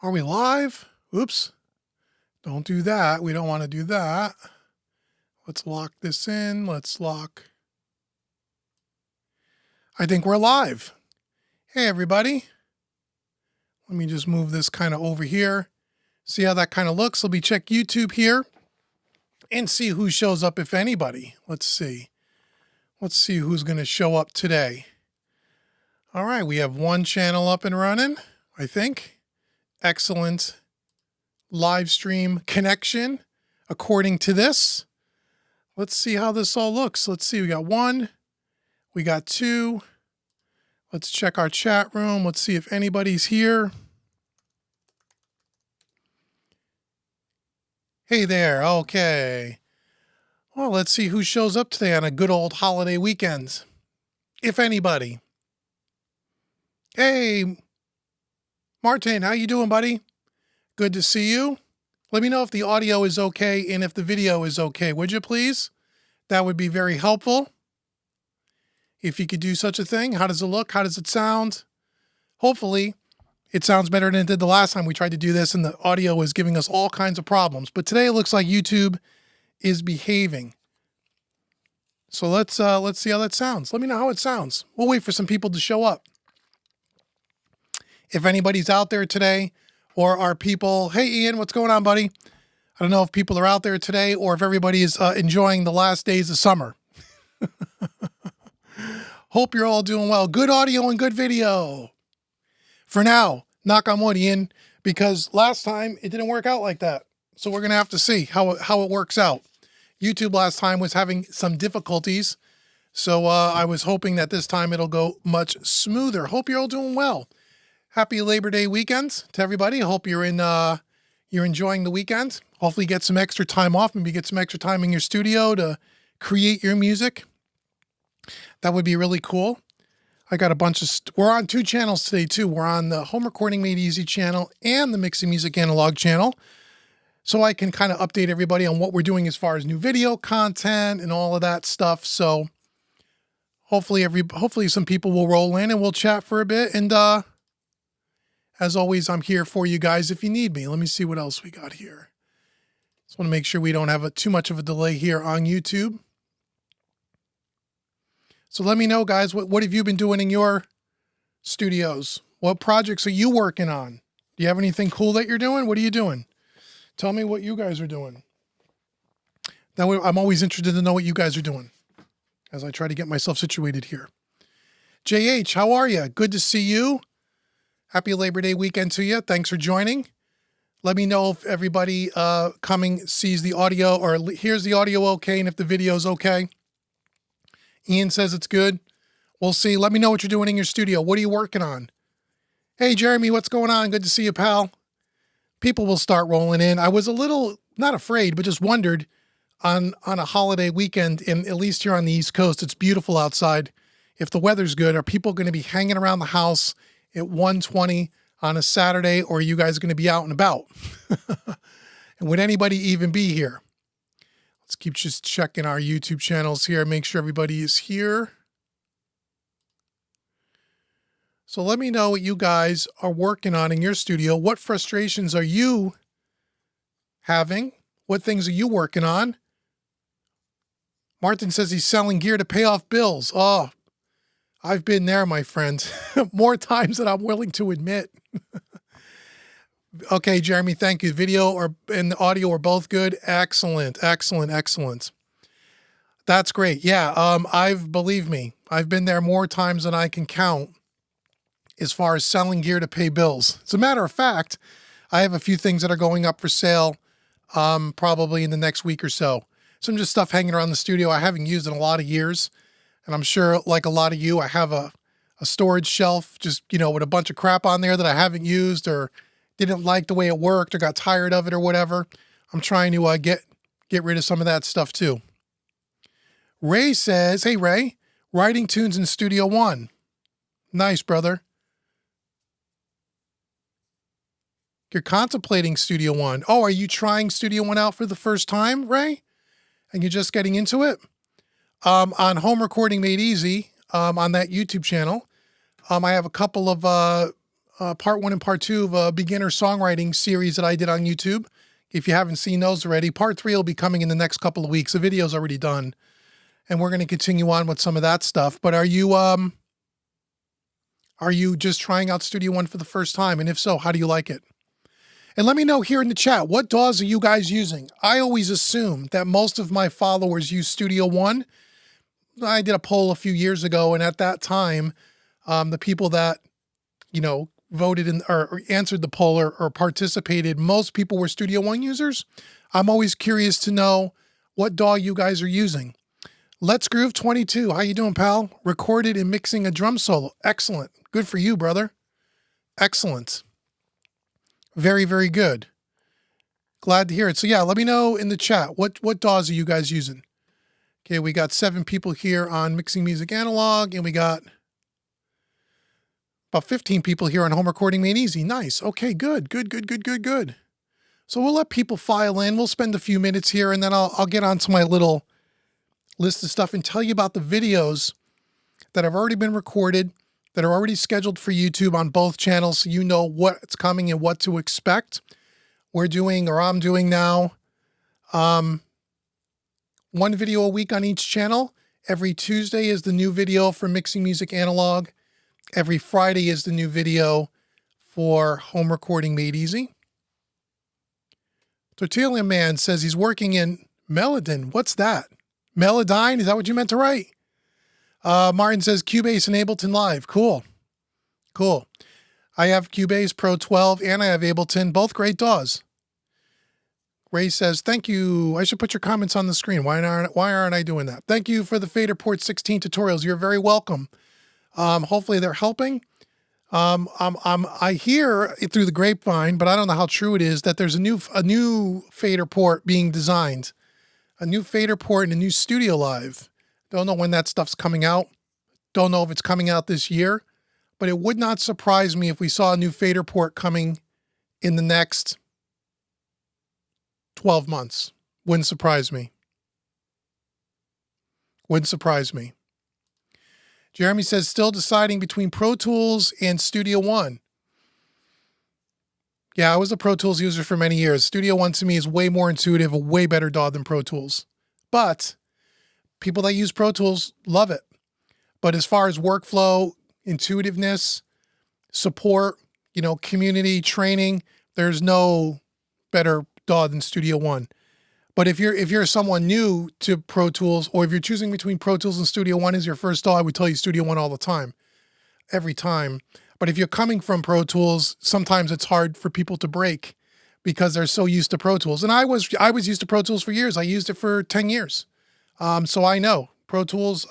Are we live? Oops. Don't do that. We don't want to do that. Let's lock this in. Let's lock. I think we're live. Hey, everybody. Let me just move this kind of over here. See how that kind of looks. Let me check YouTube here and see who shows up, if anybody. Let's see. Let's see who's going to show up today. All right. We have one channel up and running, I think. Excellent live stream connection according to this. Let's see how this all looks. Let's see. We got one. We got two. Let's check our chat room. Let's see if anybody's here. Hey there. Okay. Well, let's see who shows up today on a good old holiday weekend. If anybody. Hey, Martin, how you doing, buddy? Good to see you. Let me know if the audio is okay and if the video is okay, would you please? That would be very helpful. If you could do such a thing, how does it look? How does it sound? Hopefully, it sounds better than it did the last time we tried to do this and the audio was giving us all kinds of problems. But today it looks like YouTube is behaving. So let's see how that sounds. Let me know how it sounds. We'll wait for some people to show up. If anybody's out there today, or are people, hey Ian, what's going on, buddy? I don't know if people are out there today or if everybody is enjoying the last days of summer. Hope you're all doing well. Good audio and good video. For now, knock on wood, Ian, because last time it didn't work out like that. So we're going to have to see how it works out. YouTube last time was having some difficulties. So I was hoping that this time it'll go much smoother. Hope you're all doing well. Happy Labor Day weekend to everybody. Hope you're enjoying the weekend. Hopefully get some extra time off. Maybe get some extra time in your studio to create your music. That would be really cool. I got a bunch of, we're on two channels today too. We're on the Home Recording Made Easy channel and the Mixing Music Analog channel. So I can kind of update everybody on what we're doing as far as new video content and all of that stuff. So hopefully some people will roll in and we'll chat for a bit. And as always, I'm here for you guys if you need me. Let me see what else we got here. Just want to make sure we don't have too much of a delay here on YouTube. So let me know, guys, what have you been doing in your studios? What projects are you working on? Do you have anything cool that you're doing? What are you doing? Tell me what you guys are doing. That way, I'm always interested to know what you guys are doing as I try to get myself situated here. JH, how are you? Good to see you. Happy Labor Day weekend to you. Thanks for joining. Let me know if everybody coming sees the audio or hears the audio okay and if the video is okay. Ian says it's good. We'll see. Let me know what you're doing in your studio. What are you working on? Hey, Jeremy, what's going on? Good to see you, pal. People will start rolling in. I was a little, not afraid, but just wondered on a holiday weekend, and at least here on the East Coast, it's beautiful outside. If the weather's good, are people going to be hanging around the house at 1:20 on a Saturday, or are you guys going to be out and about? And would anybody even be here? Let's keep just checking our YouTube channels here, make sure everybody is here. So let me know what you guys are working on in your studio. What frustrations are you having? What things are you working on? Martin says he's selling gear to pay off bills. Oh, I've been there, my friend. More times than I'm willing to admit. Okay, Jeremy, thank you. Video and the audio are both good. Excellent, excellent, excellent. That's great. Yeah, believe me, I've been there more times than I can count as far as selling gear to pay bills. As a matter of fact, I have a few things that are going up for sale probably in the next week or so. Some just stuff hanging around the studio I haven't used in a lot of years. And I'm sure, like a lot of you, I have a storage shelf just, with a bunch of crap on there that I haven't used or didn't like the way it worked or got tired of it or whatever. I'm trying to get rid of some of that stuff too. Ray says, hey, Ray, writing tunes in Studio One. Nice, brother. You're contemplating Studio One. Oh, are you trying Studio One out for the first time, Ray? And you're just getting into it? On Home Recording Made Easy, on that YouTube channel, I have a couple of part 1 and part 2 of a beginner songwriting series that I did on YouTube. If you haven't seen those already, part 3 will be coming in the next couple of weeks. The video's already done, and we're going to continue on with some of that stuff. But are you just trying out Studio One for the first time? And if so, how do you like it? And let me know here in the chat, what DAWs are you guys using? I always assume that most of my followers use Studio One. I did a poll a few years ago, and at that time, the people that, voted in or answered the poll or participated, most people were Studio One users. I'm always curious to know what DAW you guys are using. Let's Groove 22. How you doing, pal? Recorded and mixing a drum solo. Excellent. Good for you, brother. Excellent. Very, very good. Glad to hear it. So yeah, let me know in the chat, what DAWs are you guys using? Okay, we got 7 people here on Mixing Music Analog, and we got about 15 people here on Home Recording Made Easy. Nice. Okay, good. So we'll let people file in. We'll spend a few minutes here, and then I'll get onto my little list of stuff and tell you about the videos that have already been recorded, that are already scheduled for YouTube on both channels, so you know what's coming and what to expect. I'm doing now, 1 video a week on each channel. Every Tuesday is the new video for Mixing Music Analog. Every Friday is the new video for Home Recording Made Easy. Tortilla Man says he's working in Melodin. What's that? Melodyne? Is that what you meant to write? Martin says Cubase and Ableton Live. Cool. I have Cubase Pro 12 and I have Ableton, both great DAWs. Ray says, thank you. I should put your comments on the screen. Why aren't I doing that? Thank you for the Fader Port 16 tutorials. You're very welcome. Hopefully they're helping. I hear through the grapevine, but I don't know how true it is, that there's a new fader port being designed. A new fader port and a new Studio Live. Don't know when that stuff's coming out. Don't know if it's coming out this year, but it would not surprise me if we saw a new fader port coming in the next 12 months. Wouldn't surprise me. Jeremy says, still deciding between Pro Tools and Studio One. Yeah, I was a Pro Tools user for many years. Studio One to me is way more intuitive, a way better DAW than Pro Tools. But people that use Pro Tools love it. But as far as workflow, intuitiveness, support, community training, there's no better DAW than Studio One. But if you're someone new to Pro Tools, or if you're choosing between Pro Tools and Studio One as your first DAW, I would tell you Studio One all the time, every time. But if you're coming from Pro Tools, sometimes it's hard for people to break because they're so used to Pro Tools. And I was used to Pro Tools for years. I used it for 10 years. So I know Pro Tools,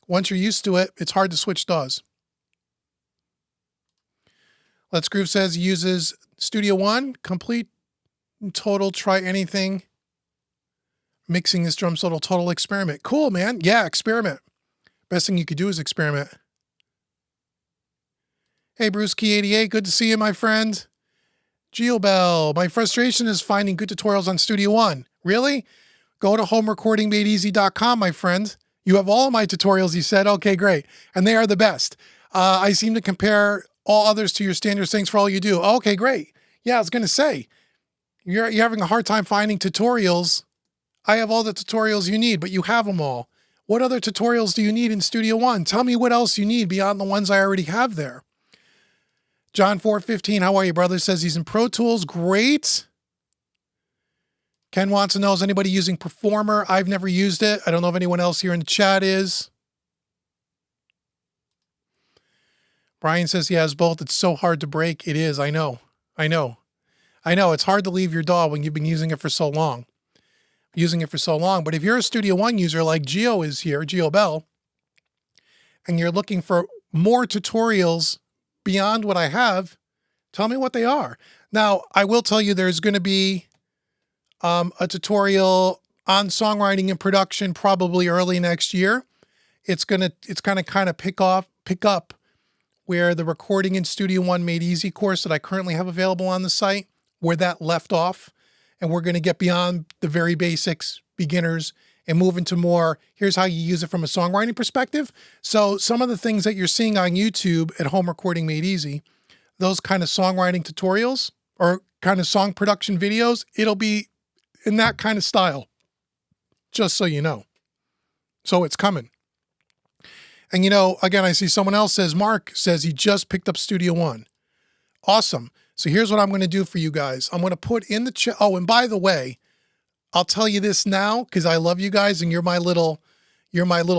once you're used to it, it's hard to switch DAWs. Let's Groove says he uses Studio One, complete total, try anything. Mixing this drum solo, total experiment. Cool, man. Yeah, experiment. Best thing you could do is experiment. Hey, Bruce Key 88, good to see you, my friend. GeoBell, my frustration is finding good tutorials on Studio One. Really? Go to homerecordingmadeeasy.com, my friend. You have all of my tutorials, you said. Okay, great. And they are the best. I seem to compare all others to your standards. Thanks for all you do. Okay, great. Yeah, I was going to say, you're having a hard time finding tutorials. I have all the tutorials you need, but you have them all. What other tutorials do you need in Studio One? Tell me what else you need beyond the ones I already have there. John 415, how are you, brother? Says he's in Pro Tools. Great. Ken wants to know, is anybody using Performer? I've never used it. I don't know if anyone else here in the chat is. Brian says he has both. It's so hard to break. It is. I know. It's hard to leave your DAW when you've been using it for so long. But if you're a Studio One user like Geo is here, Geo Bell, and you're looking for more tutorials beyond what I have, tell me what they are. Now, I will tell you there's going to be a tutorial on songwriting and production probably early next year. It's gonna kind of pick up where the Recording in Studio One Made Easy course that I currently have available on the site, where that left off. And we're going to get beyond the very basics, beginners, and move into more, here's how you use it from a songwriting perspective. So some of the things that you're seeing on YouTube at Home Recording Made Easy, those kind of songwriting tutorials or kind of song production videos, it'll be in that kind of style, just so you know. So it's coming. And again, I see someone else says, Mark says he just picked up Studio One. Awesome. So here's what I'm going to do for you guys. I'm going to put in the chat. Oh, and by the way, I'll tell you this now because I love you guys and you're my little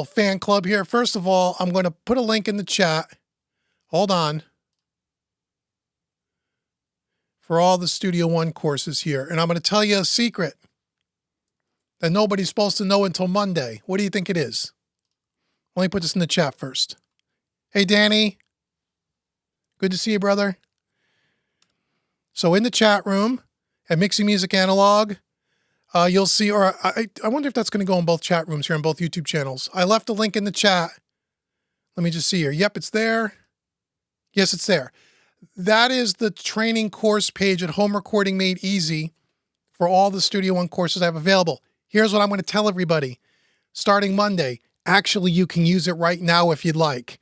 fan club here. First of all, I'm going to put a link in the chat. Hold on. For all the Studio One courses here. And I'm going to tell you a secret that nobody's supposed to know until Monday. What do you think it is? Let me put this in the chat first. Hey, Danny. Good to see you, brother. So in the chat room at Mixing Music Analog, you'll see, or I wonder if that's going to go in both chat rooms here on both YouTube channels. I left a link in the chat. Let me just see here. Yep, it's there. Yes, it's there. That is the training course page at Home Recording Made Easy for all the Studio One courses I have available. Here's what I'm going to tell everybody. Starting Monday, actually, you can use it right now if you'd like.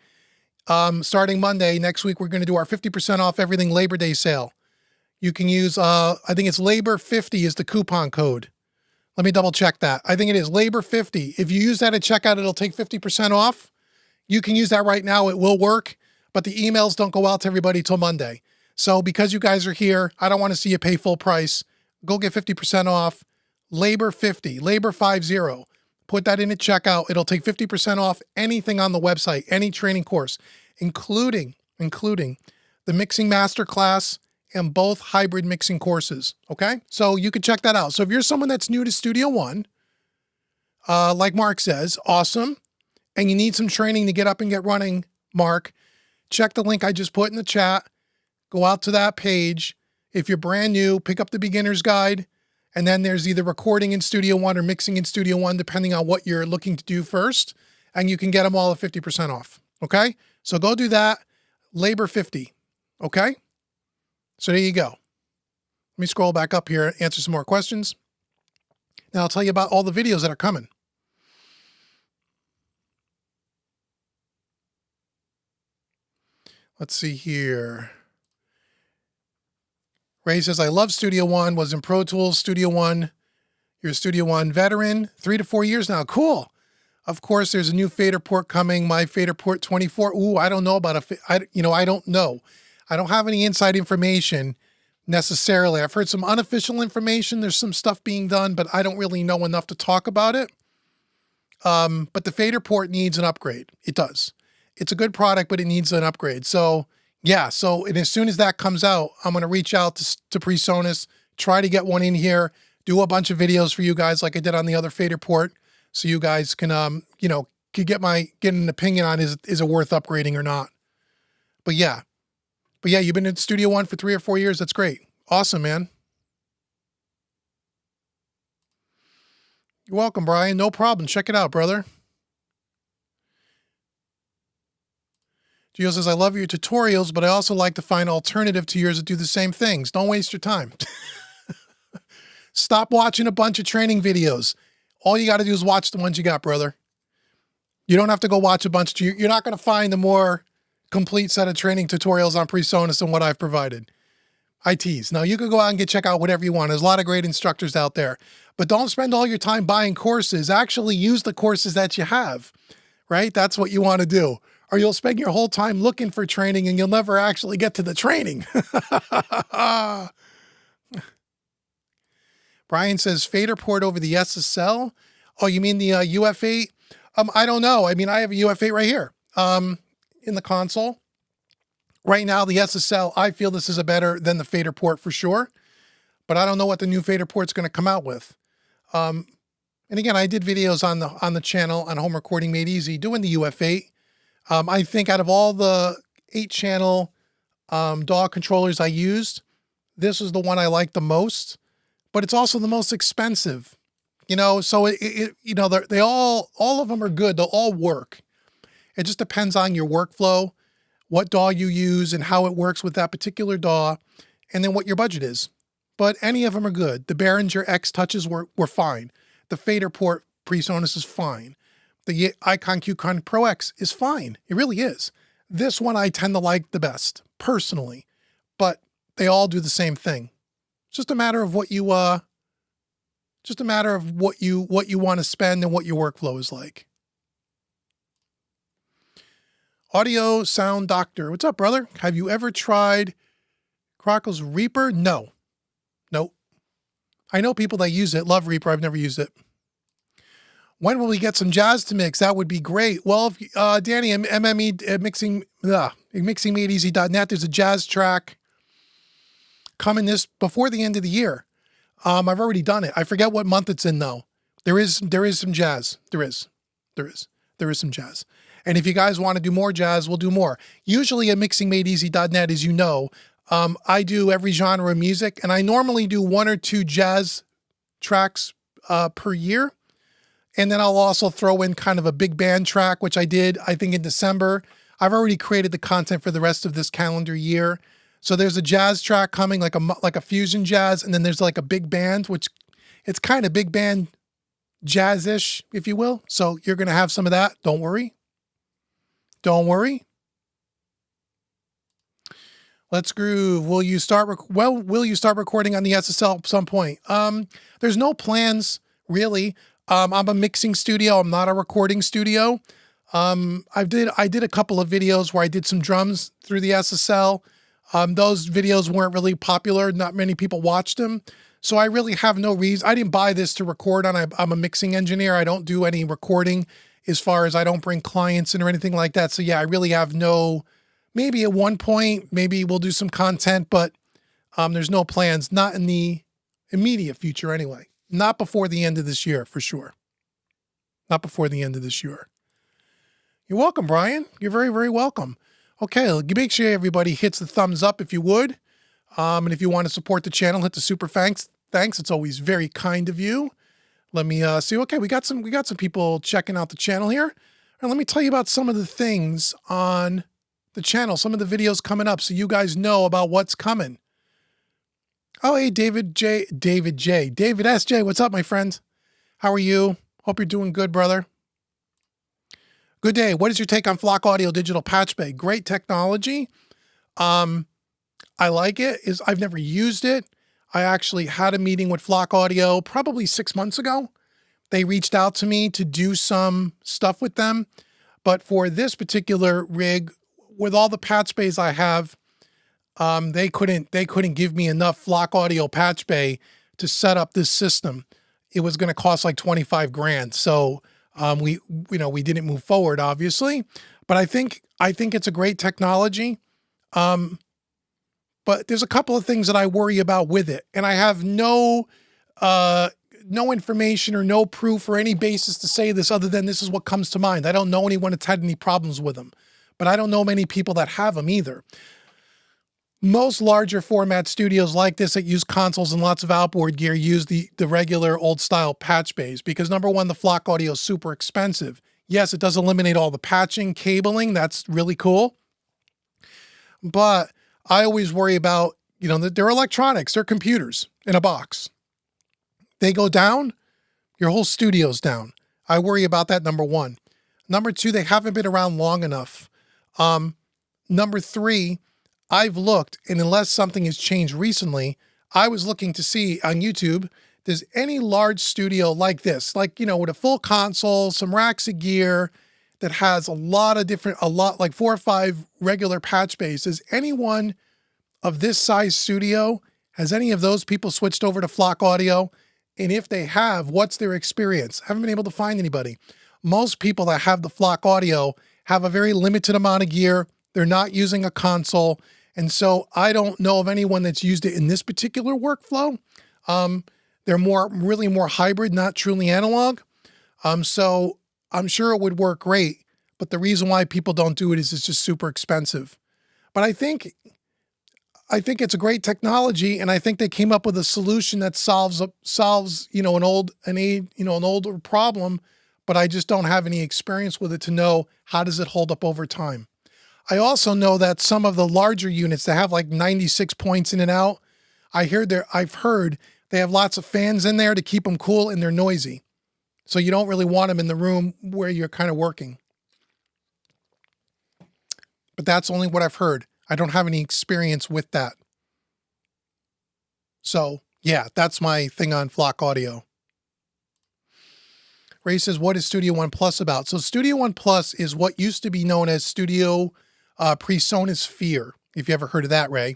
Starting Monday, next week, we're going to do our 50% off everything Labor Day sale. You can use, I think it's Labor50 is the coupon code. Let me double check that. I think it is Labor50. If you use that at checkout, it'll take 50% off. You can use that right now. It will work, but the emails don't go out to everybody till Monday. So because you guys are here, I don't want to see you pay full price. Go get 50% off. Labor50, Labor50. Put that in at checkout. It'll take 50% off anything on the website, any training course, including the mixing masterclass and both hybrid mixing courses. Okay. So you can check that out. So if you're someone that's new to Studio One, like Mark says, awesome. And you need some training to get up and get running, Mark, check the link I just put in the chat. Go out to that page. If you're brand new, pick up the beginner's guide. And then there's either recording in Studio One or mixing in Studio One, depending on what you're looking to do first. And you can get them all at 50% off. Okay. So go do that. Labor50. Okay. So there you go. Let me scroll back up here and answer some more questions. Now I'll tell you about all the videos that are coming. Let's see here. Ray says, I love Studio One, was in Pro Tools, Studio One. You're a Studio One veteran, 3 to 4 years now. Cool. Of course, there's a new fader port coming, my fader port 24. Ooh, I don't know about I don't know. I don't have any inside information necessarily. I've heard some unofficial information. There's some stuff being done, but I don't really know enough to talk about it. But the fader port needs an upgrade. It does. It's a good product, but it needs an upgrade. So yeah. And as soon as that comes out, I'm going to reach out to PreSonus, try to get one in here, do a bunch of videos for you guys like I did on the other fader port. So you guys can, could get an opinion on is it worth upgrading or not. But yeah, you've been in Studio One for 3 or 4 years. That's great. Awesome, man. You're welcome, Brian. No problem. Check it out, brother. Gio says, I love your tutorials, but I also like to find alternative to yours that do the same things. Don't waste your time. Stop watching a bunch of training videos. All you got to do is watch the ones you got, brother. You don't have to go watch a bunch. You're not going to find a more complete set of training tutorials on PreSonus than what I've provided. I tease. Now, you can go out and check out whatever you want. There's a lot of great instructors out there. But don't spend all your time buying courses. Actually use the courses that you have, right? That's what you want to do. Or you'll spend your whole time looking for training and you'll never actually get to the training. Brian says, fader port over the SSL. Oh, you mean the UF8? I don't know. I mean, I have a UF8 right here in the console. Right now, the SSL, I feel this is better than the fader port for sure. But I don't know what the new fader port's going to come out with. And again, I did videos on the channel on Home Recording Made Easy doing the UF8. I think out of all the 8-channel DAW controllers I used, this is the one I like the most, but it's also the most expensive, so they all of them are good. They'll all work. It just depends on your workflow, what DAW you use and how it works with that particular DAW, and then what your budget is. But any of them are good. The Behringer X touches were fine. The fader port PreSonus is fine. The Icon QCon Pro X is fine. It really is. This one I tend to like the best, personally. But they all do the same thing. It's just a matter of what you want to spend and what your workflow is like. Audio Sound Doctor. What's up, brother? Have you ever tried Crockel's Reaper? No. Nope. I know people that use it. Love Reaper. I've never used it. When will we get some jazz to mix? That would be great. Well, if, Danny, MME mixingmadeeasy.net, there's a jazz track coming before the end of the year. I've already done it. I forget what month it's in though. There is some jazz. There is some jazz. And if you guys want to do more jazz, we'll do more. Usually at mixingmadeeasy.net, as you know, I do every genre of music, and I normally do 1 or 2 jazz tracks per year. And then I'll also throw in kind of a big band track, which I did, I think, in December. I've already created the content for the rest of this calendar year. So there's a jazz track coming, like a fusion jazz, and then there's like a big band, which it's kind of big band jazz-ish, if you will. So you're going to have some of that. Don't worry. Don't worry. Let's groove. Will you start recording on the SSL at some point? There's no plans, really. I'm a mixing studio. I'm not a recording studio. I did a couple of videos where I did some drums through the SSL. Those videos weren't really popular. Not many people watched them. So I really have no reason. I didn't buy this to record on. I'm a mixing engineer. I don't do any recording as far as I don't bring clients in or anything like that. So yeah, I really have maybe at one point, maybe we'll do some content, but there's no plans, not in the immediate future anyway. Not before the end of this year, for sure. Not before the end of this year. You're welcome, Brian. You're very, very welcome. Okay, make sure everybody hits the thumbs up if you would. And if you want to support the channel, hit the super thanks. It's always very kind of you. Let me see. Okay, we got some people checking out the channel here. And let me tell you about some of the things on the channel, some of the videos coming up so you guys know about what's coming. Oh, hey, David S.J., what's up, my friend? How are you? Hope you're doing good, brother. Good day. What is your take on Flock Audio Digital Patch Bay? Great technology. I like it. I've never used it. I actually had a meeting with Flock Audio probably 6 months ago. They reached out to me to do some stuff with them. But for this particular rig, with all the patch bays I have, they couldn't give me enough Flock Audio patch bay to set up this system. It was going to cost like 25 grand. So we didn't move forward, obviously, but I think it's a great technology. But there's a couple of things that I worry about with it, and I have no information or no proof or any basis to say this other than this is what comes to mind. I don't know anyone that's had any problems with them, but I don't know many people that have them either. Most larger format studios like this that use consoles and lots of outboard gear use the regular old style patch bays because number one, the Flock Audio is super expensive. Yes, it does eliminate all the patching, cabling. That's really cool. But I always worry about, they're electronics, they're computers in a box. They go down, your whole studio's down. I worry about that, number one. Number two, they haven't been around long enough. Number three, I've looked, and unless something has changed recently, I was looking to see on YouTube, does any large studio like this, like, with a full console, some racks of gear that has like 4 or 5 regular patch bays, does anyone of this size studio, has any of those people switched over to Flock Audio? And if they have, what's their experience? Haven't been able to find anybody. Most people that have the Flock Audio have a very limited amount of gear. They're not using a console. And so I don't know of anyone that's used it in this particular workflow. They're really more hybrid, not truly analog. So I'm sure it would work great, but the reason why people don't do it is it's just super expensive. But I think it's a great technology, and I think they came up with a solution that solves an older problem, but I just don't have any experience with it to know how does it hold up over time. I also know that some of the larger units that have like 96 points in and out, I've heard they have lots of fans in there to keep them cool, and they're noisy. So you don't really want them in the room where you're kind of working. But that's only what I've heard. I don't have any experience with that. So yeah, that's my thing on Flock Audio. Ray says, what is Studio One Plus about? So Studio One Plus is what used to be known as Studio PreSonus Sphere, if you ever heard of that, Ray.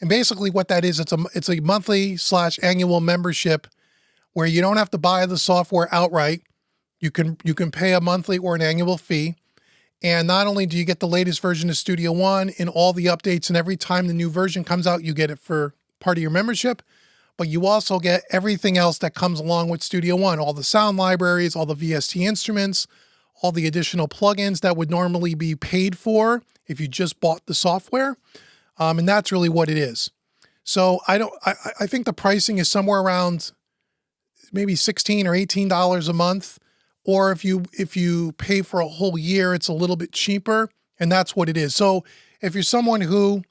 And basically what that is, it's a monthly / annual membership where you don't have to buy the software outright. You can pay a monthly or an annual fee. And not only do you get the latest version of Studio One and all the updates, and every time the new version comes out, you get it for part of your membership, but you also get everything else that comes along with Studio One, all the sound libraries, all the VST instruments, all the additional plugins that would normally be paid for if you just bought the software. And that's really what it is. So I think the pricing is somewhere around maybe $16 or $18 a month. Or if you pay for a whole year, it's a little bit cheaper, and that's what it is. So if you're someone who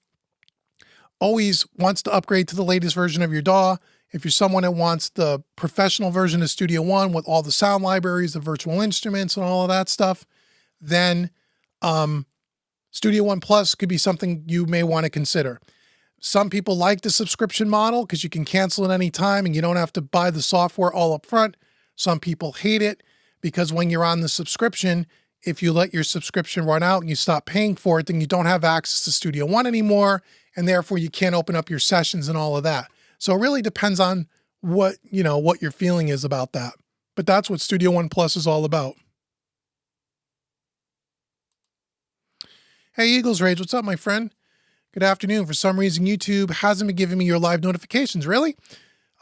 always wants to upgrade to the latest version of your DAW, if you're someone that wants the professional version of Studio One with all the sound libraries, the virtual instruments, and all of that stuff, then Studio One Plus could be something you may want to consider. Some people like the subscription model because you can cancel at any time and you don't have to buy the software all up front. Some people hate it because when you're on the subscription, if you let your subscription run out and you stop paying for it, then you don't have access to Studio One anymore, and therefore you can't open up your sessions and all of that. So it really depends on what your feeling is about that. But that's what Studio One Plus is all about. Hey, Eagles Rage, what's up, my friend? Good afternoon. For some reason, YouTube hasn't been giving me your live notifications. Really?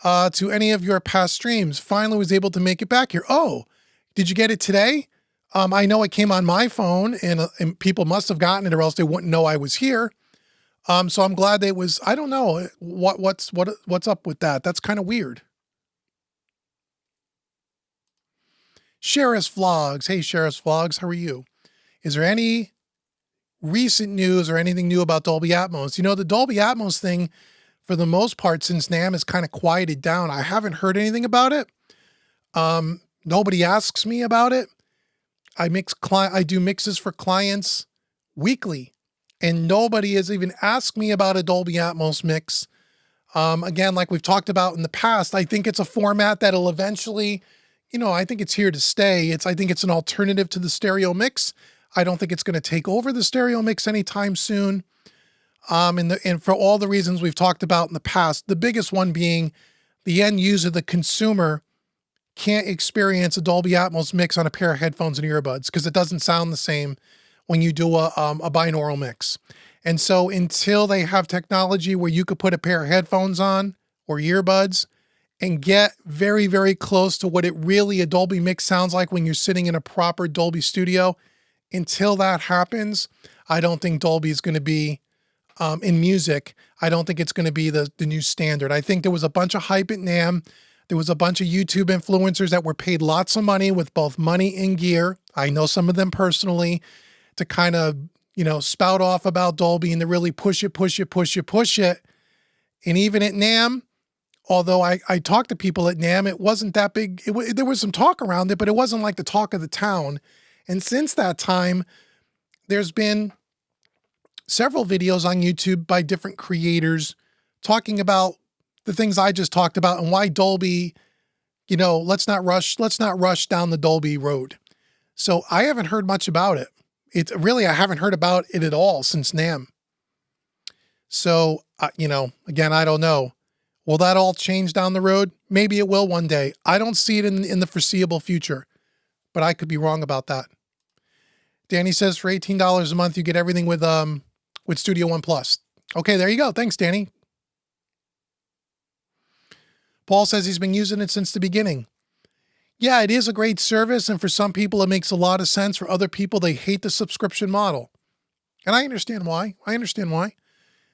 To any of your past streams. Finally was able to make it back here. Oh, did you get it today? I know it came on my phone and people must have gotten it or else they wouldn't know I was here. So I'm glad it was, I don't know what's up with that. That's kind of weird. Sheriff's Vlogs. Hey, Sheriff's Vlogs. How are you? Is there any recent news or anything new about Dolby Atmos? You know, the Dolby Atmos thing, for the most part, since NAMM has kind of quieted down, I haven't heard anything about it. Nobody asks me about it. I do mixes for clients weekly, and nobody has even asked me about a Dolby Atmos mix. Again, like we've talked about in the past, I think it's a format that'll eventually, I think it's here to stay. I think it's an alternative to the stereo mix. I don't think it's going to take over the stereo mix anytime soon. And for all the reasons we've talked about in the past, the biggest one being the end user, the consumer, can't experience a Dolby Atmos mix on a pair of headphones and earbuds because it doesn't sound the same when you do a binaural mix. And so until they have technology where you could put a pair of headphones on or earbuds and get very, very close to what a Dolby mix sounds like when you're sitting in a proper Dolby studio, until that happens, I don't think Dolby is going to be, in music, I don't think it's going to be the new standard. I think there was a bunch of hype at NAMM. There was a bunch of YouTube influencers that were paid lots of money with both money and gear. I know some of them personally, to kind of, spout off about Dolby and to really push it. And even at NAMM, although I talked to people at NAMM, it wasn't that big. There was some talk around it, but it wasn't like the talk of the town. And since that time, there's been several videos on YouTube by different creators talking about the things I just talked about and why Dolby, let's not rush down the Dolby road. So I haven't heard much about it. I haven't heard about it at all since NAMM. So, again, I don't know. Will that all change down the road? Maybe it will one day. I don't see it in the foreseeable future, but I could be wrong about that. Danny says for $18 a month, you get everything with Studio One Plus. Okay, there you go. Thanks, Danny. Paul says he's been using it since the beginning. Yeah, it is a great service, and for some people, it makes a lot of sense. For other people, they hate the subscription model. And I understand why.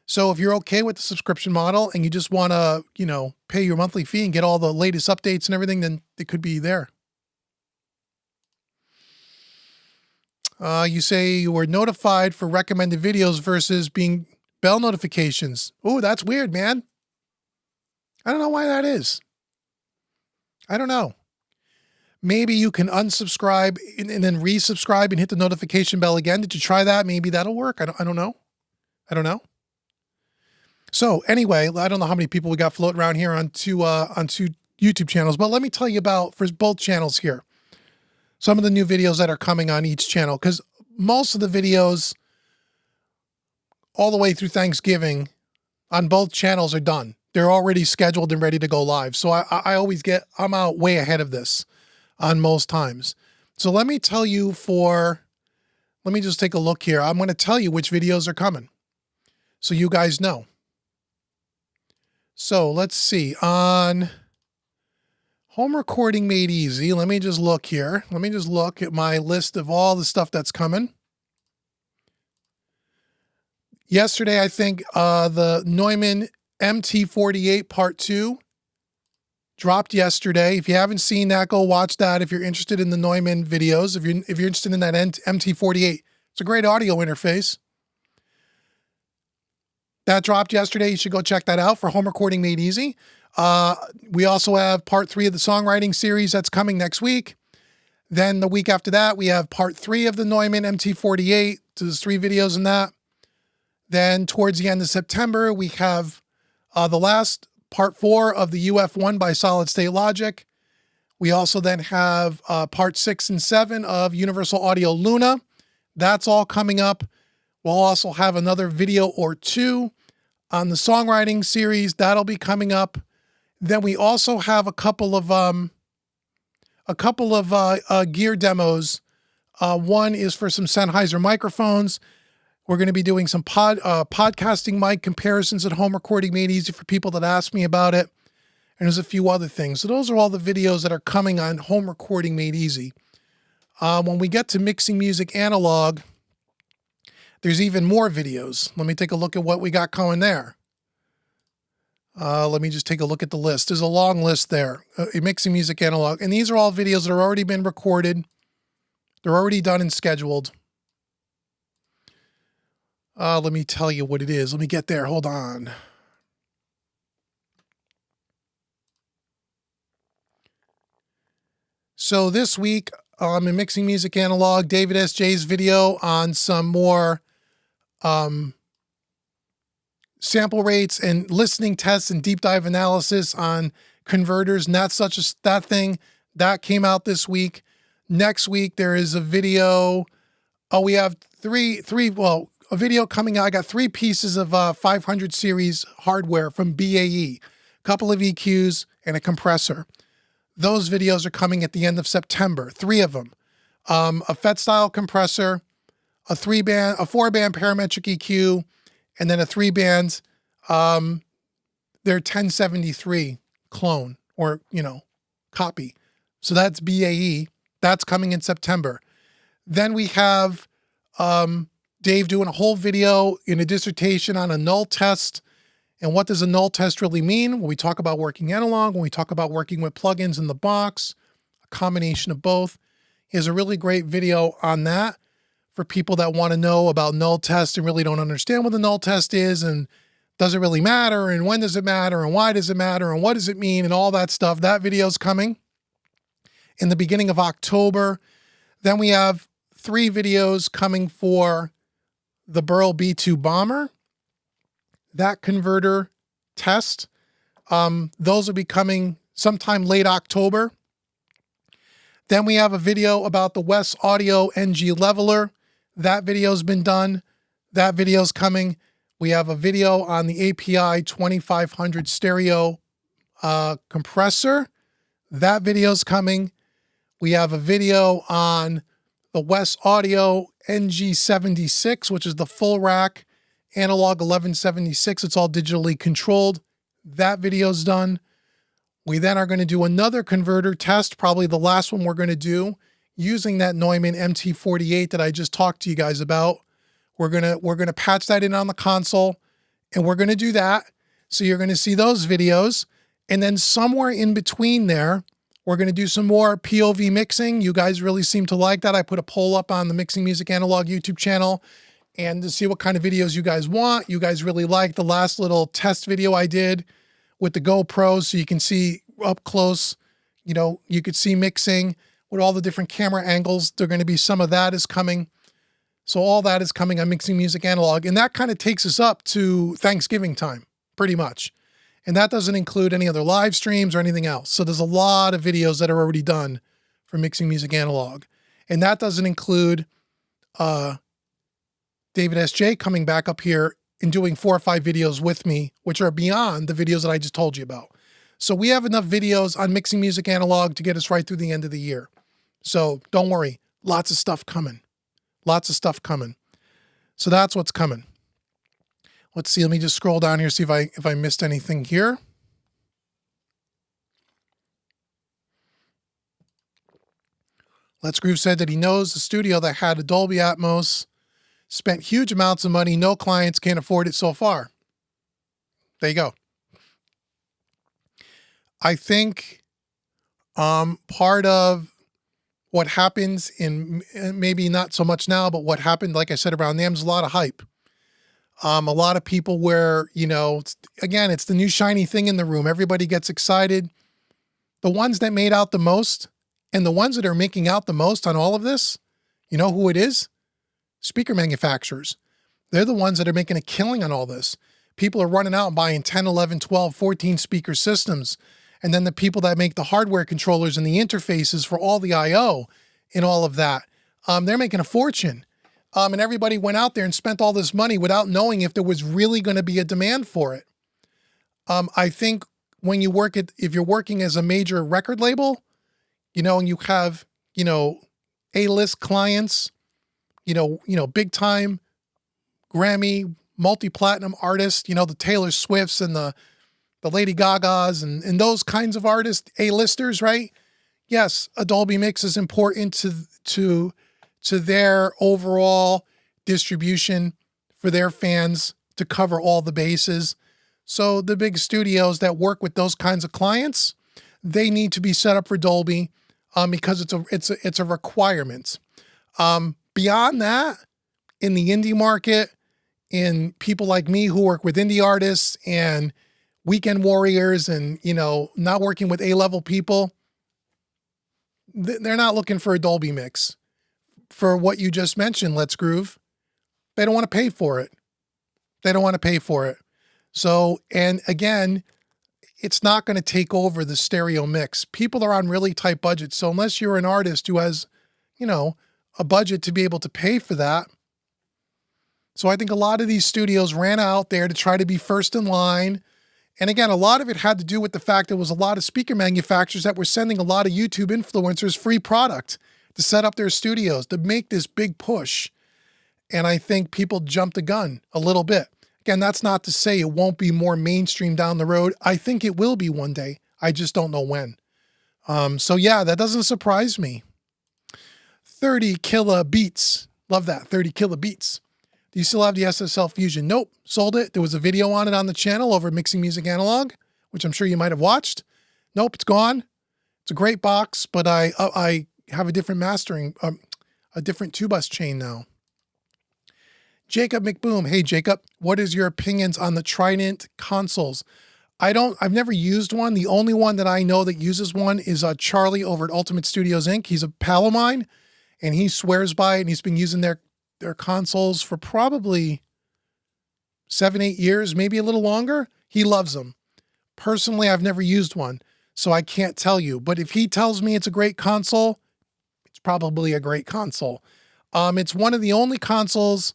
So if you're okay with the subscription model and you just want to, pay your monthly fee and get all the latest updates and everything, then it could be there. You say you were notified for recommended videos versus being bell notifications. Oh, that's weird, man. I don't know why that is. I don't know. maybe you can unsubscribe and then resubscribe and hit the notification bell again. Did you try that? Maybe that'll work. I don't know. I don't know. So anyway, I don't know how many people we got floating around here on two YouTube channels, but let me tell you about, for both channels here, some of the new videos that are coming on each channel, because most of the videos all the way through Thanksgiving on both channels are done. They're already scheduled and ready to go live. So I'm out way ahead of this on most times. So let me tell you let me just take a look here. I'm going to tell you which videos are coming so you guys know. So let's see, on home recording made easy. Let me just look here. Let me just look at my list of all the stuff that's coming. Yesterday, I think the Neumann MT48 Part 2 dropped yesterday. If you haven't seen that, go watch that. If you're interested in the Neumann videos, if you're interested in that MT48, it's a great audio interface. That dropped yesterday. You should go check that out for home recording made easy. We also have Part 3 of the songwriting series that's coming next week. Then the week after that, we have Part 3 of the Neumann MT48. There's 3 videos in that. Then towards the end of September, we have the last Part 4 of the UF1 by Solid State Logic. We also then have Part 6 and 7 of Universal Audio Luna. That's all coming up. We'll also have another video or 2 on the songwriting series. That'll be coming up. Then we also have a couple of gear demos. One is for some Sennheiser microphones. We're going to be doing some podcasting mic comparisons at home recording made easy for people that ask me about it. And there's a few other things. So those are all the videos that are coming on home recording made easy. When we get to mixing music analog, there's even more videos. Let me take a look at what we got going there. Let me just take a look at the list. There's a long list there. Mixing music analog. And these are all videos that have already been recorded. They're already done and scheduled. Let me tell you what it is. Let me get there. Hold on. So this week, in Mixing Music Analog, David S.J.'s video on some more sample rates and listening tests and deep dive analysis on converters, and that thing that came out this week. Next week, there is a video. Oh, we have a video coming out. I got 3 pieces of 500 series hardware from BAE, a couple of EQs and a compressor. Those videos are coming at the end of September, 3 of them. A FET style compressor, a 4-band parametric EQ, and then a 3-band, their 1073 clone or, copy. So that's BAE. That's coming in September. Then we have Dave doing a whole video in a dissertation on a null test. And what does a null test really mean? When we talk about working analog, when we talk about working with plugins in the box, a combination of both. He has a really great video on that for people that want to know about null tests and really don't understand what the null test is and does it really matter and when does it matter and why does it matter and what does it mean and all that stuff. That video's coming in the beginning of October. Then we have 3 videos coming for the Burl B2 Bomber, that converter test. Those will be coming sometime late October. Then we have a video about the West Audio NG Leveler. That video's been done. That video's coming. We have a video on the API 2500 stereo compressor. That video's coming. We have a video on the West Audio NG76, which is the full rack analog 1176. It's all digitally controlled. That video's done. We then are going to do another converter test, probably the last one we're going to do, using that Neumann MT48 that I just talked to you guys about. We're going to patch that in on the console, and we're going to do that. So you're going to see those videos. And then somewhere in between there, we're going to do some more POV mixing. You guys really seem to like that. I put a poll up on the Mixing Music Analog YouTube channel and to see what kind of videos you guys want. You guys really liked the last little test video I did with the GoPro, so you can see up close You know, you could see mixing with all the different camera angles. They're going to be some of that is coming. So all that is coming on Mixing Music Analog. And that kind of takes us up to Thanksgiving time, pretty much. And that doesn't include any other live streams or anything else. So there's a lot of videos that are already done for Mixing Music Analog. And that doesn't include David S.J. coming back up here and doing 4 or 5 videos with me, which are beyond the videos that I just told you about. So we have enough videos on Mixing Music Analog to get us right through the end of the year. So don't worry, lots of stuff coming. Lots of stuff coming. So that's what's coming. Let's see, let me just scroll down here, see if I missed anything here. Let's Groove said that he knows the studio that had a Dolby Atmos, spent huge amounts of money, no clients can afford it so far. There you go. I think part of what happens in, maybe not so much now, but what happened, like I said, around NAMM's a lot of hype. A lot of people where, you know, again, it's the new shiny thing in the room. Everybody gets excited. The ones that made out the most and the ones that are making out the most on all of this, you know who it is? Speaker manufacturers. They're the ones that are making a killing on all this. People are running out and buying 10, 11, 12, 14 speaker systems. And then the people that make the hardware controllers and the interfaces for all the I/O and all of that, they're making a fortune. And everybody went out there and spent all this money without knowing if there was really going to be a demand for it. I think when you work at, if you're working as a major record label, you know, and you have, you know, A-list clients, you know, big time Grammy, multi-platinum artists, you know, the Taylor Swifts and the Lady Gagas and those kinds of artists, A-listers, right? Yes, a Dolby mix is important to their overall distribution for their fans to cover all the bases. So the big studios that work with those kinds of clients, they need to be set up for Dolby because it's a requirement. Beyond that, in the indie market, in people like me who work with indie artists and weekend warriors and, you know, not working with A-level people, they're not looking for a Dolby mix. For what you just mentioned, Let's Groove, they don't want to pay for it. They don't want to pay for it. So, and again, it's not going to take over the stereo mix. People are on really tight budgets. So unless you're an artist who has, you know, a budget to be able to pay for that. So I think a lot of these studios ran out there to try to be first in line. And again, a lot of it had to do with the fact there was a lot of speaker manufacturers that were sending a lot of YouTube influencers free product to set up their studios, to make this big push. And I think people jumped the gun a little bit. Again, that's not to say it won't be more mainstream down the road. I think it will be one day. I just don't know when. So yeah, that doesn't surprise me. 30 kilobeats. Love that, 30 kilobeats. Do you still have the SSL Fusion? Nope, sold it. There was a video on it on the channel over Mixing Music Analog, which I'm sure you might have watched. Nope, it's gone. It's a great box, but I have a different mastering, a different 2-bus chain now. Jacob McBoom. Hey, Jacob, what is your opinions on the Trident consoles? I've never used one. The only one that I know that uses one is Charlie over at Ultimate Studios, Inc. He's a pal of mine, and he swears by it, and he's been using their consoles for probably 7, 8 years, maybe a little longer. He loves them. Personally, I've never used one, so I can't tell you. But if he tells me it's a great console, it's probably a great console. It's one of the only consoles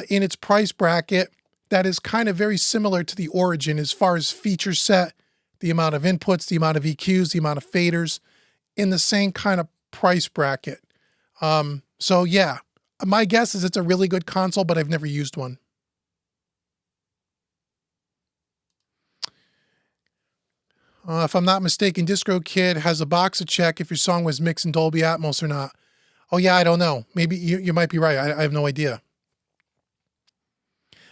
in its price bracket that is kind of very similar to the Origin as far as feature set, the amount of inputs, the amount of EQs, the amount of faders, in the same kind of price bracket. So yeah, my guess is it's a really good console, but I've never used one. If I'm not mistaken, DistroKid has a box to check if your song was mixed in Dolby Atmos or not. Oh yeah, I don't know. Maybe you might be right. I have no idea.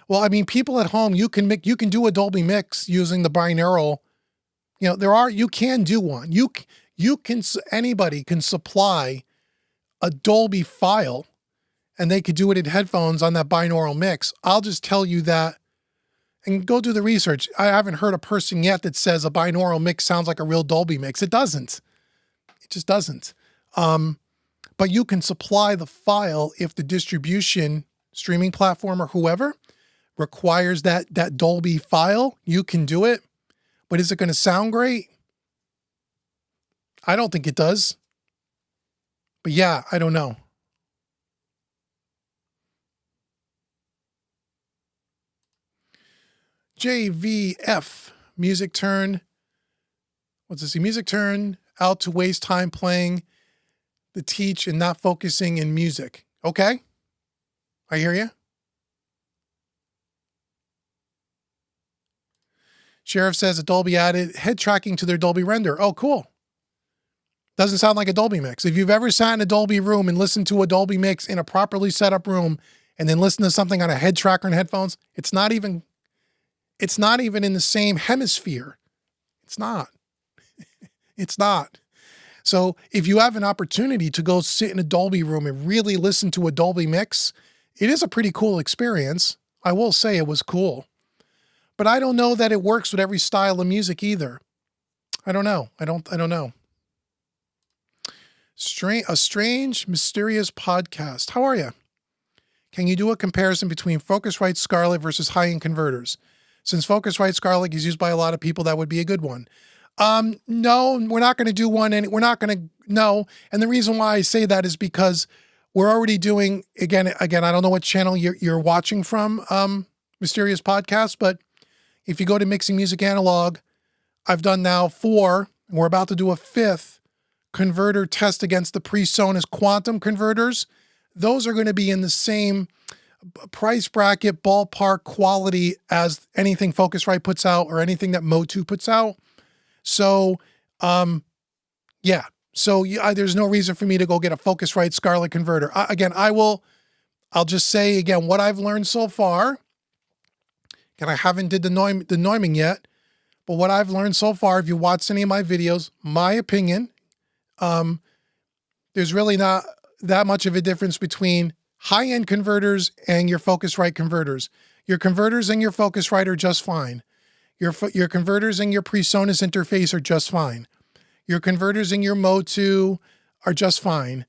Well, I mean, people at home, you can do a Dolby mix using the binaural. You know, you can do one. Anybody can supply a Dolby file and they could do it in headphones on that binaural mix. I'll just tell you that, and go do the research. I haven't heard a person yet that says a binaural mix sounds like a real Dolby mix. It doesn't. It just doesn't. But you can supply the file if the distribution streaming platform or whoever requires that Dolby file. You can do it. But is it going to sound great? I don't think it does. But yeah, I don't know. JVF, music turn. What's this? Music turn out to waste time playing the teach and not focusing in music. Okay. I hear you. Sheriff says that Dolby added head tracking to their Dolby render. Oh, cool. Doesn't sound like a Dolby mix. If you've ever sat in a Dolby room and listened to a Dolby mix in a properly set up room and then listen to something on a head tracker and headphones, it's not even in the same hemisphere. It's not. It's not. So if you have an opportunity to go sit in a Dolby room and really listen to a Dolby mix, it is a pretty cool experience. I will say it was cool. But I don't know that it works with every style of music either. I don't know. I don't know. A strange, mysterious podcast. How are you? Can you do a comparison between Focusrite Scarlett versus high-end converters? Since Focusrite Scarlett is used by a lot of people, that would be a good one. No, we're not going to do one, and we're not going to, no. And the reason why I say that is because we're already doing, again, I don't know what channel you're watching from, Mysterious Podcast, but if you go to Mixing Music Analog, I've done now 4, and we're about to do a 5th converter test against the PreSonus Quantum converters. Those are going to be in the same price bracket, ballpark quality as anything Focusrite puts out or anything that Motu puts out. So, yeah. So there's no reason for me to go get a Focusrite Scarlett converter. I'll just say again, what I've learned so far, and I haven't did the Neuming yet, but what I've learned so far, if you watch any of my videos, my opinion, there's really not that much of a difference between high-end converters and your Focusrite converters. Your converters and your Focusrite are just fine. Your converters and your PreSonus interface are just fine. Your converters in your Motu are just fine.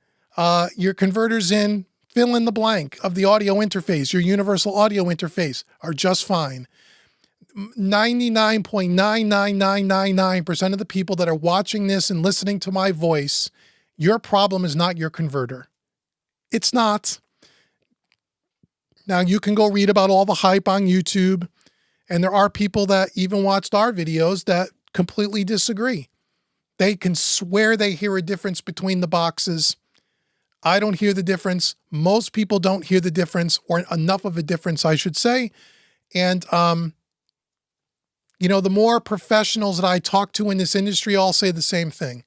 Your converters in fill in the blank of the audio interface, your universal audio interface, are just fine. 99.99999% of the people that are watching this and listening to my voice, your problem is not your converter. It's not. Now, you can go read about all the hype on YouTube, and there are people that even watched our videos that completely disagree. They can swear they hear a difference between the boxes. I don't hear the difference. Most people don't hear the difference, or enough of a difference, I should say. And, the more professionals that I talk to in this industry all say the same thing.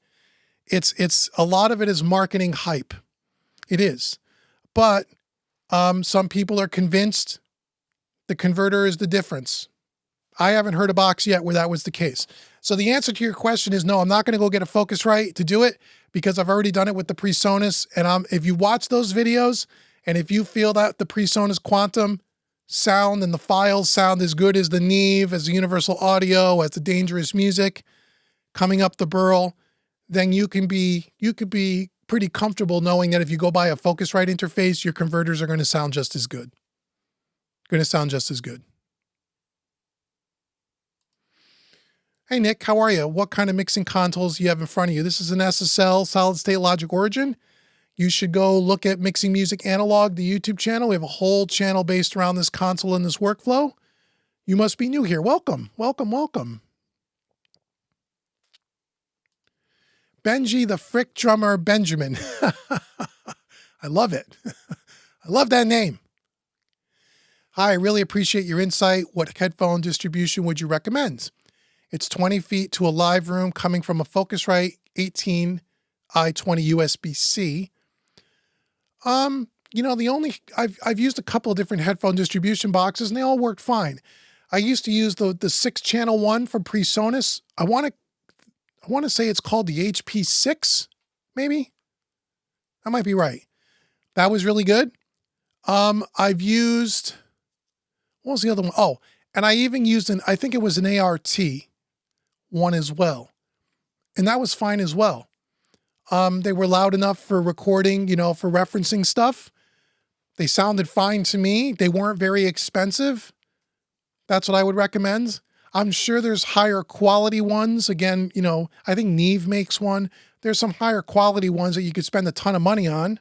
It's a lot of it is marketing hype. It is. But some people are convinced the converter is the difference. I haven't heard a box yet where that was the case. So the answer to your question is no, I'm not going to go get a Focusrite to do it because I've already done it with the PreSonus. And if you watch those videos and if you feel that the PreSonus Quantum sound and the files sound as good as the Neve, as the Universal Audio, as the Dangerous Music coming up the Burl, then you could be pretty comfortable knowing that if you go buy a Focusrite interface, your converters are going to sound just as good. Hey, Nick, how are you? What kind of mixing consoles do you have in front of you? This is an SSL, Solid State Logic Origin. You should go look at Mixing Music Analog, the YouTube channel. We have a whole channel based around this console and this workflow. You must be new here. Welcome, welcome, welcome. Benji the Frick Drummer Benjamin. I love it. I love that name. Hi, I really appreciate your insight. What headphone distribution would you recommend? It's 20 feet to a live room coming from a Focusrite 18i20 USB-C. I've used a couple of different headphone distribution boxes and they all worked fine. I used to use the 6-channel one from PreSonus. I want to say it's called the HP6, maybe. That might be right. That was really good. I've used, what was the other one? Oh, and I even used I think it was an ART one as well. And that was fine as well. They were loud enough for recording, for referencing stuff. They sounded fine to me. They weren't very expensive. That's what I would recommend. I'm sure there's higher quality ones. Again, I think Neve makes one. There's some higher quality ones that you could spend a ton of money on.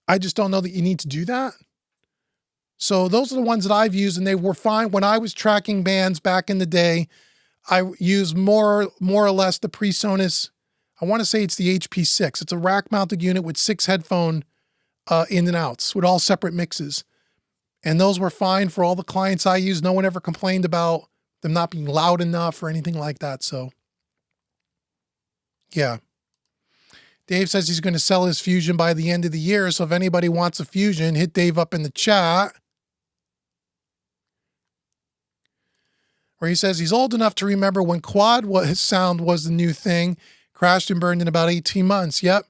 I just don't know that you need to do that. So those are the ones that I've used, and they were fine. When I was tracking bands back in the day, I used more or less the PreSonus. I want to say it's the HP6. It's a rack-mounted unit with 6 headphone in and outs with all separate mixes. And those were fine for all the clients I used. No one ever complained about them not being loud enough or anything like that. So, yeah. Dave says he's going to sell his Fusion by the end of the year. So if anybody wants a Fusion, hit Dave up in the chat. Where he says he's old enough to remember when quad sound was the new thing, crashed and burned in about 18 months. Yep.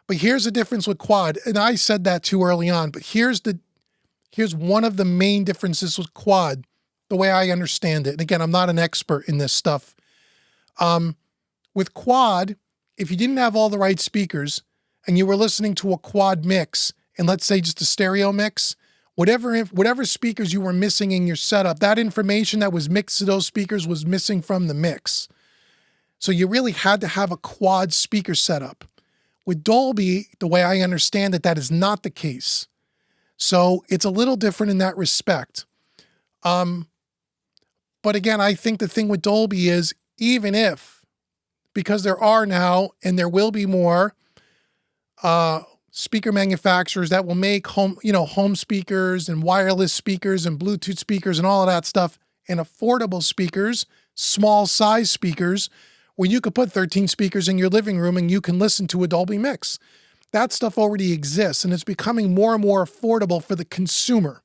But here's the difference with quad. And I said that too early on, but here's one of the main differences with quad, the way I understand it. And again, I'm not an expert in this stuff. With quad, if you didn't have all the right speakers and you were listening to a quad mix, and let's say just a stereo mix, whatever speakers you were missing in your setup, that information that was mixed to those speakers was missing from the mix. So you really had to have a quad speaker setup. With Dolby, the way I understand it, that is not the case. So it's a little different in that respect. But again, I think the thing with Dolby is, even if, because there are now, and there will be more, speaker manufacturers that will make home speakers and wireless speakers and Bluetooth speakers and all of that stuff, and affordable speakers, small size speakers, where you could put 13 speakers in your living room and you can listen to a Dolby mix. That stuff already exists, and it's becoming more and more affordable for the consumer.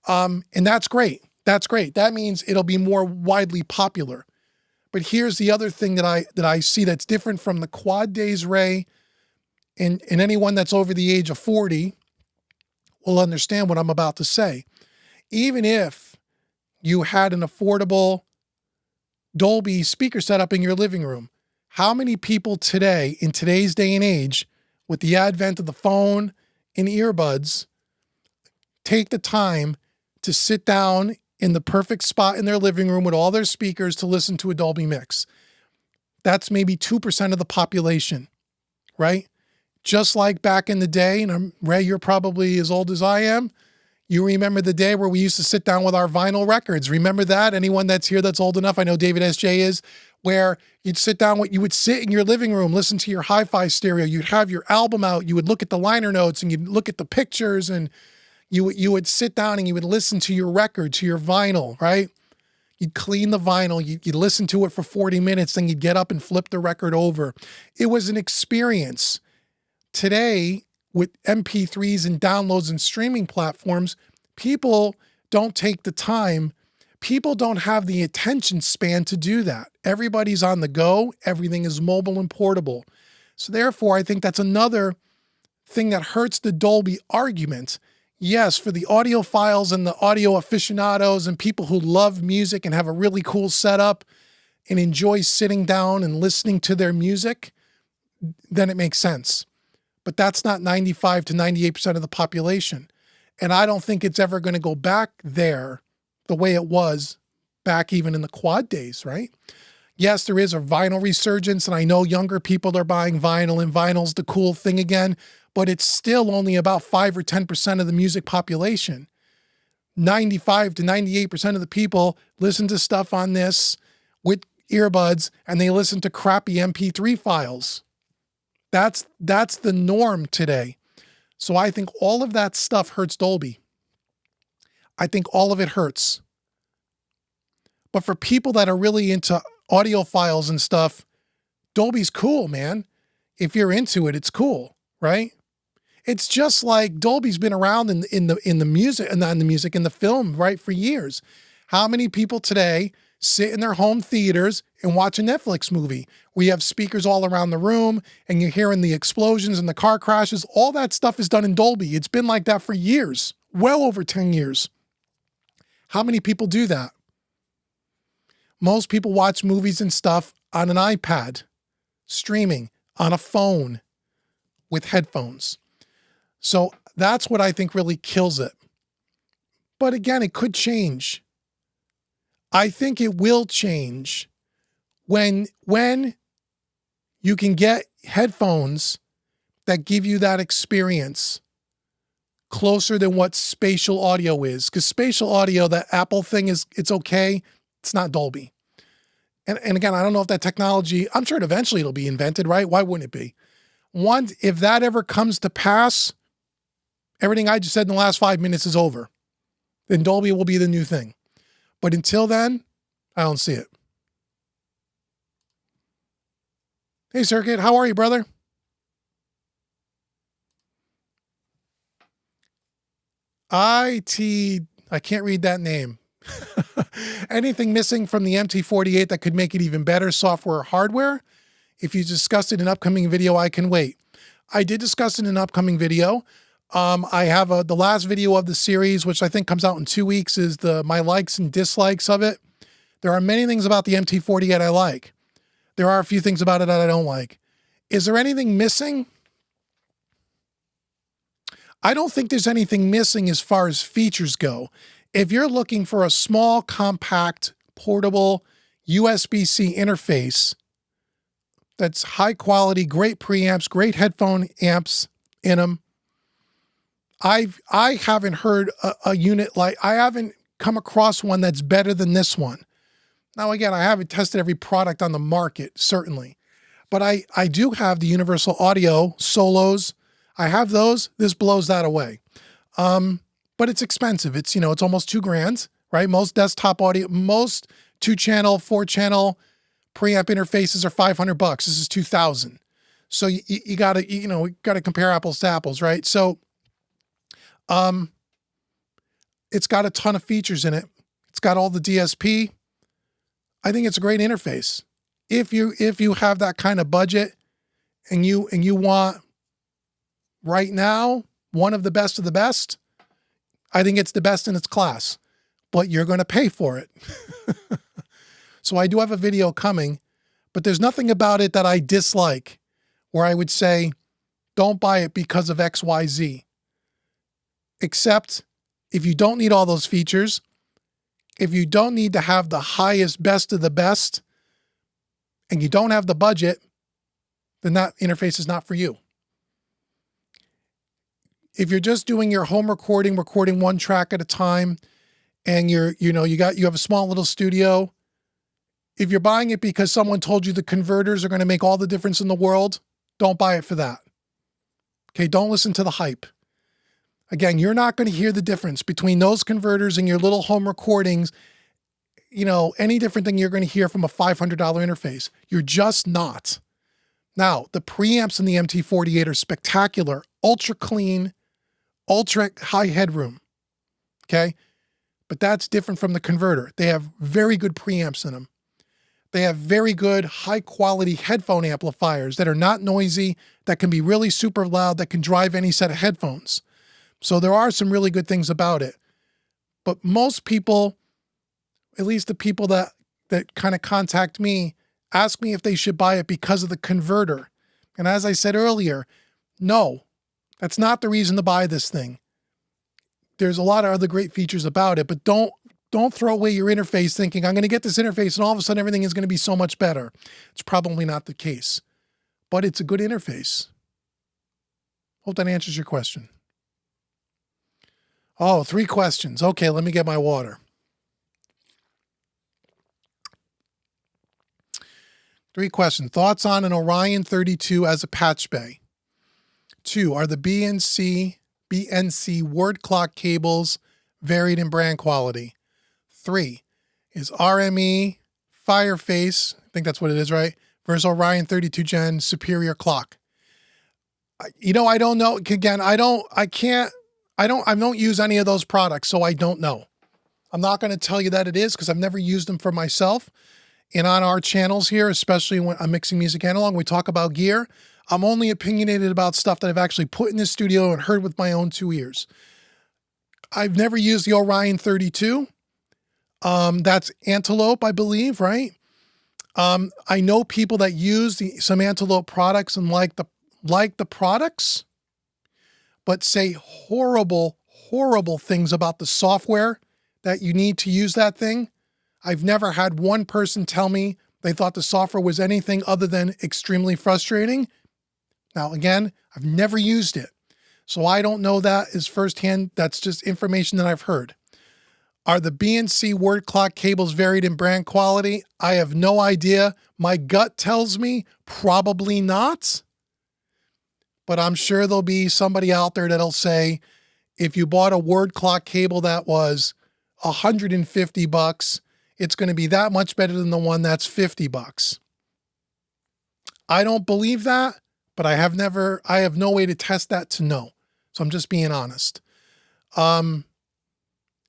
And that's great. That's great. That means it'll be more widely popular. But here's the other thing that I see that's different from the quad days, Ray, and anyone that's over the age of 40 will understand what I'm about to say. Even if you had an affordable Dolby speaker setup in your living room, how many people today, in today's day and age, with the advent of the phone and earbuds, take the time to sit down in the perfect spot in their living room with all their speakers to listen to a Dolby mix? That's maybe 2% of the population, right? Just like back in the day, and Ray, you're probably as old as I am. You remember the day where we used to sit down with our vinyl records. Remember that? Anyone that's here that's old enough, I know David S.J. is, where you would sit in your living room, listen to your hi-fi stereo. You'd have your album out. You would look at the liner notes and you'd look at the pictures, and you would sit down and you would listen to your record, to your vinyl, right? You'd clean the vinyl. You'd listen to it for 40 minutes. Then you'd get up and flip the record over. It was an experience. Today, with MP3s and downloads and streaming platforms, people don't take the time. People don't have the attention span to do that. Everybody's on the go. Everything is mobile and portable. So therefore, I think that's another thing that hurts the Dolby argument. Yes, for the audiophiles and the audio aficionados and people who love music and have a really cool setup and enjoy sitting down and listening to their music, then it makes sense. But that's not 95 to 98% of the population. And I don't think it's ever going to go back there the way it was back even in the quad days, right? Yes, there is a vinyl resurgence, and I know younger people are buying vinyl, and vinyl's the cool thing again, but it's still only about 5 or 10% of the music population. 95 to 98% of the people listen to stuff on this with earbuds, and they listen to crappy MP3 files. That's the norm today. So I think all of that stuff hurts Dolby. I think all of it hurts. But for people that are really into audiophiles and stuff, Dolby's cool, man. If you're into it, it's cool, right? It's just like Dolby's been around in the music, and not in the music, in the film, right, for years. How many people today sit in their home theaters and watch a Netflix movie? We have speakers all around the room, and you're hearing the explosions and the car crashes. All that stuff is done in Dolby. It's been like that for years, well over 10 years. How many people do that? Most people watch movies and stuff on an iPad, streaming. on a phone with headphones. So that's what I think really kills it. But again, it could change. I think it will change when you can get headphones that give you that experience closer than what spatial audio is. Because spatial audio, that Apple thing it's okay. It's not Dolby. And again, I don't know if that technology, I'm sure eventually it'll be invented, right? Why wouldn't it be? If that ever comes to pass, everything I just said in the last 5 minutes is over. Then Dolby will be the new thing. But until then, I don't see it. Hey, Circuit, how are you, brother? I can't read that name. Anything missing from the MT48 that could make it even better, software or hardware? If you discussed it in an upcoming video, I can wait. I did discuss it in an upcoming video. I have the last video of the series, which I think comes out in 2 weeks, is my likes and dislikes of it. There are many things about the MT48 I like. There are a few things about it that I don't like. Is there anything missing? I don't think there's anything missing as far as features go. If you're looking for a small, compact, portable USB-C interface that's high quality, great preamps, great headphone amps in them, I haven't heard a unit like, I haven't come across one that's better than this one. Now, again, I haven't tested every product on the market, certainly, but I do have the Universal Audio Solos. I have those. This blows that away. But it's expensive. It's almost $2,000, right? Most desktop audio, most 2-channel, 4-channel preamp interfaces are $500. This is $2,000. So you gotta compare apples to apples, right? So, it's got a ton of features in it. It's got all the DSP. I think it's a great interface. If you have that kind of budget and you want right now one of the best, I think it's the best in its class, but you're going to pay for it. So I do have a video coming, but there's nothing about it that I dislike where I would say, don't buy it because of X, Y, Z. Except if you don't need all those features, if you don't need to have the highest, best of the best, and you don't have the budget, then that interface is not for you. If you're just doing your home recording one track at a time, and you have a small little studio, if you're buying it because someone told you the converters are going to make all the difference in the world, don't buy it for that. Okay, don't listen to the hype. Again, you're not going to hear the difference between those converters and your little home recordings, any different than you're going to hear from a $500 interface. You're just not. Now, the preamps in the MT48 are spectacular, ultra clean, ultra high headroom. Okay? But that's different from the converter. They have very good preamps in them. They have very good high quality headphone amplifiers that are not noisy, that can be really super loud, that can drive any set of headphones. So there are some really good things about it. But most people, at least the people that kind of contact me, ask me if they should buy it because of the converter. And as I said earlier, no, that's not the reason to buy this thing. There's a lot of other great features about it, but don't throw away your interface thinking, I'm going to get this interface and all of a sudden everything is going to be so much better. It's probably not the case, but it's a good interface. Hope that answers your question. Oh, 3 questions. Okay, let me get my water. 3 questions. Thoughts on an Orion 32 as a patch bay? 2, are the BNC word clock cables varied in brand quality? 3, is RME Fireface, I think that's what it is, right, versus Orion 32 Gen superior clock? I don't know. Again, I don't use any of those products, so I don't know. I'm not going to tell you that it is because I've never used them for myself. And on our channels here, especially when I'm mixing music analog, we talk about gear. I'm only opinionated about stuff that I've actually put in the studio and heard with my own 2 ears. I've never used the Orion 32. That's Antelope, I believe, right? I know people that use some Antelope products and like the products, but say horrible, horrible things about the software that you need to use that thing. I've never had one person tell me they thought the software was anything other than extremely frustrating. Now, again, I've never used it, so I don't know that is firsthand. That's just information that I've heard. Are the BNC word clock cables varied in brand quality? I have no idea. My gut tells me probably not. But I'm sure there'll be somebody out there that'll say, if you bought a word clock cable that was $150, it's going to be that much better than the one that's $50. I don't believe that, but I have no way to test that to know. So I'm just being honest.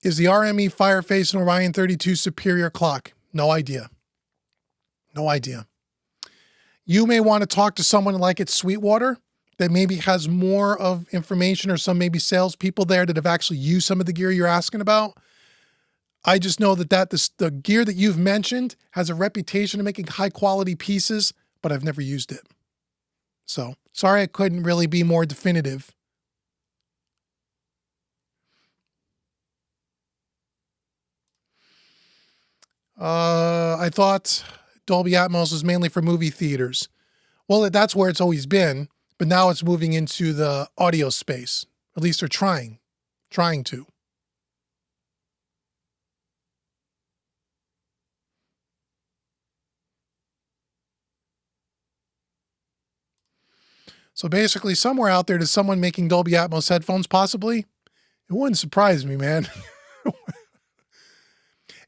Is the RME Fireface and Orion 32 superior clock? No idea. No idea. You may want to talk to someone like at Sweetwater that maybe has more of information, or some maybe salespeople there that have actually used some of the gear you're asking about. I just know that the gear that you've mentioned has a reputation of making high quality pieces, but I've never used it. So sorry I couldn't really be more definitive. I thought Dolby Atmos was mainly for movie theaters. Well, that's where it's always been, but now it's moving into the audio space. At least they're trying to. So basically, somewhere out there, there's someone making Dolby Atmos headphones, possibly. It wouldn't surprise me, man.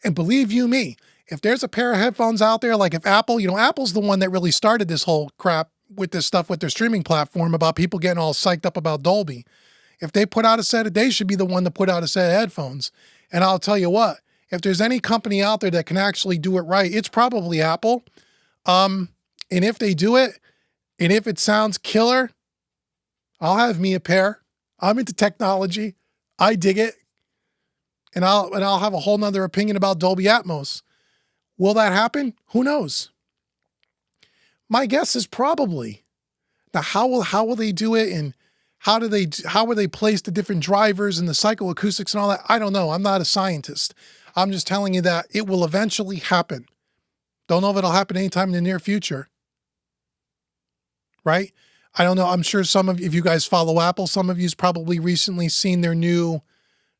And believe you me, if there's a pair of headphones out there, like if Apple, Apple's the one that really started this whole crap with this stuff with their streaming platform about people getting all psyched up about Dolby. If they put out a set, they should be the one to put out a set of headphones. And I'll tell you what, if there's any company out there that can actually do it right, it's probably Apple. And if they do it, and if it sounds killer, I'll have me a pair. I'm into technology. I dig it. And I'll have a whole nother opinion about Dolby Atmos. Will that happen? Who knows? My guess is probably. Now, how will they do it, and how will they place the different drivers and the psychoacoustics and all that? I don't know. I'm not a scientist. I'm just telling you that it will eventually happen. Don't know if it'll happen anytime in the near future. Right? I don't know. I'm sure if you guys follow Apple, some of you's probably recently seen their new,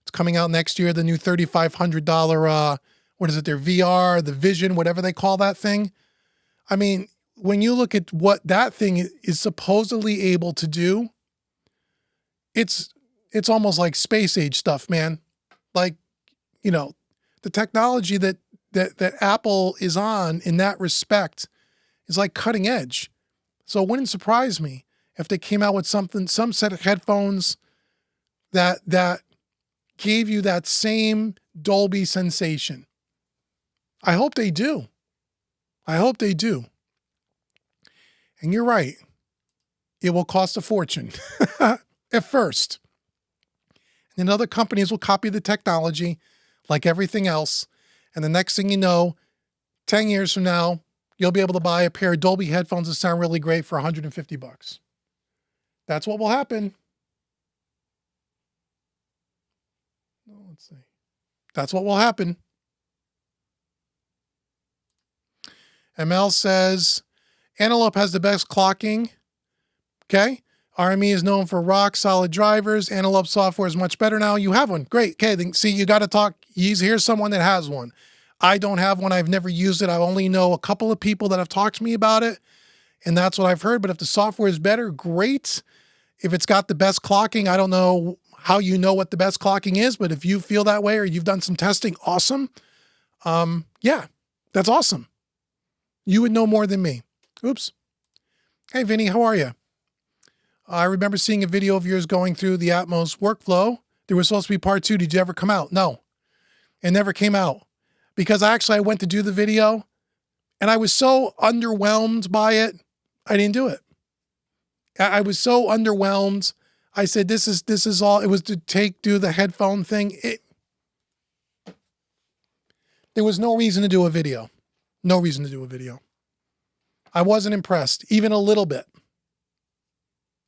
it's coming out next year, the new $3,500, what is it, their VR, the Vision, whatever they call that thing. I mean, when you look at what that thing is supposedly able to do, it's almost like space age stuff, man. Like, the technology that Apple is on in that respect is like cutting edge. So it wouldn't surprise me if they came out with some set of headphones that gave you that same Dolby sensation. I hope they do. And you're right. It will cost a fortune at first. And then other companies will copy the technology like everything else. And the next thing you know, 10 years from now, you'll be able to buy a pair of Dolby headphones that sound really great for $150. That's what will happen. Let's see. That's what will happen. ML says, Antelope has the best clocking. Okay. RME is known for rock solid drivers. Antelope software is much better now. You have one. Great. Okay. Then see, you got to talk. Here's someone that has one. I don't have one. I've never used it. I only know a couple of people that have talked to me about it, and that's what I've heard. But if the software is better, great. If it's got the best clocking, I don't know how you know what the best clocking is, but if you feel that way or you've done some testing, awesome. Yeah, that's awesome. You would know more than me. Oops. Hey, Vinny, how are you? I remember seeing a video of yours going through the Atmos workflow. There was supposed to be part 2. Did you ever come out? No, it never came out. Because I went to do the video and I was so underwhelmed by it, I didn't do it. I was so underwhelmed. I said, this is all, it was to do the headphone thing. There was no reason to do a video. No reason to do a video. I wasn't impressed, even a little bit.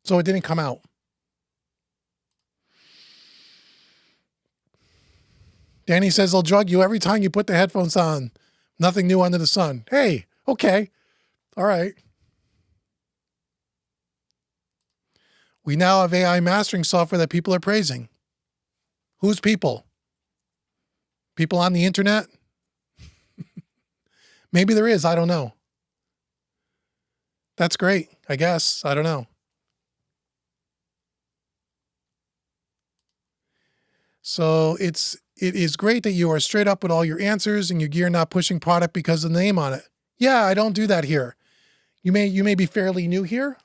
So it didn't come out. Danny says they'll drug you every time you put the headphones on. Nothing new under the sun. Hey, okay. All right. We now have AI mastering software that people are praising. Who's people? People on the internet? Maybe there is. I don't know. That's great, I guess. I don't know. So it is great that you are straight up with all your answers and your gear not pushing product because of the name on it. Yeah, I don't do that here. You may be fairly new here.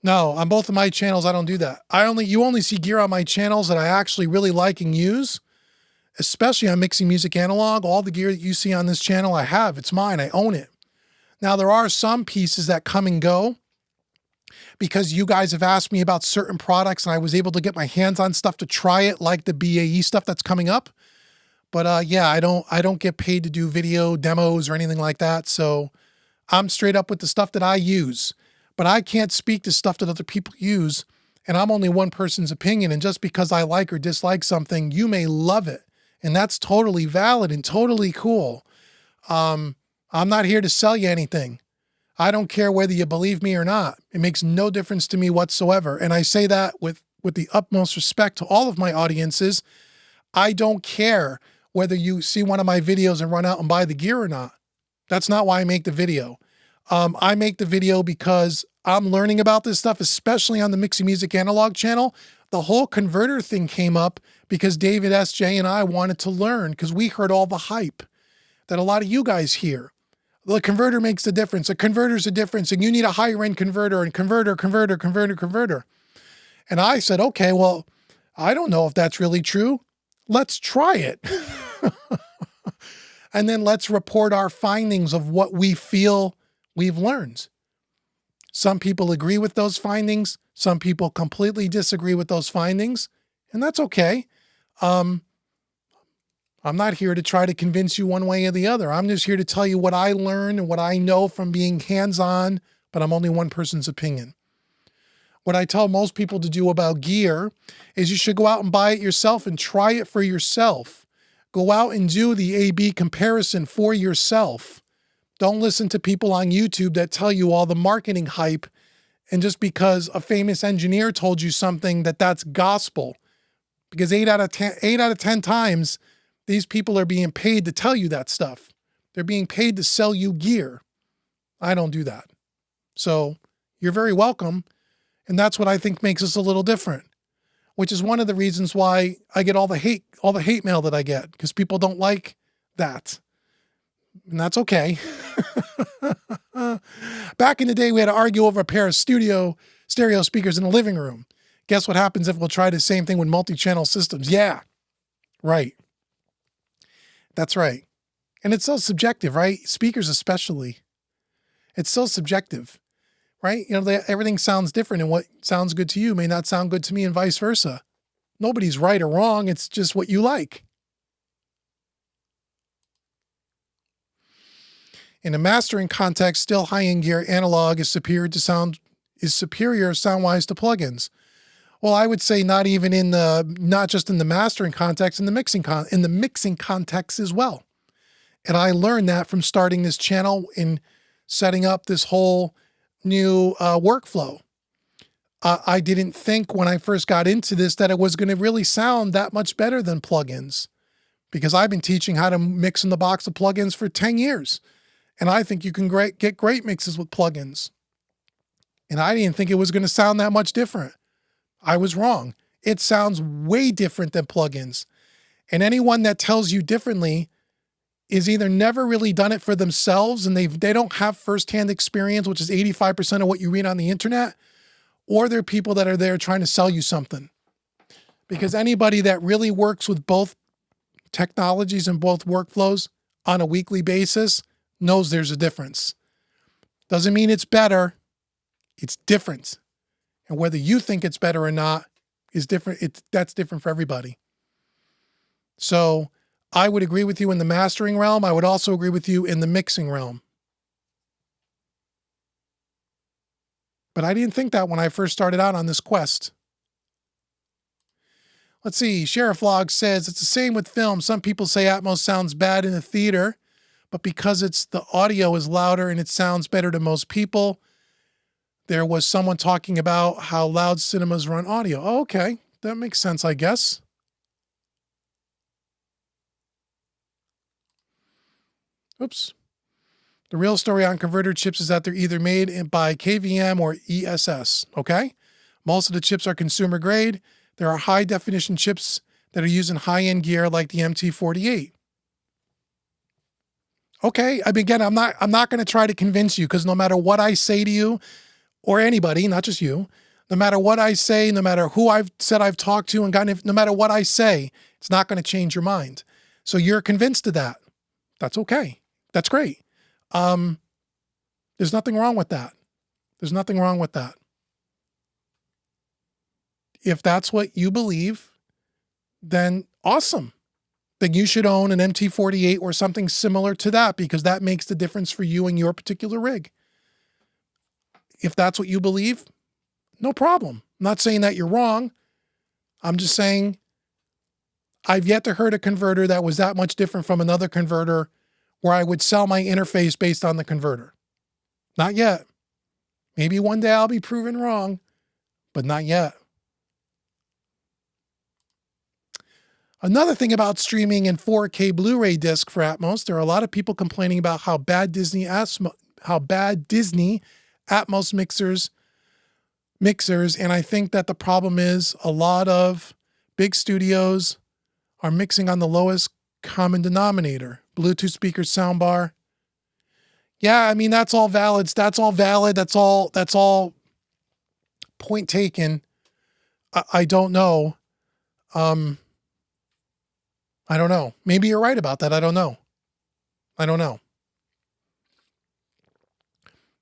No, on both of my channels, I don't do that. You only see gear on my channels that I actually really like and use, especially on Mixing Music Analog. All the gear that you see on this channel, I have. It's mine. I own it. Now, there are some pieces that come and go because you guys have asked me about certain products and I was able to get my hands on stuff to try it, like the BAE stuff that's coming up. But yeah, I don't get paid to do video demos or anything like that. So I'm straight up with the stuff that I use. But I can't speak to stuff that other people use, and I'm only one person's opinion. And just because I like or dislike something, you may love it. And that's totally valid and totally cool. I'm not here to sell you anything. I don't care whether you believe me or not. It makes no difference to me whatsoever. And I say that with the utmost respect to all of my audiences. I don't care whether you see one of my videos and run out and buy the gear or not. That's not why I make the video. I make the video because I'm learning about this stuff, especially on the Mixing Music Analog channel. The whole converter thing came up because David S.J. and I wanted to learn because we heard all the hype that a lot of you guys hear. The converter makes the difference. A converter's a difference, and you need a higher end converter and converter. And I said, okay, well, I don't know if that's really true. Let's try it. And then let's report our findings of what we feel we've learned. Some people agree with those findings. Some people completely disagree with those findings, and that's okay. I'm not here to try to convince you one way or the other. I'm just here to tell you what I learned and what I know from being hands-on, but I'm only one person's opinion. What I tell most people to do about gear is you should go out and buy it yourself and try it for yourself. Go out and do the A/B comparison for yourself. Don't listen to people on YouTube that tell you all the marketing hype, and just because a famous engineer told you something that's gospel. Because 8 out of 10 times, these people are being paid to tell you that stuff. They're being paid to sell you gear. I don't do that. So you're very welcome. And that's what I think makes us a little different, which is one of the reasons why I get all the hate mail that I get, because people don't like that. And that's okay. Back in the day, we had to argue over a pair of stereo speakers in the living room. Guess what happens if we'll try the same thing with multi-channel systems? Yeah, right. That's right. And it's so subjective, right? Speakers especially. It's so subjective, right? You know, everything sounds different, and what sounds good to you may not sound good to me, and vice versa. Nobody's right or wrong. It's just what you like. In a mastering context, still high-end gear analog is superior sound-wise to plugins. Well, I would say not just in the mastering context, in the mixing context as well. And I learned that from starting this channel in setting up this whole new workflow. I didn't think when I first got into this that it was going to really sound that much better than plugins, because I've been teaching how to mix in the box of plugins for 10 years. And I think you can get great mixes with plugins. And I didn't think it was going to sound that much different. I was wrong. It sounds way different than plugins. And anyone that tells you differently is either never really done it for themselves and they don't have firsthand experience, which is 85% of what you read on the internet, or they're people that are there trying to sell you something. Because anybody that really works with both technologies and both workflows on a weekly basis knows there's a difference. Doesn't mean it's better. It's different. And whether you think it's better or not is different. That's different for everybody. So I would agree with you in the mastering realm. I would also agree with you in the mixing realm. But I didn't think that when I first started out on this quest. Let's see. Sheriff Log says it's the same with film. Some people say Atmos sounds bad in a theater, but because the audio is louder and it sounds better to most people. There was someone talking about how loud cinemas run audio. Oh, okay. That makes sense, I guess. Oops. The real story on converter chips is that they're either made by KVM or ESS, okay? Most of the chips are consumer grade. There are high definition chips that are used in high-end gear like the MT48. Okay, I mean, again, I'm not going to try to convince you, because no matter what I say to you, or anybody, not just you, no matter what I say, no matter who I've said I've talked to and gotten, no matter what I say, it's not going to change your mind. So you're convinced of that. That's okay. That's great. There's nothing wrong with that. There's nothing wrong with that. If that's what you believe, then awesome. Then you should own an MT48 or something similar to that, because that makes the difference for you and your particular rig. If that's what you believe, no problem. I'm not saying that you're wrong. I'm just saying I've yet to heard a converter that was that much different from another converter where I would sell my interface based on the converter. Not yet. Maybe one day I'll be proven wrong, but not yet. Another thing about streaming in 4K Blu-ray disc for Atmos, there are a lot of people complaining about how bad Disney Atmos mixers, and I think that the problem is a lot of big studios are mixing on the lowest common denominator. Bluetooth speakers, soundbar. Yeah, I mean, that's all valid. That's all valid. That's all point taken. I don't know. I don't know. Maybe you're right about that. I don't know.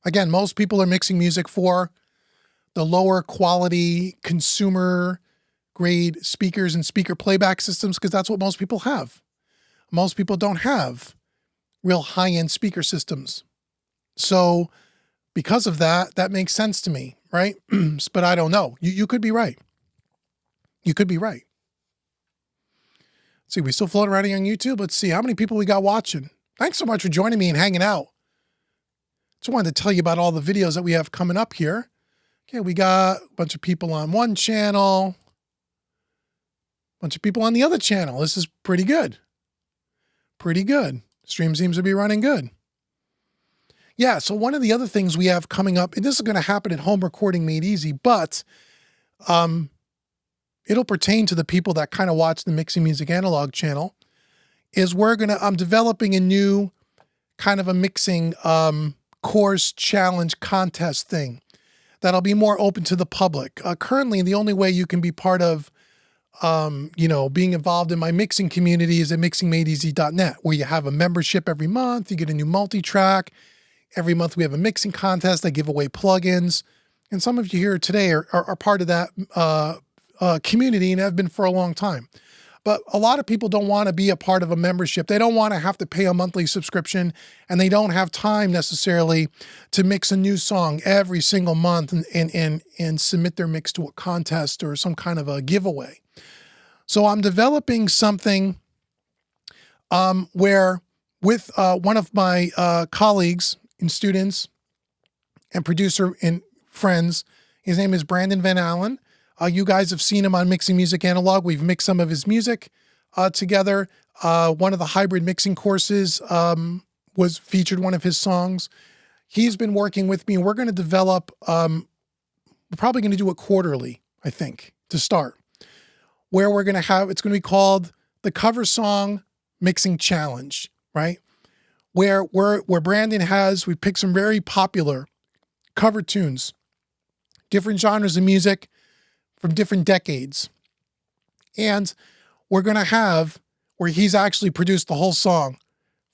Again, most people are mixing music for the lower quality consumer grade speakers and speaker playback systems, because that's what most people have. Most people don't have real high-end speaker systems. So because of that, that makes sense to me, right? But I don't know. You could be right. You could be right. Let's see, we still floating around here on YouTube? Let's see how many people we got watching. Thanks so much for joining me and hanging out. Just wanted to tell you about all the videos that we have coming up here. Okay, we got a bunch of people on one channel, a bunch of people on the other channel. This is pretty good. Pretty good. Stream seems to be running good. Yeah, so one of the other things we have coming up, and this is going to happen at Home Recording Made Easy, but it'll pertain to the people that kind of watch the Mixing Music Analog channel, is I'm developing a new kind of a mixing course challenge contest thing that'll be more open to the public. Currently, the only way you can be part of, being involved in my mixing community is at mixingmadeeasy.net, where you have a membership every month. You get a new multi-track. Every month we have a mixing contest. I give away plugins. And some of you here today are part of that community and have been for a long time. But a lot of people don't want to be a part of a membership. They don't want to have to pay a monthly subscription, and they don't have time necessarily to mix a new song every single month and submit their mix to a contest or some kind of a giveaway. So I'm developing something where with one of my colleagues and students and producer and friends, his name is Brandon Van Allen. You guys have seen him on Mixing Music Analog. We've mixed some of his music together. One of the hybrid mixing courses was featured one of his songs. He's been working with me, and we're going to develop, we're probably going to do it quarterly, I think, to start, where we're going to have, it's going to be called the Cover Song Mixing Challenge, right? Where Brandon we picked some very popular cover tunes, different genres of music, from different decades. And we're going to have where he's actually produced the whole song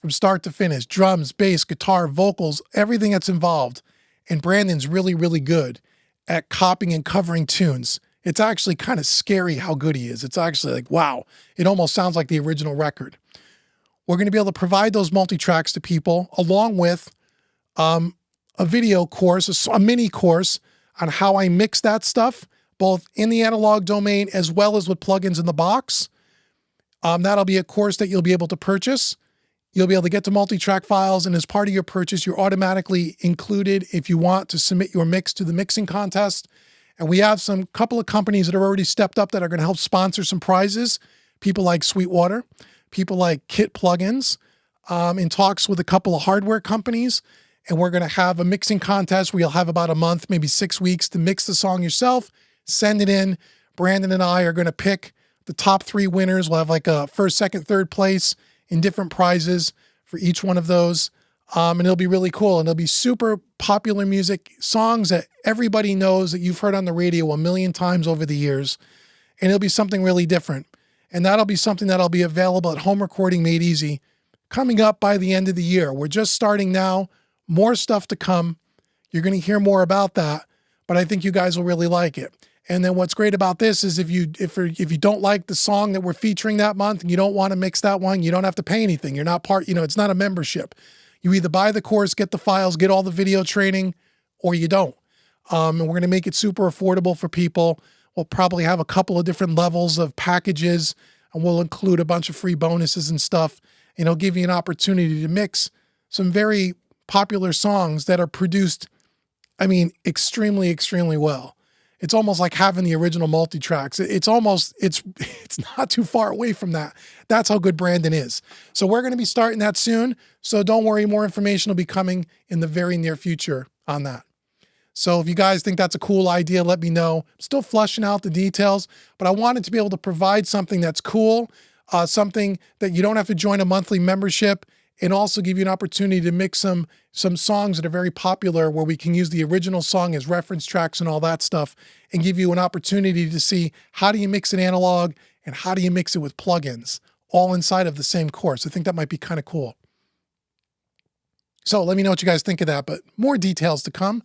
from start to finish, drums, bass, guitar, vocals, everything that's involved. And Brandon's really, really good at copying and covering tunes. It's actually kind of scary how good he is. It's actually like, wow, it almost sounds like the original record. We're going to be able to provide those multi-tracks to people along with a video course, a mini course on how I mix that stuff, both in the analog domain as well as with plugins in the box. That'll be a course that you'll be able to purchase. You'll be able to get the multi-track files, and as part of your purchase, you're automatically included if you want to submit your mix to the mixing contest. And we have some couple of companies that are already stepped up that are going to help sponsor some prizes. People like Sweetwater, people like Kit Plugins, in talks with a couple of hardware companies. And we're going to have a mixing contest where you'll have about a month, maybe 6 weeks to mix the song yourself, send it in. Brandon and I are going to pick the top 3 winners. We'll have like a first, second, third place in different prizes for each one of those. And it'll be really cool. And it'll be super popular music, songs that everybody knows that you've heard on the radio a million times over the years. And it'll be something really different. And that'll be something that'll be available at Home Recording Made Easy coming up by the end of the year. We're just starting now. More stuff to come. You're going to hear more about that, but I think you guys will really like it. And then what's great about this is if you don't like the song that we're featuring that month and you don't want to mix that one, you don't have to pay anything. You're not part, it's not a membership. You either buy the course, get the files, get all the video training, or you don't. And we're going to make it super affordable for people. We'll probably have a couple of different levels of packages, and we'll include a bunch of free bonuses and stuff. And it'll give you an opportunity to mix some very popular songs that are produced, extremely, extremely well. It's almost like having the original multi-tracks. It's not too far away from that. That's how good Brandon is. So we're going to be starting that soon. So don't worry, more information will be coming in the very near future on that. So if you guys think that's a cool idea, let me know. I'm still fleshing out the details, but I wanted to be able to provide something that's cool, something that you don't have to join a monthly membership, and also give you an opportunity to mix some songs that are very popular where we can use the original song as reference tracks and all that stuff, and give you an opportunity to see how do you mix an analog and how do you mix it with plugins, all inside of the same course. I think that might be kind of cool. So let me know what you guys think of that, but more details to come.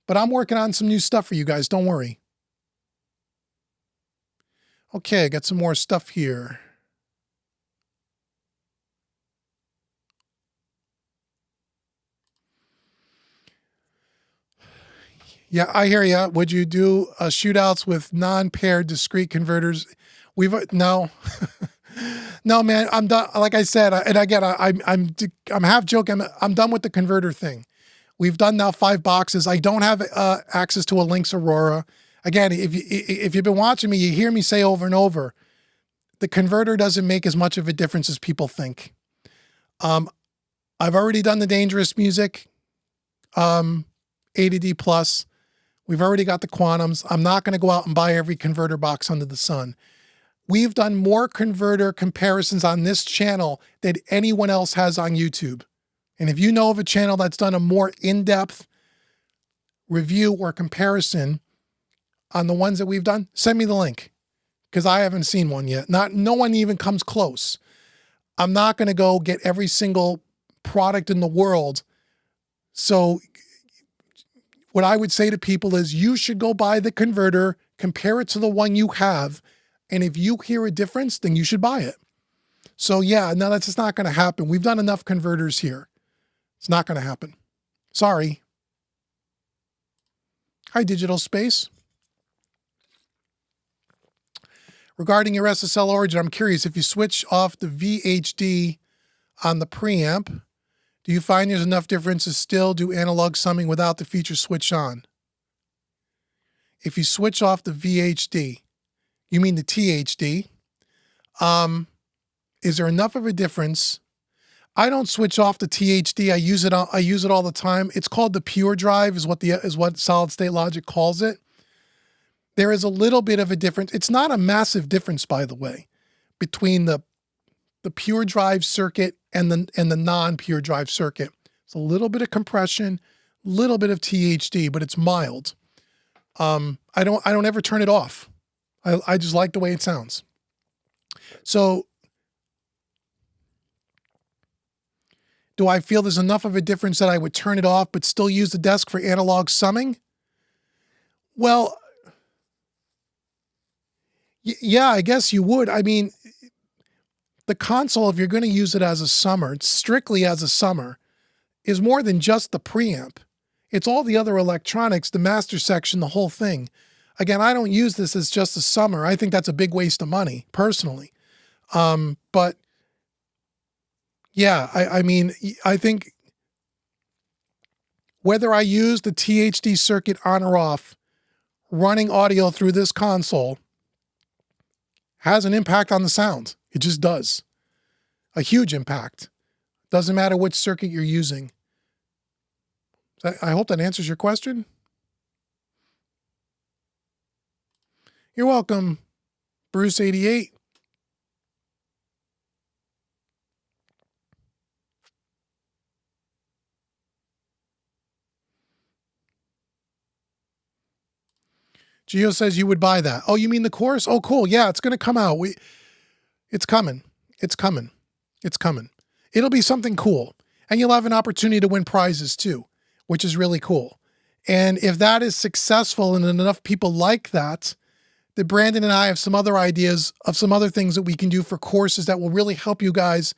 But I'm working on some new stuff for you guys. Don't worry. Okay, I got some more stuff here. Yeah, I hear you. Would you do shootouts with non-paired discrete converters? No, no, man. I'm done. Like I said, and again, I'm half joking. I'm done with the converter thing. We've done now 5 boxes. I don't have access to a Lynx Aurora. Again, if you've been watching me, you hear me say over and over, the converter doesn't make as much of a difference as people think. I've already done the dangerous music, A to D plus. We've already got the quantums. I'm not going to go out and buy every converter box under the sun. We've done more converter comparisons on this channel than anyone else has on YouTube. And if you know of a channel that's done a more in-depth review or comparison on the ones that we've done, send me the link, because I haven't seen one yet. No one even comes close. I'm not going to go get every single product in the world. So what I would say to people is you should go buy the converter, compare it to the one you have, and if you hear a difference, then you should buy it. So yeah, no, that's just not going to happen. We've done enough converters here. It's not going to happen. Sorry. Hi, Digital Space. Regarding your SSL origin, I'm curious, if you switch off the VHD on the preamp, do you find there's enough difference to still do analog summing without the feature switched on? If you switch off the VHD, you mean the THD, is there enough of a difference? I don't switch off the THD. I use it all the time. It's called the pure drive is what Solid State Logic calls it. There is a little bit of a difference. It's not a massive difference, by the way, between the pure drive circuit and the non-pure drive circuit. It's a little bit of compression, a little bit of THD, but it's mild. I don't ever turn it off. I just like the way it sounds. So do I feel there's enough of a difference that I would turn it off but still use the desk for analog summing? Well, yeah, I guess you would. I mean, the console, if you're going to use it as a summer, strictly as a summer, is more than just the preamp. It's all the other electronics, the master section, the whole thing. Again, I don't use this as just a summer. I think that's a big waste of money, personally. But yeah, I mean, I think whether I use the THD circuit on or off, running audio through this console has an impact on the sound. It just does. A huge impact. Doesn't matter which circuit you're using. I hope that answers your question. You're welcome, Bruce88. Gio says you would buy that. Oh, you mean the course? Oh, cool. Yeah, it's going to come out. It's coming. It's coming. It's coming. It'll be something cool. And you'll have an opportunity to win prizes too, which is really cool. And if that is successful and enough people like that, then Brandon and I have some other ideas of some other things that we can do for courses that will really help you guys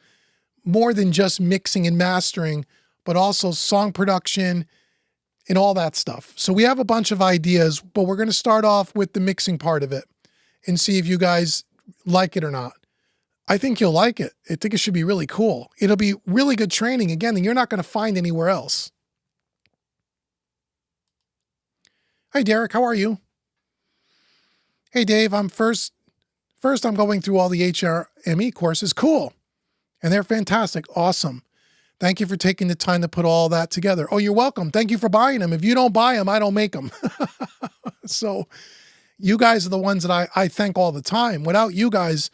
more than just mixing and mastering, but also song production and all that stuff. So we have a bunch of ideas, but we're going to start off with the mixing part of it and see if you guys like it or not. I think you'll like it. I think it should be really cool. It'll be really good training, again, that you're not going to find anywhere else. Hi, Derek. How are you? Hey, Dave. First, I'm going through all the HRME courses. Cool. And they're fantastic. Awesome. Thank you for taking the time to put all that together. Oh, you're welcome. Thank you for buying them. If you don't buy them, I don't make them. So you guys are the ones that I thank all the time. Without you guys,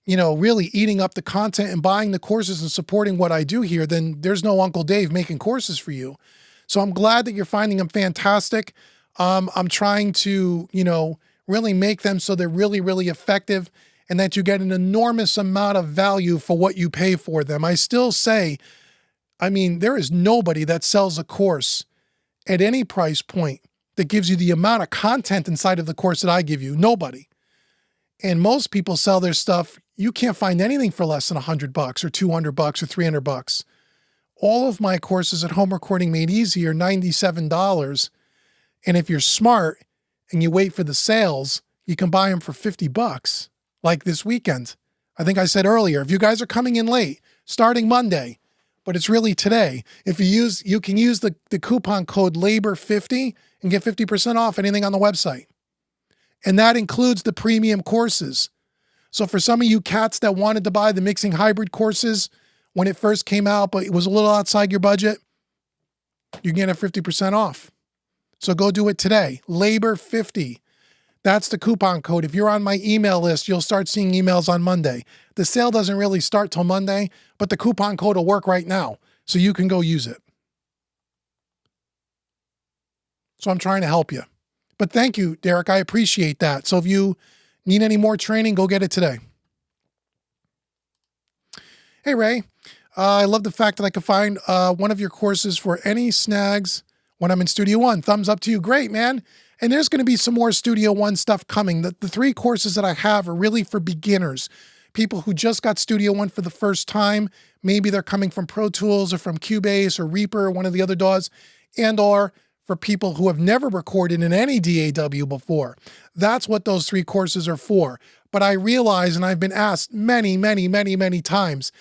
really eating up the content and buying the courses and supporting what I do here, then there's no Uncle Dave making courses for you. So I'm glad that you're finding them fantastic. I'm trying to, really make them so they're really, really effective and that you get an enormous amount of value for what you pay for them. I still say, there is nobody that sells a course at any price point that gives you the amount of content inside of the course that I give you. Nobody. And most people sell their stuff. You can't find anything for less than $100 or $200 or $300. All of my courses at Home Recording Made Easy are $97. And if you're smart and you wait for the sales, you can buy them for $50, like this weekend. I think I said earlier, if you guys are coming in late, starting Monday, but it's really today, you can use the coupon code LABOR50 and get 50% off anything on the website. And that includes the premium courses. So for some of you cats that wanted to buy the mixing hybrid courses when it first came out, but it was a little outside your budget, you can get it 50% off. So go do it today. LABOR50. That's the coupon code. If you're on my email list, you'll start seeing emails on Monday. The sale doesn't really start till Monday, but the coupon code will work right now, so you can go use it. So I'm trying to help you. But thank you, Derek. I appreciate that. So if you need any more training, go get it today. Hey, Ray. I love the fact that I can find one of your courses for any snags when I'm in Studio One. Thumbs up to you. Great, man. And there's going to be some more Studio One stuff coming. The 3 courses that I have are really for beginners, people who just got Studio One for the first time. Maybe they're coming from Pro Tools or from Cubase or Reaper or one of the other DAWs, and or for people who have never recorded in any DAW before. That's what those 3 courses are for. But I realize, and I've been asked many, many, many, many times,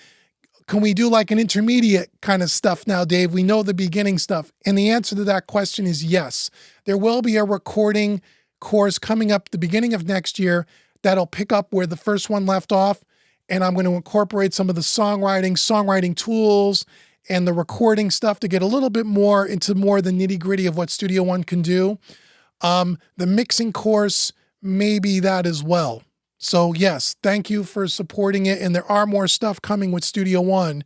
can we do like an intermediate kind of stuff now, Dave? We know the beginning stuff. And the answer to that question is yes. There will be a recording course coming up at the beginning of next year that'll pick up where the first one left off. And I'm going to incorporate some of the songwriting tools and the recording stuff to get a little bit more into more the nitty gritty of what Studio One can do. The mixing course may be that as well. So yes, thank you for supporting it. And there are more stuff coming with Studio One.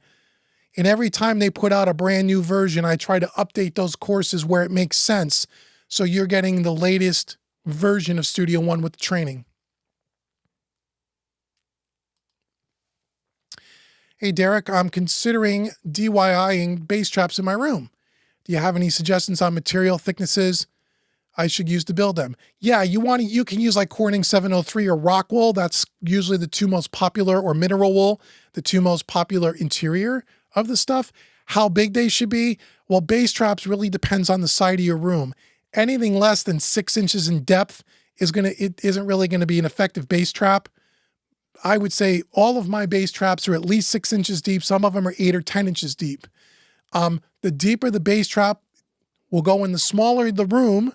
And every time they put out a brand new version, I try to update those courses where it makes sense. So you're getting the latest version of Studio One with training. Hey, Derek, I'm considering DIYing bass traps in my room. Do you have any suggestions on material thicknesses I should use to build them? Yeah, you can use like Corning 703 or rock wool. That's usually the 2 most popular, or mineral wool, the 2 most popular interior of the stuff. How big they should be? Well, bass traps really depends on the side of your room. Anything less than 6 inches in depth it isn't really going to be an effective bass trap. I would say all of my bass traps are at least 6 inches deep. Some of them are 8 or 10 inches deep. The deeper the bass trap will go in, the smaller the room,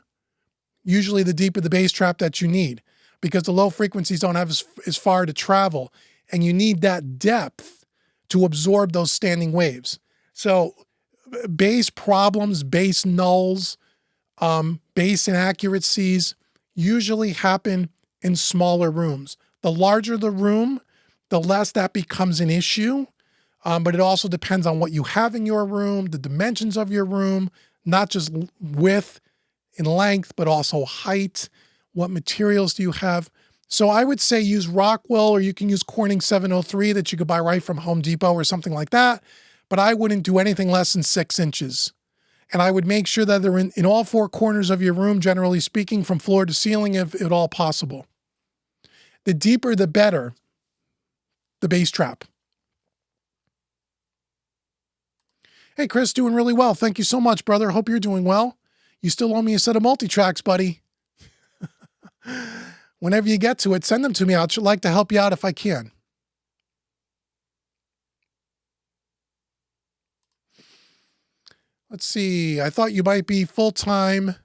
usually the deeper the bass trap that you need, because the low frequencies don't have as far to travel, and you need that depth to absorb those standing waves. So bass problems, bass nulls, bass inaccuracies usually happen in smaller rooms. The larger the room, the less that becomes an issue. But it also depends on what you have in your room, the dimensions of your room, not just width and length, but also height. What materials do you have? So I would say use Rockwell, or you can use Corning 703 that you could buy right from Home Depot or something like that. But I wouldn't do anything less than 6 inches. And I would make sure that they're in all 4 corners of your room, generally speaking, from floor to ceiling, if at all possible. The deeper, the better, the bass trap. Hey, Chris, doing really well. Thank you so much, brother. Hope you're doing well. You still owe me a set of multi-tracks, buddy. Whenever you get to it, send them to me. I'd like to help you out if I can. Let's see. I thought you might be full-time.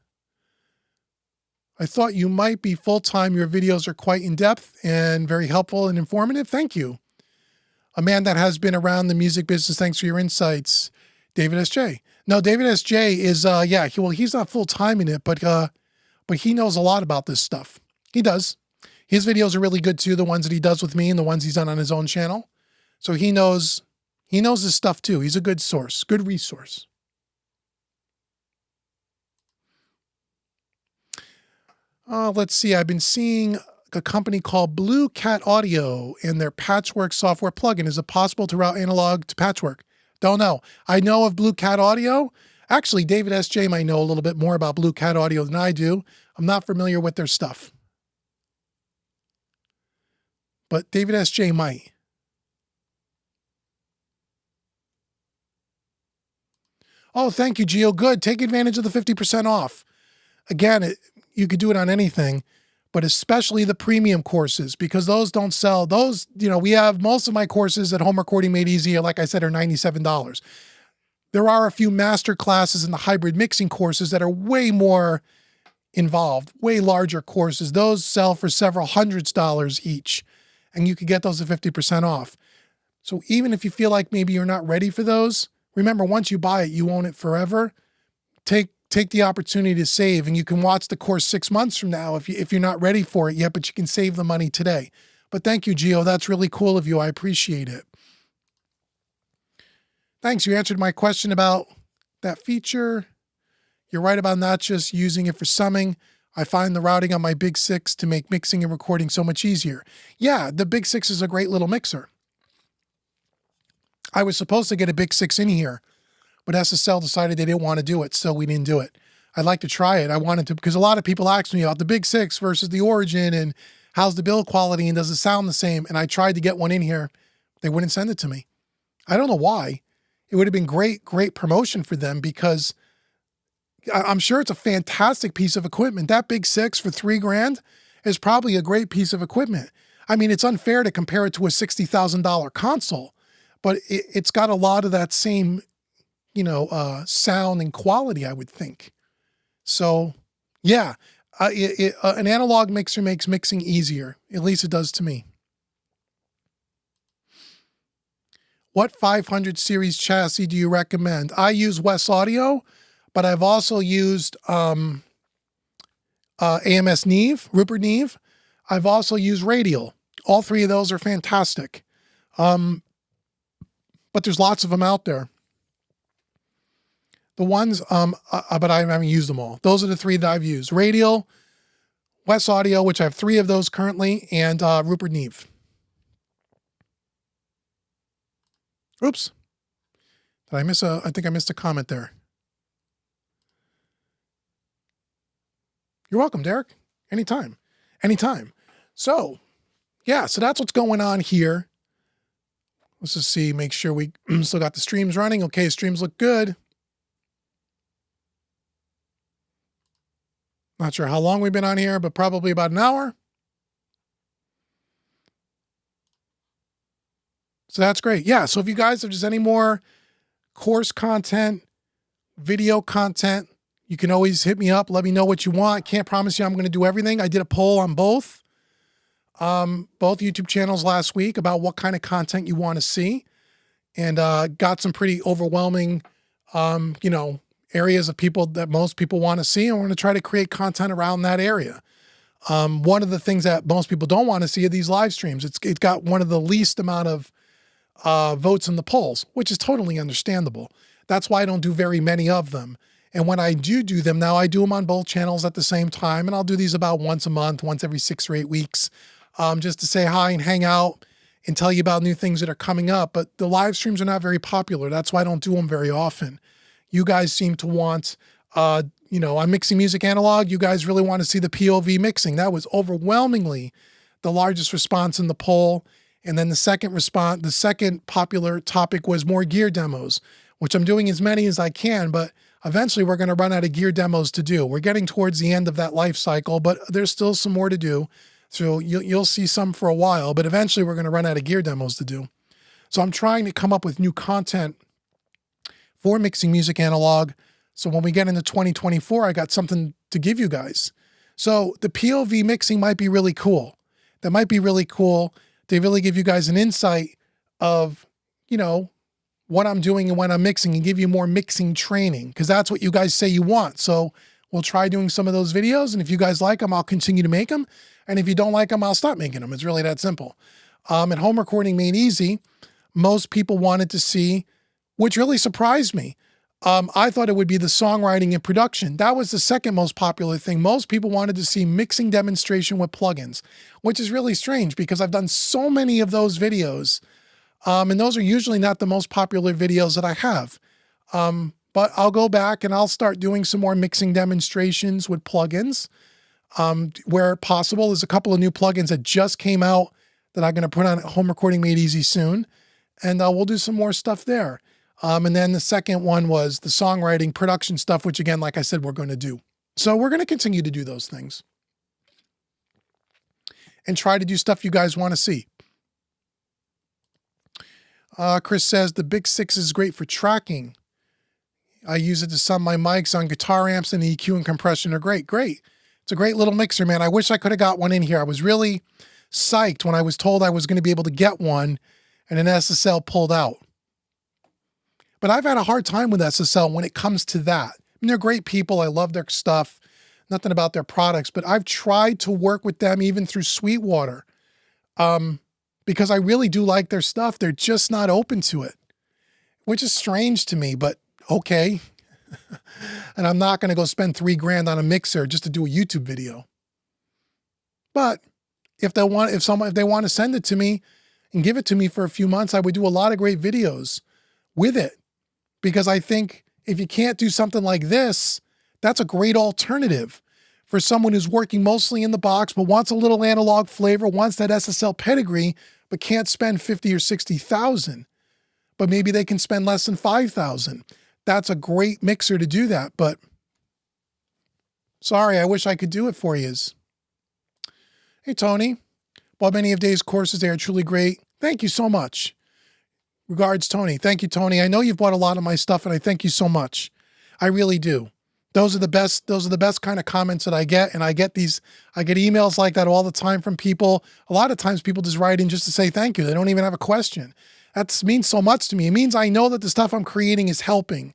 Your videos are quite in-depth and very helpful and informative. Thank you. A man that has been around the music business. Thanks for your insights. David S.J. No, David S.J. is, he's not full-time in it, but he knows a lot about this stuff. He does. His videos are really good too, the ones that he does with me and the ones he's done on his own channel. So he knows his stuff too. He's a good source, good resource. Let's see. I've been seeing a company called Blue Cat Audio and their patchwork software plugin. Is it possible to route analog to patchwork? Don't know. I know of Blue Cat Audio. Actually, David S.J. might know a little bit more about Blue Cat Audio than I do. I'm not familiar with their stuff. But David S.J. might. Oh, thank you, Gio. Good. Take advantage of the 50% off. Again, you could do it on anything, but especially the premium courses, because those don't sell. Those, we have most of my courses at Home Recording Made Easy, like I said, are $97. There are a few master classes in the hybrid mixing courses that are way more involved, way larger courses. Those sell for several $100s each, and you could get those at 50% off. So even if you feel like maybe you're not ready for those, remember, once you buy it, you own it forever. Take the opportunity to save, and you can watch the course 6 months from now if you're not ready for it yet, but you can save the money today. But thank you, Gio. That's really cool of you. I appreciate it. Thanks. You answered my question about that feature. You're right about not just using it for summing. I find the routing on my Big 6 to make mixing and recording so much easier. Yeah, the Big 6 is a great little mixer. I was supposed to get a Big 6 in here, but SSL decided they didn't want to do it, so we didn't do it. I'd like to try it. I wanted to, because a lot of people ask me about the Big 6 versus the Origin and how's the build quality and does it sound the same? And I tried to get one in here. They wouldn't send it to me. I don't know why. It would have been great promotion for them, because I'm sure it's a fantastic piece of equipment. That Big 6 for $3,000 is probably a great piece of equipment. I mean, it's unfair to compare it to a $60,000 console, but it's got a lot of that same sound and quality, I would think. So yeah, an analog mixer makes mixing easier. At least it does to me. What 500 series chassis do you recommend? I use Wes Audio, but I've also used AMS Neve, Rupert Neve. I've also used Radial. All 3 of those are fantastic. But there's lots of them out there. The ones, but I haven't used them all. Those are the 3 that I've used. Radial, Wes Audio, which I have 3 of those currently, and Rupert Neve. Oops. Did I miss I think I missed a comment there. You're welcome, Derek. Anytime. So, yeah, so that's what's going on here. Let's just see, make sure we still got the streams running. Okay, streams look good. Not sure how long we've been on here, but probably about an hour. So that's great. Yeah. So if you guys have just any more course content, video content, you can always hit me up. Let me know what you want. Can't promise you I'm going to do everything. I did a poll on both YouTube channels last week about what kind of content you want to see, and got some pretty overwhelming, areas of people that most people want to see. And we're going to try to create content around that area. One of the things that most people don't want to see are these live streams. It's got one of the least amount of votes in the polls, which is totally understandable. That's why I don't do very many of them. And when I do them now, I do them on both channels at the same time. And I'll do these about once a month, once every 6 or 8 weeks, just to say hi and hang out and tell you about new things that are coming up. But the live streams are not very popular. That's why I don't do them very often. You guys seem to want, I'm mixing music analog. You guys really want to see the POV mixing. That was overwhelmingly the largest response in the poll. And then the second popular topic was more gear demos, which I'm doing as many as I can, but eventually we're going to run out of gear demos to do. We're getting towards the end of that life cycle, but there's still some more to do. So you'll see some for a while, but eventually we're going to run out of gear demos to do. So I'm trying to come up with new content for mixing music analog. So when we get into 2024, I got something to give you guys. So the POV mixing might be really cool. That might be really cool. They really give you guys an insight of, what I'm doing and when I'm mixing, and give you more mixing training, because that's what you guys say you want. So we'll try doing some of those videos. And if you guys like them, I'll continue to make them. And if you don't like them, I'll stop making them. It's really that simple. And home recording made easy. Most people wanted to see, which really surprised me. I thought it would be the songwriting and production. That was the second most popular thing. Most people wanted to see mixing demonstration with plugins, which is really strange because I've done so many of those videos. And those are usually not the most popular videos that I have. But I'll go back and I'll start doing some more mixing demonstrations with plugins. Where possible, there's a couple of new plugins that just came out that I'm going to put on Home Recording Made Easy soon. And we'll do some more stuff there. And then the second one was the songwriting production stuff, which again, like I said, we're going to do. So we're going to continue to do those things and try to do stuff you guys want to see. Chris says the Big 6 is great for tracking. I use it to sum my mics on guitar amps, and the EQ and compression are great. Great. It's a great little mixer, man. I wish I could have got one in here. I was really psyched when I was told I was going to be able to get one and an SSL pulled out. But I've had a hard time with SSL when it comes to that. I mean, they're great people. I love their stuff. Nothing about their products, but I've tried to work with them even through Sweetwater. Because I really do like their stuff. They're just not open to it, which is strange to me, but okay. And I'm not going to go spend $3,000 on a mixer just to do a YouTube video. But if they want to send it to me and give it to me for a few months, I would do a lot of great videos with it. Because I think if you can't do something like this, that's a great alternative for someone who's working mostly in the box, but wants a little analog flavor, wants that SSL pedigree, but can't spend 50 or 60,000. But maybe they can spend less than 5,000. That's a great mixer to do that. But sorry, I wish I could do it for you. Hey, Tony. Bought many of Dave's courses. They are truly great. Thank you so much. Regards, Tony. Thank you, Tony. I know you've bought a lot of my stuff, and I thank you so much. I really do. Those are the best kind of comments that I get. And I get emails like that all the time from people. A lot of times people just write in just to say thank you. They don't even have a question. That means so much to me. It means I know that the stuff I'm creating is helping.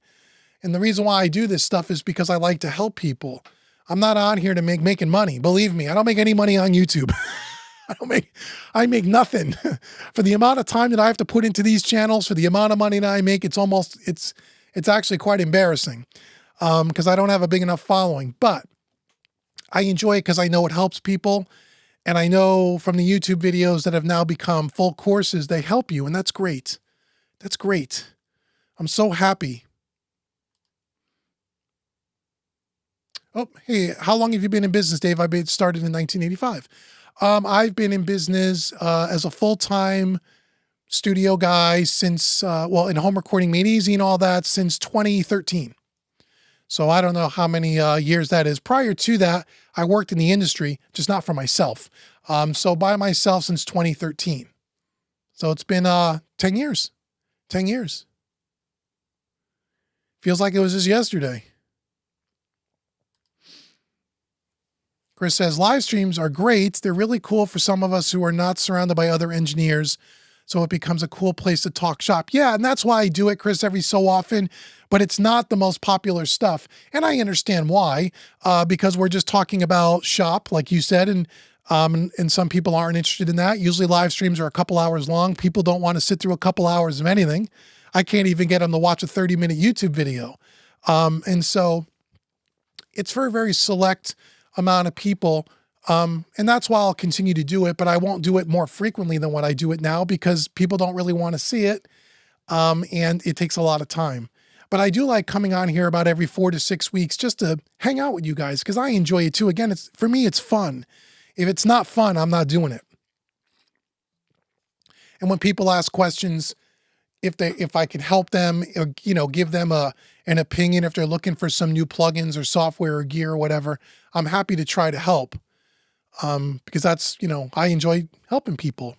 And the reason why I do this stuff is because I like to help people. I'm not on here to making money. Believe me, I don't make any money on YouTube. I make nothing. For the amount of time that I have to put into these channels, for the amount of money that I make, it's actually quite embarrassing. Because I don't have a big enough following, but I enjoy it because I know it helps people. And I know from the YouTube videos that have now become full courses, they help you. And that's great. That's great. I'm so happy. Oh, hey, how long have you been in business, Dave? I started in 1985. I've been in business as a full-time studio guy since, in Home Recording Made Easy and all that, since 2013. So I don't know how many years that is. Prior to that, I worked in the industry, just not for myself. So by myself since 2013. So it's been 10 years. 10 years. Feels like it was just yesterday. Chris says, live streams are great. They're really cool for some of us who are not surrounded by other engineers. So it becomes a cool place to talk shop. Yeah, and that's why I do it, Chris, every so often. But it's not the most popular stuff. And I understand why, because we're just talking about shop, like you said, and some people aren't interested in that. Usually live streams are a couple hours long. People don't want to sit through a couple hours of anything. I can't even get them to watch a 30-minute YouTube video. And so it's for a very select amount of people. And that's why I'll continue to do it, but I won't do it more frequently than what I do it now because people don't really want to see it. And it takes a lot of time. But I do like coming on here about every 4 to 6 weeks just to hang out with you guys because I enjoy it too. Again, for me, it's fun. If it's not fun, I'm not doing it. And when people ask questions, if I can help them, or, give them an opinion if they're looking for some new plugins or software or gear or whatever, I'm happy to try to help. Because that's, I enjoy helping people.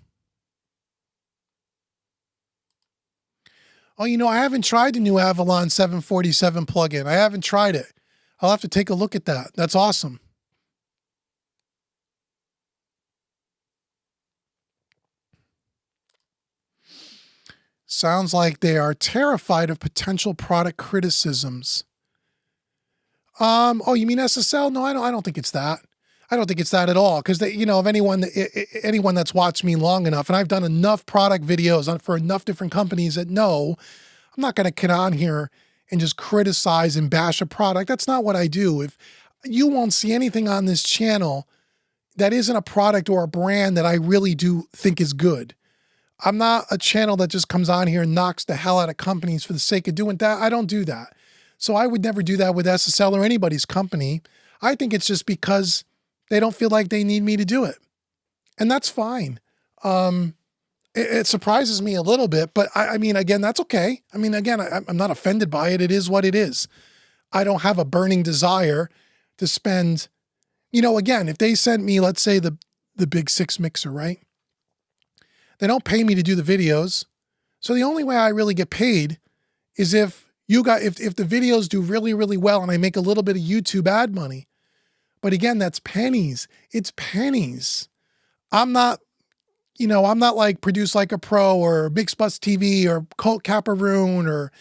Oh, I haven't tried the new Avalon 747 plugin. I haven't tried it. I'll have to take a look at that. That's awesome. Sounds like they are terrified of potential product criticisms. Oh, you mean SSL? No, I don't think it's that. I don't think it's that at all. Because of anyone that's watched me long enough, and I've done enough product videos for enough different companies that know I'm not going to get on here and just criticize and bash a product. That's not what I do. If you won't see anything on this channel that isn't a product or a brand that I really do think is good. I'm not a channel that just comes on here and knocks the hell out of companies for the sake of doing that. I don't do that. So I would never do that with SSL or anybody's company. I think it's just because they don't feel like they need me to do it. And that's fine. It surprises me a little bit, but I mean, again, that's okay. I mean, again, I'm not offended by it. It is what it is. I don't have a burning desire to spend, again, if they sent me, let's say the Big 6 mixer, right? They don't pay me to do the videos. So the only way I really get paid is if the videos do really, really well and I make a little bit of YouTube ad money. But again, that's pennies. It's pennies. I'm not like Produce Like a Pro or Big Spus TV or Colt Caparoon or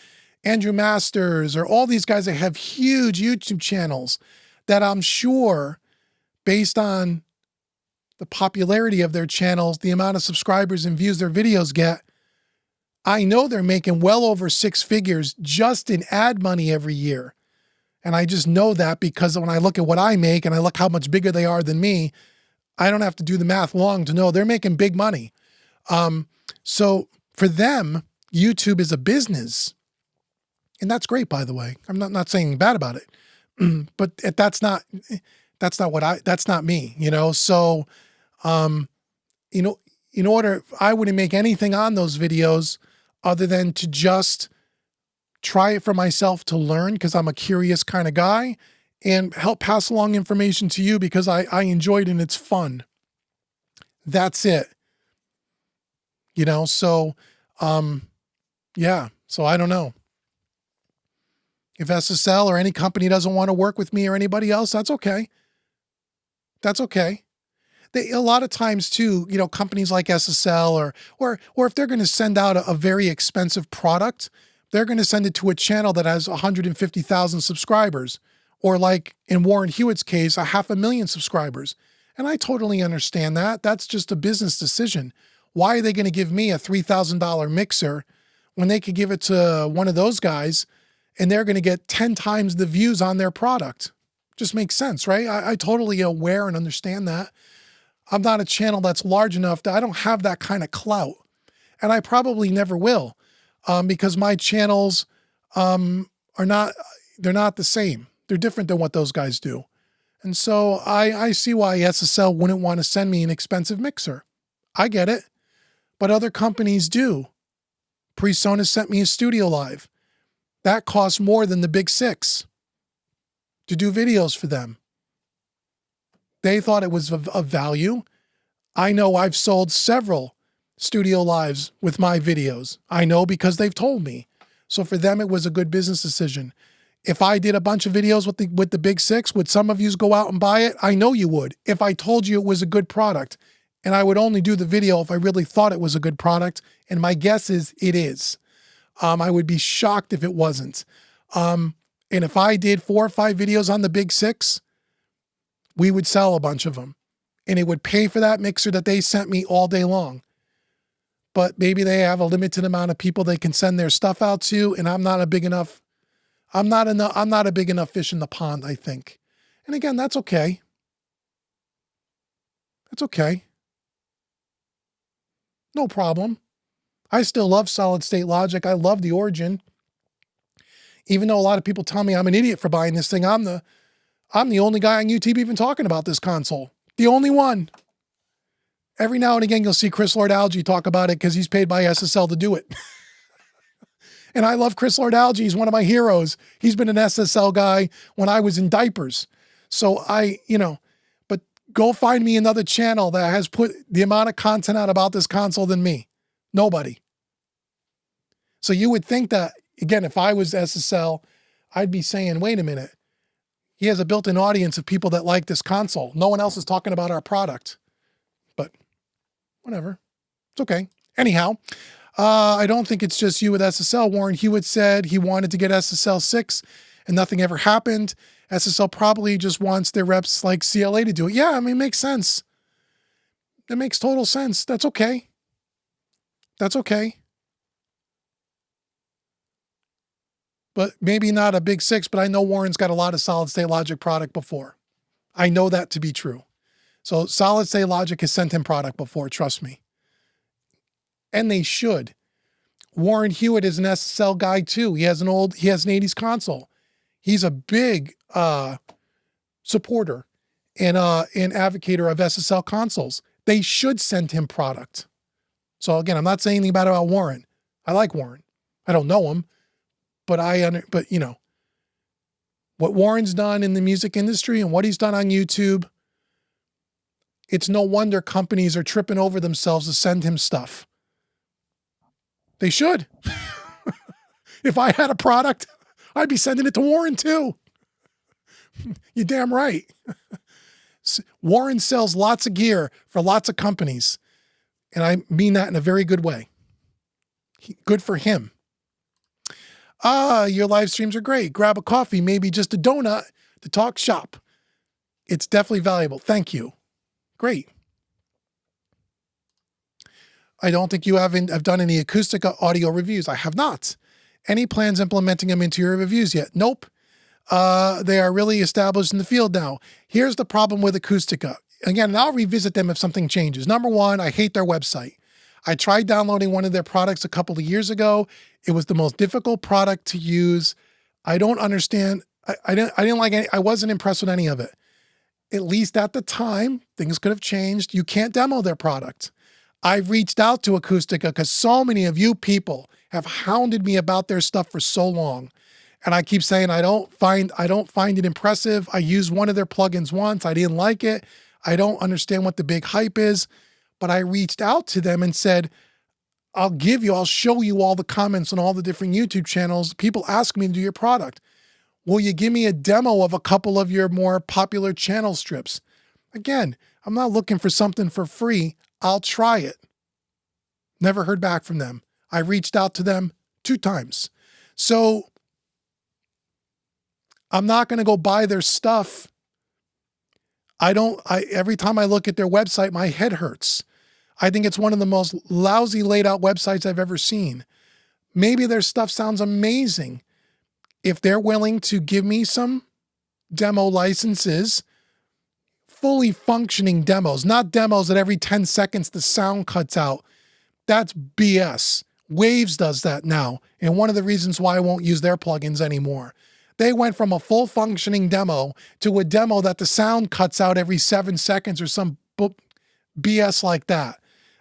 Andrew Masters or all these guys that have huge YouTube channels that I'm sure, based on the popularity of their channels, the amount of subscribers and views their videos get, I know they're making well over 6 figures just in ad money every year. And I just know that because when I look at what I make and I look how much bigger they are than me, I don't have to do the math long to know they're making big money. So for them, YouTube is a business. And that's great, by the way. I'm not saying bad about it. But that's not me, So, I wouldn't make anything on those videos other than to just try it for myself to learn because I'm a curious kind of guy and help pass along information to you because I enjoy it and it's fun. That's it. So, yeah. So I don't know. If SSL or any company doesn't want to work with me or anybody else, that's okay. That's okay. A lot of times too, companies like SSL or if they're going to send out a very expensive product, they're going to send it to a channel that has 150,000 subscribers, or like in Warren Hewitt's case, 500,000 subscribers. And I totally understand that. That's just a business decision. Why are they going to give me a $3,000 mixer when they could give it to one of those guys and they're going to get 10 times the views on their product? Just makes sense, right? I totally aware and understand that. I'm not a channel that's large enough that I don't have that kind of clout. And I probably never will, because my channels they're not the same. They're different than what those guys do. And so I see why SSL wouldn't want to send me an expensive mixer. I get it. But other companies do. PreSonus sent me a Studio Live. That costs more than the Big 6. to do videos for them. They thought it was of value. I know I've sold several studio lives with my videos. I know because they've told me. So for them, it was a good business decision. If I did a bunch of videos with the Big Six, would some of you go out and buy it? I know you would. If I told you it was a good product, and I would only do the video if I really thought it was a good product, and my guess is it is. I would be shocked if it wasn't. And if I did 4 or 5 videos on the Big Six, we would sell a bunch of them. And it would pay for that mixer that they sent me all day long. But maybe they have a limited amount of people they can send their stuff out to, and I'm not a big enough fish in the pond, I think. And again, that's okay. That's okay. No problem. I still love solid state logic. I love the Origin. Even though a lot of people tell me I'm an idiot for buying this thing, I'm the only guy on YouTube even talking about this console. The only one. Every now and again, you'll see Chris Lord Algae talk about it because he's paid by SSL to do it. And I love Chris Lord Algae. He's one of my heroes. He's been an SSL guy when I was in diapers. So but go find me another channel that has put the amount of content out about this console than me. Nobody. So you would think that, again, if I was SSL, I'd be saying, wait a minute. He has a built-in audience of people that like this console. No one else is talking about our product. But whatever. It's okay. Anyhow, I don't think it's just you with SSL. Warren Hewitt said he wanted to get SSL 6 and nothing ever happened. SSL probably just wants their reps like CLA to do it. Yeah, I mean, it makes sense. It makes total sense. That's okay. That's okay. But maybe not a Big Six, but I know Warren's got a lot of solid state logic product before. I know that to be true. So solid state logic has sent him product before, trust me. And they should. Warren Hewitt is an SSL guy too. He has an 80s console. He's a big supporter and advocator of SSL consoles. They should send him product. So again, I'm not saying anything bad about Warren. I like Warren. I don't know him, but what Warren's done in the music industry and what he's done on YouTube, it's no wonder companies are tripping over themselves to send him stuff. They should. If I had a product, I'd be sending it to Warren too. You're damn right. Warren sells lots of gear for lots of companies. And I mean that in a very good way. Good for him. Your live streams are great. Grab a coffee, maybe just a donut to talk shop. It's definitely valuable. Thank you. Great. I don't think you have done any acoustic audio reviews. I have not. Any plans implementing them into your reviews yet? Nope. They are really established in the field now. Here's the problem with Acoustica. Again, and I'll revisit them if something changes. Number one, I hate their website. I tried downloading one of their products a couple of years ago. It was the most difficult product to use. I don't understand. I didn't like any, I wasn't impressed with any of it. At least at the time, things could have changed. You can't demo their product. I've reached out to Acoustica because so many of you people have hounded me about their stuff for so long. And I keep saying, I don't find it impressive. I used one of their plugins once. I didn't like it. I don't understand what the big hype is, but I reached out to them and said, I'll show you all the comments on all the different YouTube channels. People ask me to do your product. Will you give me a demo of a couple of your more popular channel strips? Again, I'm not looking for something for free. I'll try it. Never heard back from them. I reached out to them 2 times. So I'm not going to go buy their stuff. Every time I look at their website, my head hurts. I think it's one of the most lousy laid out websites I've ever seen. Maybe their stuff sounds amazing. If they're willing to give me some demo licenses, fully functioning demos, not demos that every 10 seconds the sound cuts out. That's BS. Waves does that now. And one of the reasons why I won't use their plugins anymore. They went from a full functioning demo to a demo that the sound cuts out every 7 seconds or some BS like that.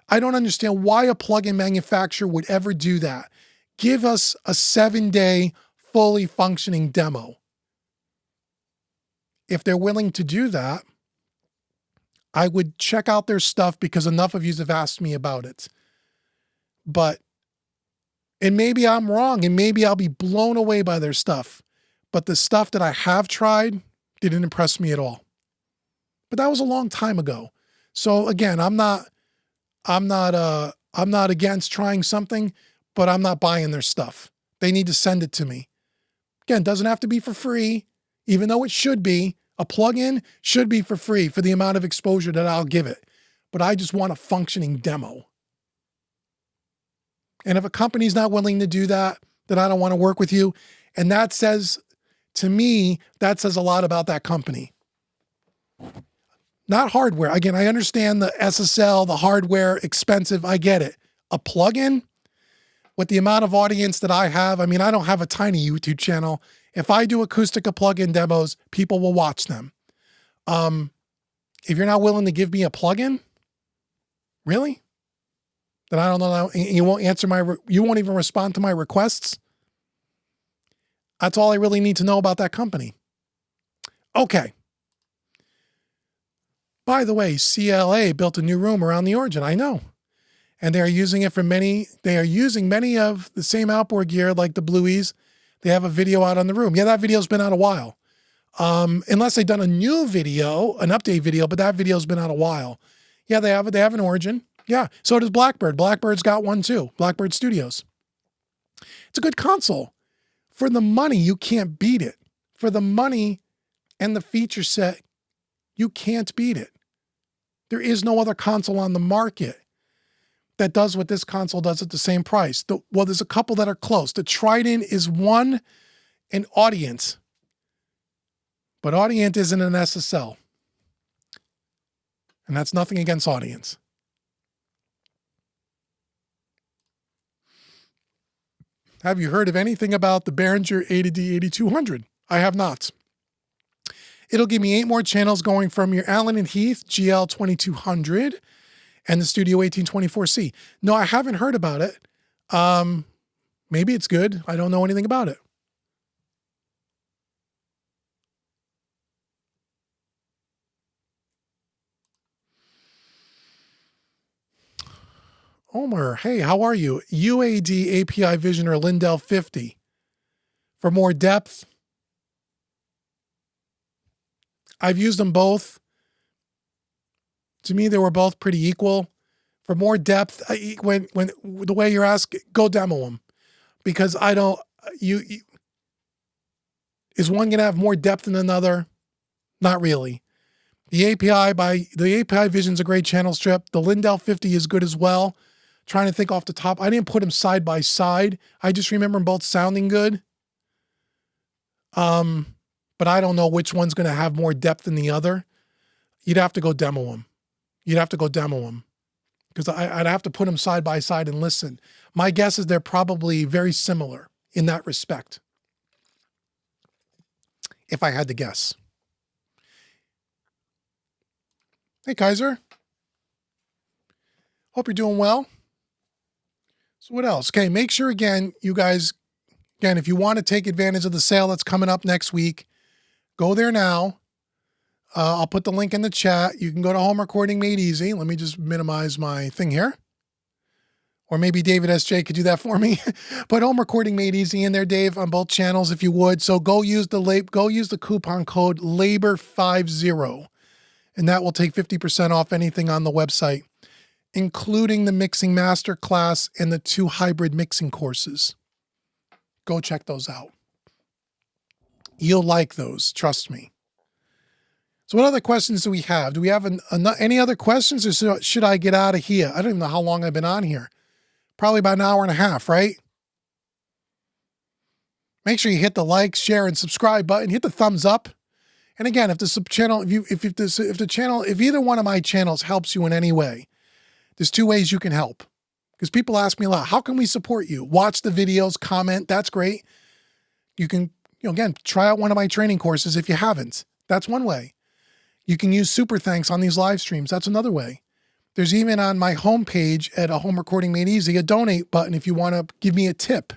I don't understand why a plugin manufacturer would ever do that. Give us a 7-day fully functioning demo. if they're willing to do that, I would check out their stuff because enough of you have asked me about it. But, and maybe I'm wrong and maybe I'll be blown away by their stuff. But the stuff that I have tried didn't impress me at all. But that was a long time ago. So again, I'm not against trying something, but I'm not buying their stuff. They need to send it to me. Again, it doesn't have to be for free, even though it should be. A plugin should be for free for the amount of exposure that I'll give it. But I just want a functioning demo. And if a company's not willing to do that, then I don't want to work with you. And that says, to me, that says a lot about that company. Not hardware. Again, I understand the SSL, the hardware, expensive. I get it. A plugin with the amount of audience that I have. I mean, I don't have a tiny YouTube channel. If I do Acoustica plugin demos, people will watch them. If you're not willing to give me a plugin, really? Then I don't know. You won't answer you won't even respond to my requests. That's all I really need to know about that company. Okay. By the way, CLA built a new room around the Origin. I know. And they're using it for they are using many of the same outboard gear like the Blueies. They have a video out on the room. Yeah, that video's been out a while. Unless they've done a new video, an update video, but that video's been out a while. Yeah, they have an Origin. Yeah, so does Blackbird. Blackbird's got one too. Blackbird Studios. It's a good console. For the money, you can't beat it. For the money and the feature set, you can't beat it. There is no other console on the market that does what this console does at the same price. Well, there's a couple that are close. The Trident is one in Audience, but Audience isn't an SSL. And that's nothing against Audience. Have you heard of anything about the Behringer A/D 8200? I have not. It'll give me 8 more channels going from your Allen & Heath GL 2200 and the Studio 1824C. No, I haven't heard about it. Maybe it's good. I don't know anything about it. Omer, hey, how are you? UAD API Vision or Lindell 50. For more depth, I've used them both. To me, they were both pretty equal. For more depth, when the way you're asking, go demo them, because I don't. Is one going to have more depth than another? Not really. The API Vision's a great channel strip. The Lindell 50 is good as well. Trying to think off the top. I didn't put them side by side. I just remember them both sounding good. But I don't know which one's going to have more depth than the other. You'd have to go demo them. Because I'd have to put them side by side and listen. My guess is they're probably very similar in that respect, if I had to guess. Hey, Kaiser. Hope you're doing well. So what else? Okay, make sure, again, you guys, if you want to take advantage of the sale that's coming up next week, go there now. I'll put the link in the chat. You can go to Home Recording Made Easy. Let me just minimize my thing here. Or maybe David SJ could do that for me. Put Home Recording Made Easy in there, Dave, on both channels if you would. So go use the coupon code LABOR50, and that will take 50% off anything on the website, including the Mixing Masterclass and the 2 hybrid mixing courses. Go check those out. You'll like those, trust me. So what other questions do we have? Do we have any other questions, or should I get out of here? I don't even know how long I've been on here. Probably about an hour and a half, right? Make sure you hit the like, share, and subscribe button. Hit the thumbs up. And again, if either one of my channels helps you in any way, there's 2 ways you can help. Because people ask me a lot, how can we support you? Watch the videos, comment, that's great. You can, again, try out one of my training courses if you haven't. That's one way. You can use super thanks on these live streams. That's another way. There's even on my homepage at a Home Recording Made Easy, a donate button if you want to give me a tip.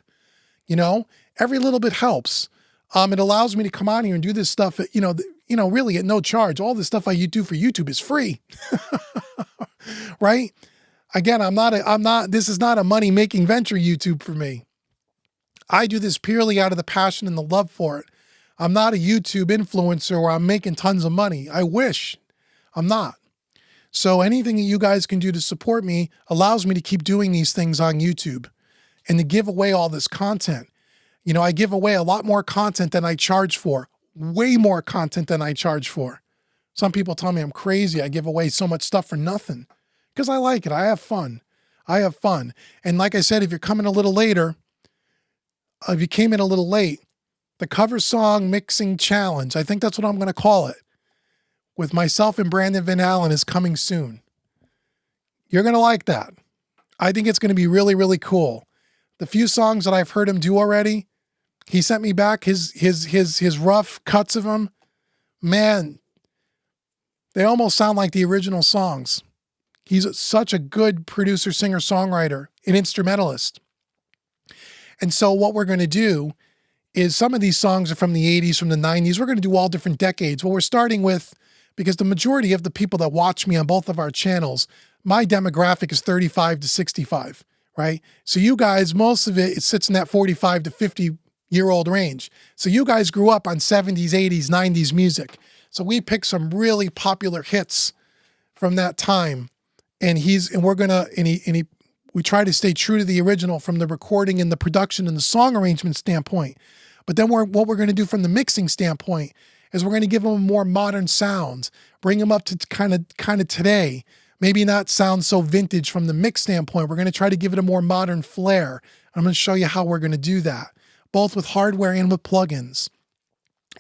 Every little bit helps. It allows me to come on here and do this stuff. really at no charge. All the stuff I do for YouTube is free, right? Again, this is not a money-making venture, YouTube, for me. I do this purely out of the passion and the love for it. I'm not a YouTube influencer where I'm making tons of money. I wish. I'm not. So anything that you guys can do to support me allows me to keep doing these things on YouTube and to give away all this content. I give away a lot more content than I charge for, way more content than I charge for. Some people tell me I'm crazy. I give away so much stuff for nothing because I like it. I have fun. And like I said, if you're coming a little later, if you came in a little late, the cover song mixing challenge, I think that's what I'm going to call it, with myself and Brandon Van Allen is coming soon. You're going to like that. I think it's going to be really, really cool. The few songs that I've heard him do already, he sent me back his rough cuts of them. Man, they almost sound like the original songs. He's such a good producer, singer, songwriter, and instrumentalist. And so what we're going to do is some of these songs are from the 80s, from the 90s. We're going to do all different decades. Well, we're starting with, because the majority of the people that watch me on both of our channels, my demographic is 35 to 65, right? So you guys, most of it sits in that 45 to 50-year-old range. So you guys grew up on 70s, 80s, 90s music. So we picked some really popular hits from that time. And we try to stay true to the original from the recording and the production and the song arrangement standpoint. But then what we're going to do from the mixing standpoint is we're going to give them a more modern sound, bring them up to kind of today. Maybe not sound so vintage from the mix standpoint. We're going to try to give it a more modern flair. I'm going to show you how we're going to do that, both with hardware and with plugins.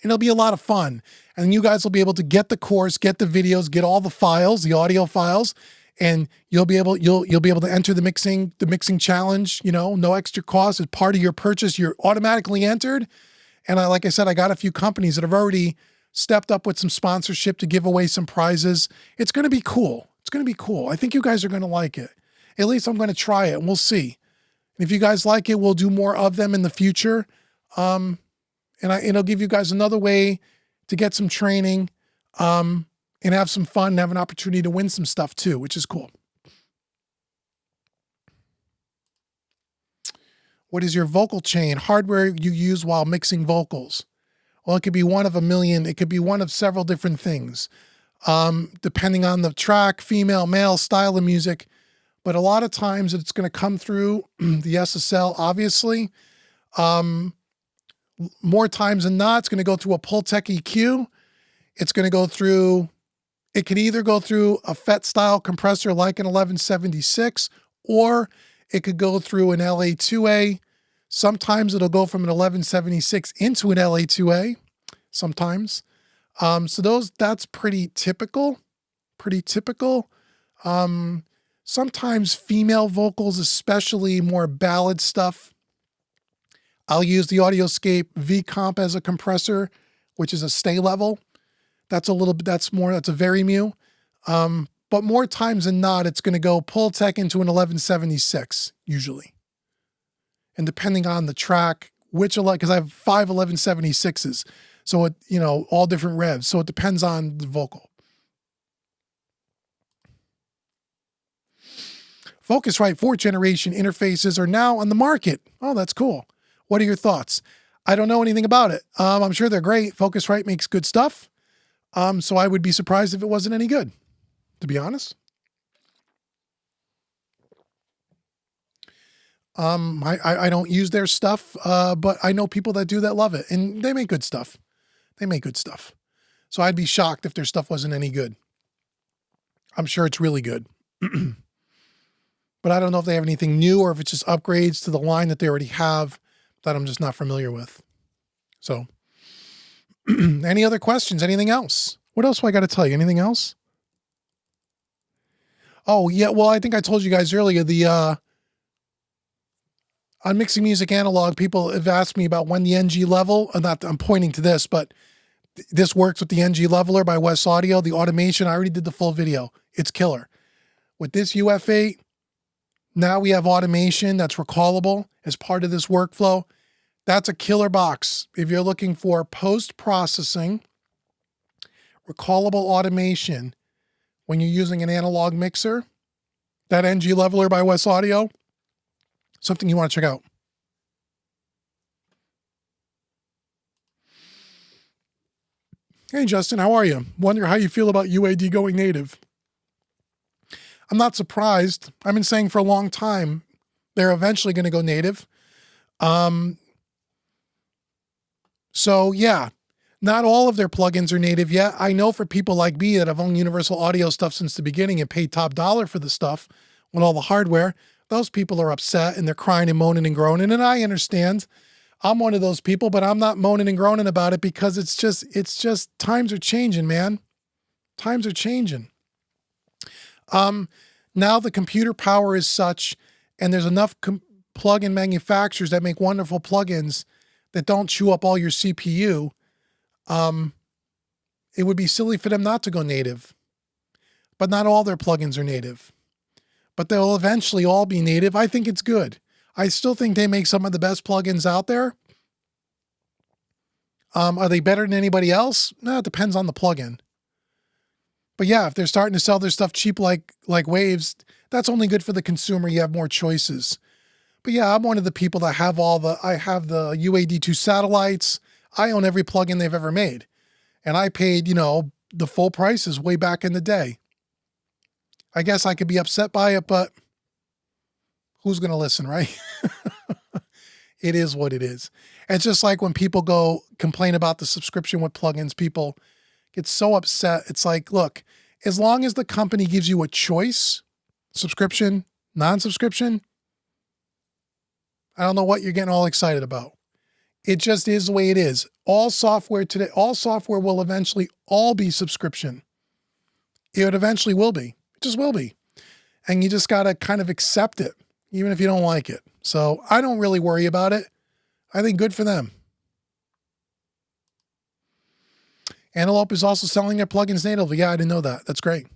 It'll be a lot of fun. And you guys will be able to get the course, get the videos, get all the files, the audio files, and you'll be able to enter the mixing challenge, no extra cost as part of your purchase. You're automatically entered. And like I said, I got a few companies that have already stepped up with some sponsorship to give away some prizes. It's going to be cool. I think you guys are going to like it. At least I'm going to try it and we'll see. And if you guys like it, we'll do more of them in the future. And it'll give you guys another way to get some training, and have some fun and have an opportunity to win some stuff too, which is cool. What is your vocal chain hardware you use while mixing vocals? Well, it could be one of a million. It could be one of several different things, depending on the track, female, male, style of music. But a lot of times it's going to come through the SSL, obviously. More times than not, it's going to go through a Pultec EQ. It can either go through a FET style compressor like an 1176, or it could go through an LA2A. Sometimes it'll go from an 1176 into an LA2A. Sometimes. So that's pretty typical. Sometimes female vocals, especially more ballad stuff, I'll use the Audioscape V-Comp as a compressor, which is a stay level. That's a Varimu. But more times than not, it's going to go Pultec into an 1176, usually. And depending on the track, because I have 5 1176s. So all different revs. So it depends on the vocal. Focusrite 4th generation interfaces are now on the market. Oh, that's cool. What are your thoughts? I don't know anything about it. I'm sure they're great. Focusrite makes good stuff. So I would be surprised if it wasn't any good, to be honest. I don't use their stuff, but I know people that do that love it, and they make good stuff. So I'd be shocked if their stuff wasn't any good. I'm sure it's really good. But I don't know if they have anything new or if it's just upgrades to the line that they already have that I'm just not familiar with. So any other questions? Anything else? What else do I got to tell you? Anything else? Oh, yeah. Well, I think I told you guys earlier, on Mixing Music Analog, people have asked me about when the NG level, I'm pointing to this, but this works with the NG leveler by West Audio. The automation, I already did the full video. It's killer. With this UF8, now we have automation that's recallable as part of this workflow. That's a killer box. If you're looking for post-processing recallable automation when you're using an analog mixer, that NG leveler by West Audio, something you want to check out. Hey, Justin, how are you? Wonder how you feel about UAD going native. I'm not surprised. I've been saying for a long time, they're eventually going to go native. So yeah, not all of their plugins are native yet. I know for people like me that have owned Universal Audio stuff since the beginning and paid top dollar for the stuff with all the hardware, those people are upset and they're crying and moaning and groaning. And I understand. I'm one of those people, but I'm not moaning and groaning about it because it's just times are changing, man. Times are changing. Now the computer power is such, and there's enough plug-in manufacturers that make wonderful plugins that don't chew up all your CPU. It would be silly for them not to go native. But not all their plugins are native. But they'll eventually all be native. I think it's good. I still think they make some of the best plugins out there. Are they better than anybody else? No, it depends on the plugin. But yeah, if they're starting to sell their stuff cheap like Waves, that's only good for the consumer. You have more choices. But yeah, I'm one of the people that have I have the UAD2 satellites. I own every plugin they've ever made. And I paid, the full prices way back in the day. I guess I could be upset by it, but who's going to listen, right? It is what it is. It's just like when people go complain about the subscription with plugins, people get so upset. It's like, look, as long as the company gives you a choice, subscription, non-subscription, I don't know what you're getting all excited about. It just is the way it is. All software will eventually all be subscription. It eventually will be. It just will be. And you just got to kind of accept it, even if you don't like it. So I don't really worry about it. I think good for them. Antelope is also selling their plugins natively. Yeah, I didn't know that. That's great.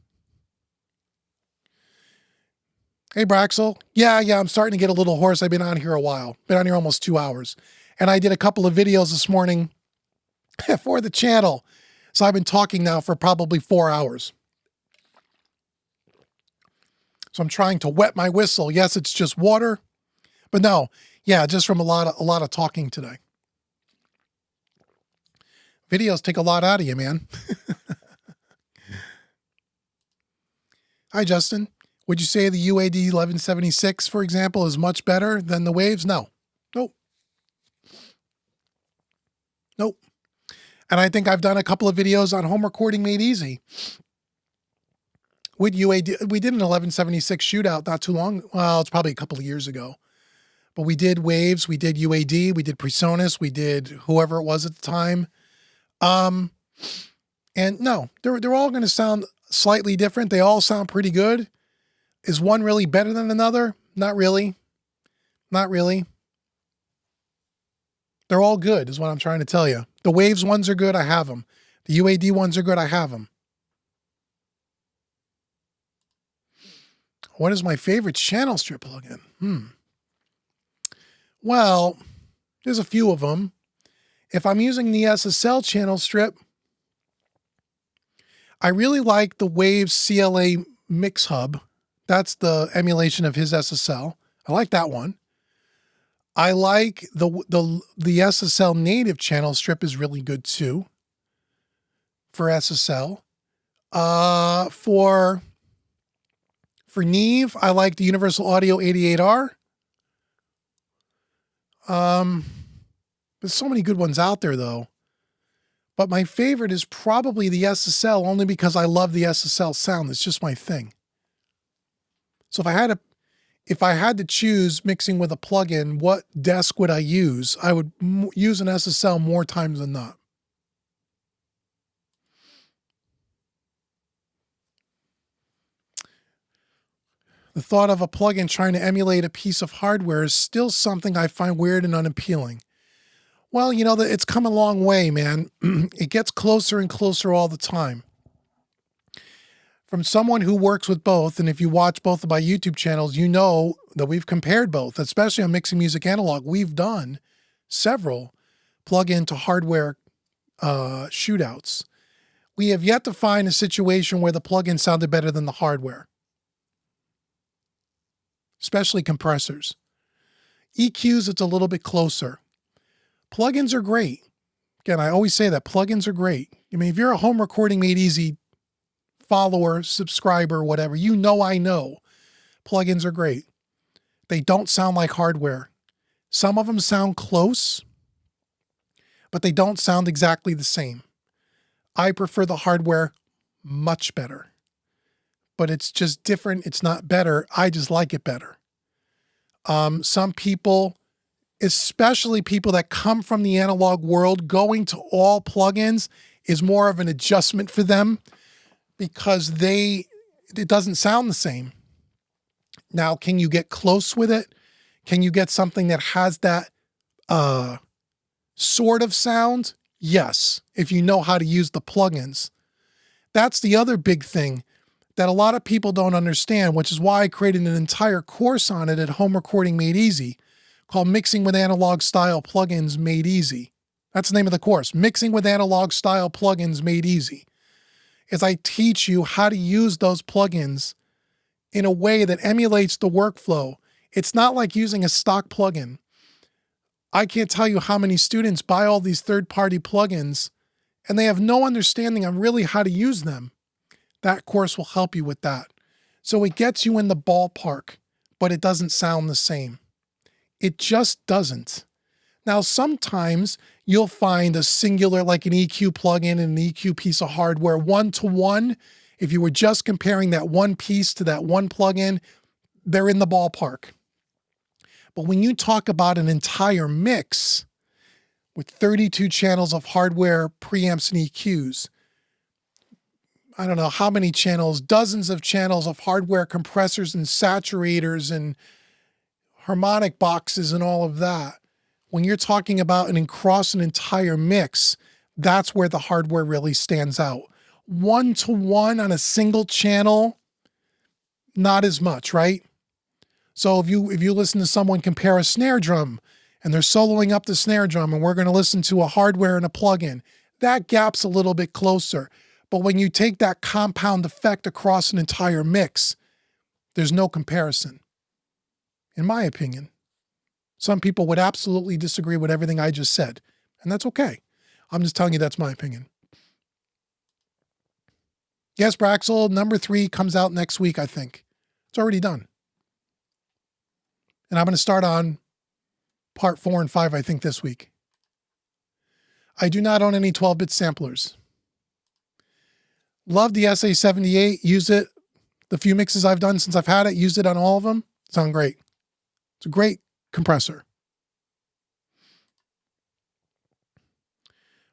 Hey, Braxel. Yeah, I'm starting to get a little hoarse. I've been on here a while. Been on here almost 2 hours. And I did a couple of videos this morning for the channel. So I've been talking now for probably 4 hours. So I'm trying to wet my whistle. Yes, it's just water. But no, yeah, just from a lot of talking today. Videos take a lot out of you, man. Hi, Justin. Would you say the UAD 1176, for example, is much better than the Waves? No. Nope. And I think I've done a couple of videos on home recording made easy. With UAD, we did an 1176 shootout not too long. Well, it's probably a couple of years ago. But we did Waves, we did UAD, we did PreSonus, we did whoever it was at the time. And no, they're all going to sound slightly different. They all sound pretty good. Is one really better than another? Not really. Not really. They're all good is what I'm trying to tell you. The Waves ones are good. I have them. The UAD ones are good. I have them. What is my favorite channel strip plugin? Well, there's a few of them. If I'm using the SSL channel strip, I really like the Waves CLA Mix Hub. That's the emulation of his SSL. I like that one. I like the SSL native channel strip is really good too. For SSL. For Neve, I like the Universal Audio 88R. There's so many good ones out there though. But my favorite is probably the SSL only because I love the SSL sound. It's just my thing. So if I had to choose mixing with a plugin, what desk would I use? I would use an SSL more times than not. The thought of a plugin trying to emulate a piece of hardware is still something I find weird and unappealing. Well, it's come a long way, man. It gets closer and closer all the time. From someone who works with both, and if you watch both of my YouTube channels, you know that we've compared both, especially on Mixing Music Analog. We've done several plug-in to hardware shootouts We have yet to find a situation where the plugin sounded better than the hardware, especially compressors. EQs, it's a little bit closer. Plugins are great. Again, I always say that plugins are great. I mean, if you're a Home Recording Made Easy follower, subscriber, whatever, you know I know plugins are great. They don't sound like hardware. Some of them sound close, but they don't sound exactly the same. I prefer the hardware much better, but it's just different. It's not better. I just like it better. Some people, especially people that come from the analog world, going to all plugins is more of an adjustment for them because it doesn't sound the same. Now, can you get close with it? Can you get something that has that sort of sound? Yes, if you know how to use the plugins. That's the other big thing that a lot of people don't understand, which is why I created an entire course on it at Home Recording Made Easy called Mixing with Analog Style Plugins Made Easy. That's the name of the course, Mixing with Analog Style Plugins Made Easy. Is I teach you how to use those plugins in a way that emulates the workflow. It's not like using a stock plugin. I can't tell you how many students buy all these third-party plugins and they have no understanding on really how to use them. That course will help you with that. So it gets you in the ballpark, but it doesn't sound the same. It just doesn't. Now, sometimes you'll find a singular, like an EQ plugin and an EQ piece of hardware, one-to-one. If you were just comparing that one piece to that one plugin, they're in the ballpark. But when you talk about an entire mix with 32 channels of hardware, preamps, and EQs, I don't know how many channels, dozens of channels of hardware compressors and saturators and harmonic boxes and all of that. When you're talking about across an entire mix, that's where the hardware really stands out. One-to-one on a single channel, not as much, right? So if you listen to someone compare a snare drum and they're soloing up the snare drum and we're going to listen to a hardware and a plugin, that gap's a little bit closer. But when you take that compound effect across an entire mix, there's no comparison, in my opinion. Some people would absolutely disagree with everything I just said, and that's okay. I'm just telling you that's my opinion. Yes, Braxel, number 3 comes out next week, I think. It's already done. And I'm going to start on part 4 and 5, I think, this week. I do not own any 12-bit samplers. Love the SA78. Use it. The few mixes I've done since I've had it, used it on all of them. Sound great. It's a great compressor.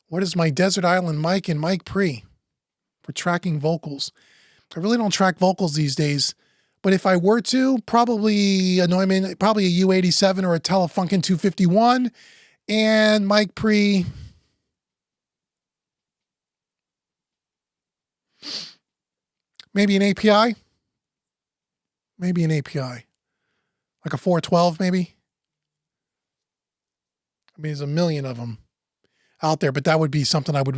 What is my Desert Island mic and mic pre for tracking vocals? I really don't track vocals these days, but if I were to, probably a Neumann, probably a U87 or a Telefunken 251, and mic pre. Maybe an API. Maybe an API. Like a 412, maybe. I mean, there's a million of them out there, but that would be something I would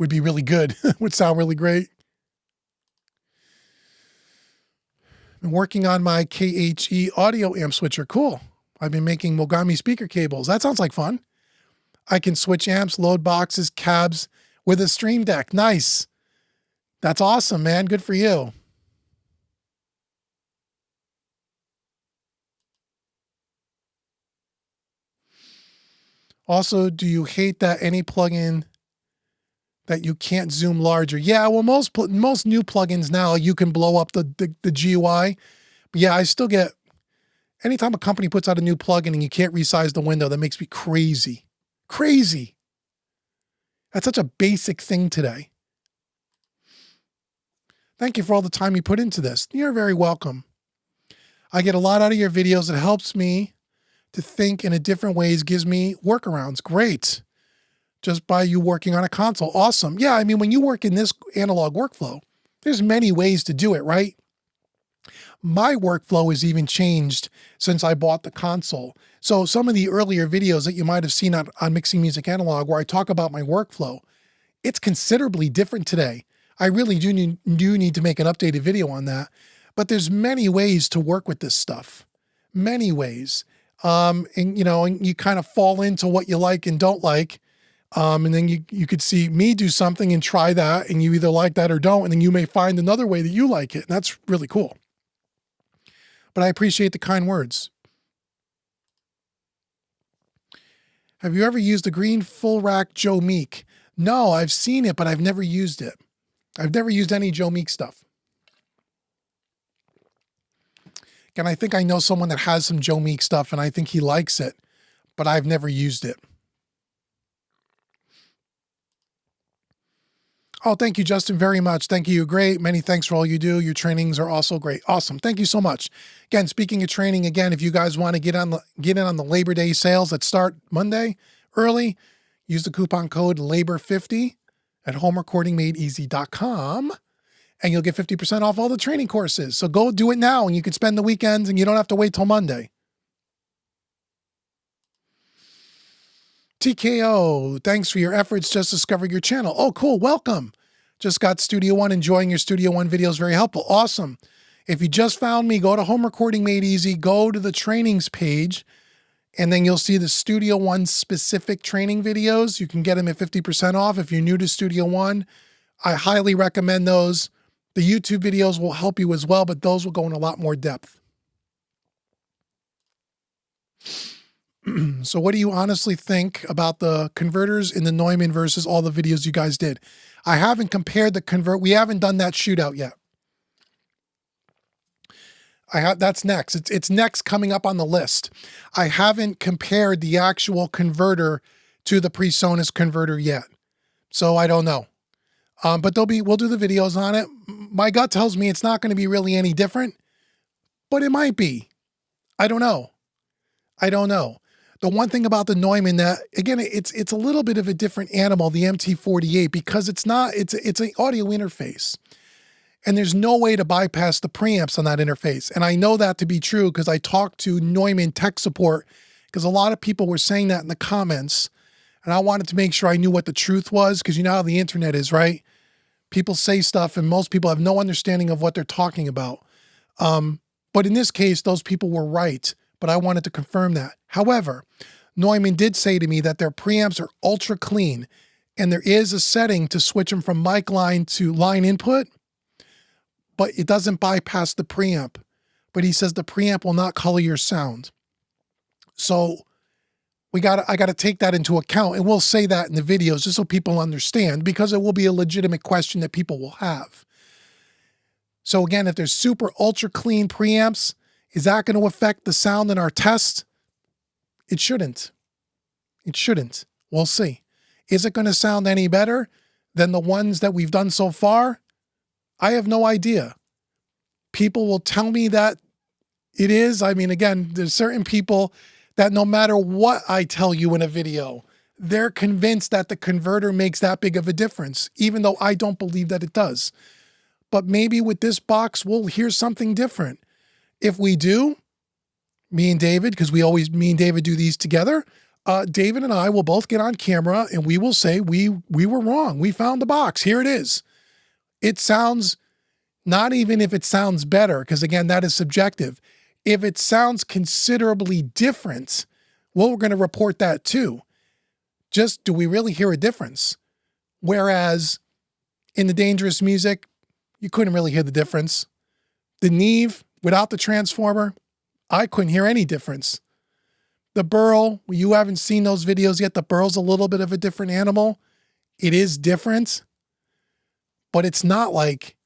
be really good. Would sound really great. Been working on my KHE audio amp switcher. Cool. I've been making Mogami speaker cables. That sounds like fun. I can switch amps, load boxes, cabs with a Stream Deck. Nice. That's awesome, man. Good for you. Also, do you hate that any plugin that you can't zoom larger? Yeah, well, most new plugins now, you can blow up the GUI. But yeah, I still get, anytime a company puts out a new plugin and you can't resize the window, that makes me crazy. Crazy. That's such a basic thing today. Thank you for all the time you put into this. You're very welcome. I get a lot out of your videos. It helps me to think in a different ways, gives me workarounds. Great. Just by you working on a console. Awesome. Yeah, I mean, when you work in this analog workflow, there's many ways to do it, right? My workflow has even changed since I bought the console. So some of the earlier videos that you might have seen on Mixing Music Analog where I talk about my workflow, It's considerably different today. I really do need to make an updated video on that. But there's many ways to work with this stuff. Many ways. And you kind of fall into what you like and don't like. And then you could see me do something and try that, and you either like that or don't, and then you may find another way that you like it. And that's really cool. But I appreciate the kind words. Have you ever used the green full rack Joe Meek? No, I've seen it, but I've never used it. I've never used any Joe Meek stuff. And I think I know someone that has some Joe Meek stuff, and I think he likes it, but I've never used it. Oh, thank you, Justin, very much. Thank you. You're great. Many thanks for all you do. Your trainings are also great. Awesome. Thank you so much. Again, speaking of training, again, if you guys want to get in on the Labor Day sales that start Monday early, use the coupon code LABOR50 at homerecordingmadeeasy.com, and you'll get 50% off all the training courses. So go do it now, and you can spend the weekends, and you don't have to wait till Monday. TKO, thanks for your efforts. Just discovered your channel. Oh, cool. Welcome. Just got Studio One. Enjoying your Studio One videos. Very helpful. Awesome. If you just found me, go to Home Recording Made Easy, go to the trainings page, and then you'll see the Studio One specific training videos. You can get them at 50% off. If you're new to Studio One, I highly recommend those. The YouTube videos will help you as well, but those will go in a lot more depth. So what do you honestly think about the converters in the Neumann versus all the videos you guys did? I haven't compared the convert. We haven't done that shootout yet. That's next. It's next coming up on the list. I haven't compared the actual converter to the PreSonus converter yet. So I don't know. But we'll do the videos on it. My gut tells me it's not going to be really any different, but it might be. I don't know. The one thing about the Neumann that, again, it's a little bit of a different animal, the MT48, because it's an audio interface. And there's no way to bypass the preamps on that interface. And I know that to be true because I talked to Neumann tech support, because a lot of people were saying that in the comments. And I wanted to make sure I knew what the truth was, because you know how the internet is, right? People say stuff and most people have no understanding of what they're talking about. But in this case, those people were right. But I wanted to confirm that. However, Neumann did say to me that their preamps are ultra clean, and there is a setting to switch them from mic line to line input, but it doesn't bypass the preamp. But he says the preamp will not color your sound. So I got to take that into account, and we'll say that in the videos just so people understand, because it will be a legitimate question that people will have. So again, if there's super ultra clean preamps, is that going to affect the sound in our test? It shouldn't. It shouldn't. We'll see. Is it going to sound any better than the ones that we've done so far? I have no idea. People will tell me that it is. I mean, again, there's certain people that no matter what I tell you in a video, they're convinced that the converter makes that big of a difference, even though I don't believe that it does. But maybe with this box, we'll hear something different. If we do, me and David, because me and David do these together, David and I will both get on camera and we will say we were wrong. We found the box. Here it is. It sounds, not even if it sounds better, because again, that is subjective. If it sounds considerably different, well, we're going to report that too. Just, do we really hear a difference? Whereas in the Dangerous Music, you couldn't really hear the difference. The Neve, without the transformer, I couldn't hear any difference. The Burl, you haven't seen those videos yet. The Burl's a little bit of a different animal. It is different, but it's not like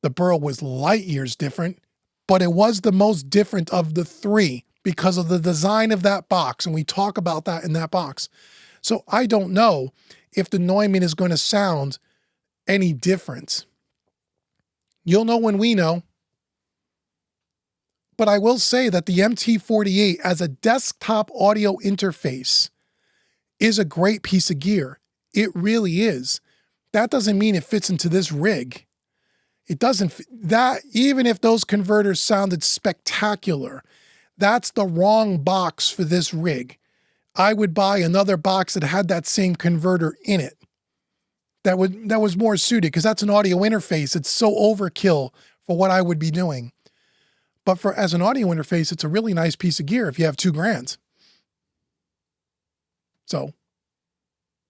the Burl was light years different, but it was the most different of the three because of the design of that box. And we talk about that in that box. So I don't know if the Neumann is going to sound any different. You'll know when we know. But I will say that the MT48 as a desktop audio interface is a great piece of gear. It really is. That doesn't mean it fits into this rig. It doesn't. That, even if those converters sounded spectacular, that's the wrong box for this rig. I would buy another box that had that same converter in it. that was more suited, because that's an audio interface. It's so overkill for what I would be doing. But as an audio interface, it's a really nice piece of gear if you have $2,000. So,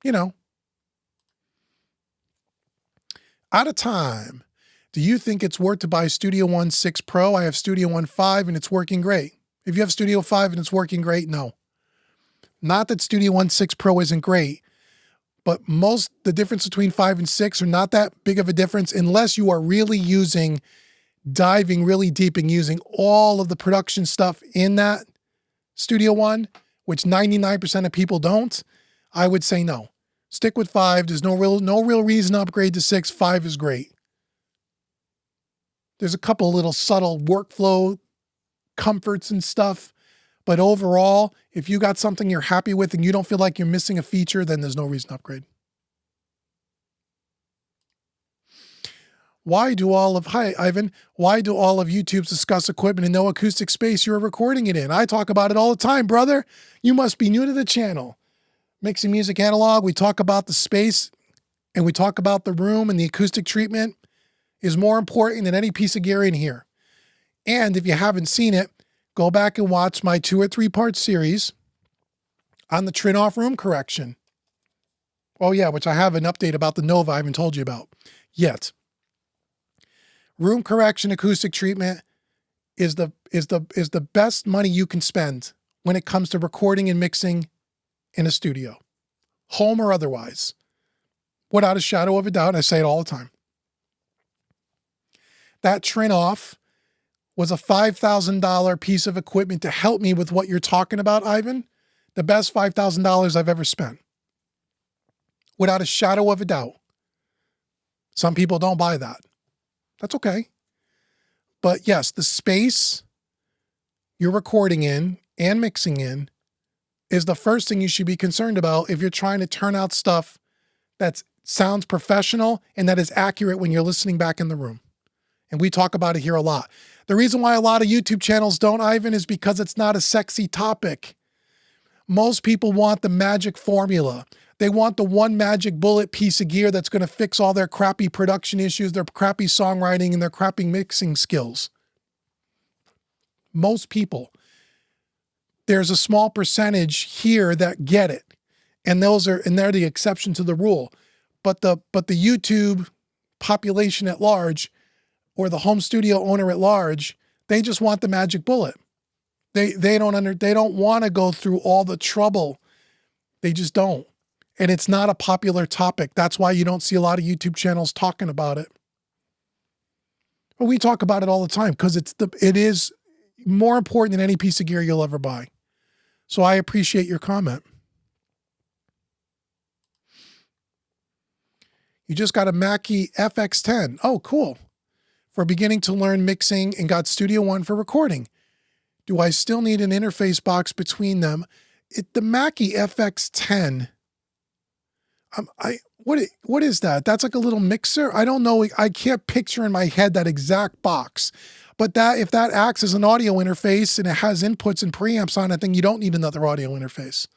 you know. Out of time. Do you think it's worth to buy Studio One 6 Pro? I have Studio One 5 and it's working great. If you have Studio 5 and it's working great, no. Not that Studio One 6 Pro isn't great, but the difference between 5 and 6 are not that big of a difference unless you are really diving really deep and using all of the production stuff in that Studio One, which 99% of people don't. I would say no. Stick with 5. There's no real reason to upgrade to 6. 5 is great. There's a couple little subtle workflow comforts and stuff, but overall, if you got something you're happy with and you don't feel like you're missing a feature, then there's no reason to upgrade. Hi, Ivan. Why do all of YouTubes discuss equipment in no acoustic space you're recording it in? I talk about it all the time, brother. You must be new to the channel. Mixing Music Analog, we talk about the space and we talk about the room, and the acoustic treatment is more important than any piece of gear in here. And if you haven't seen it, go back and watch my 2 or 3 part series on the trim-off room correction. Oh yeah, which I have an update about the Nova I haven't told you about yet. Room correction acoustic treatment is the best money you can spend when it comes to recording and mixing in a studio, home or otherwise, without a shadow of a doubt. And I say it all the time. That trim-off was a $5,000 piece of equipment to help me with what you're talking about, Ivan. The best $5,000 I've ever spent, without a shadow of a doubt. Some people don't buy that. That's okay. But yes, the space you're recording in and mixing in is the first thing you should be concerned about if you're trying to turn out stuff that sounds professional and that is accurate when you're listening back in the room. And we talk about it here a lot. The reason why a lot of YouTube channels don't, Ivan, is because it's not a sexy topic. Most people want the magic formula. They want the one magic bullet piece of gear that's going to fix all their crappy production issues, their crappy songwriting, and their crappy mixing skills. Most people. There's a small percentage here that get it. And they're the exception to the rule. But the YouTube population at large, or the home studio owner at large, they just want the magic bullet. They don't want to go through all the trouble. They just don't. And it's not a popular topic. That's why you don't see a lot of YouTube channels talking about it. But we talk about it all the time because it is more important than any piece of gear you'll ever buy. So I appreciate your comment. You just got a Mackie FX10. Oh, cool. For beginning to learn mixing, and got Studio One for recording. Do I still need an interface box between them? The Mackie FX10. What is that? That's like a little mixer? I don't know. I can't picture in my head that exact box. But if that acts as an audio interface and it has inputs and preamps on it, then you don't need another audio interface.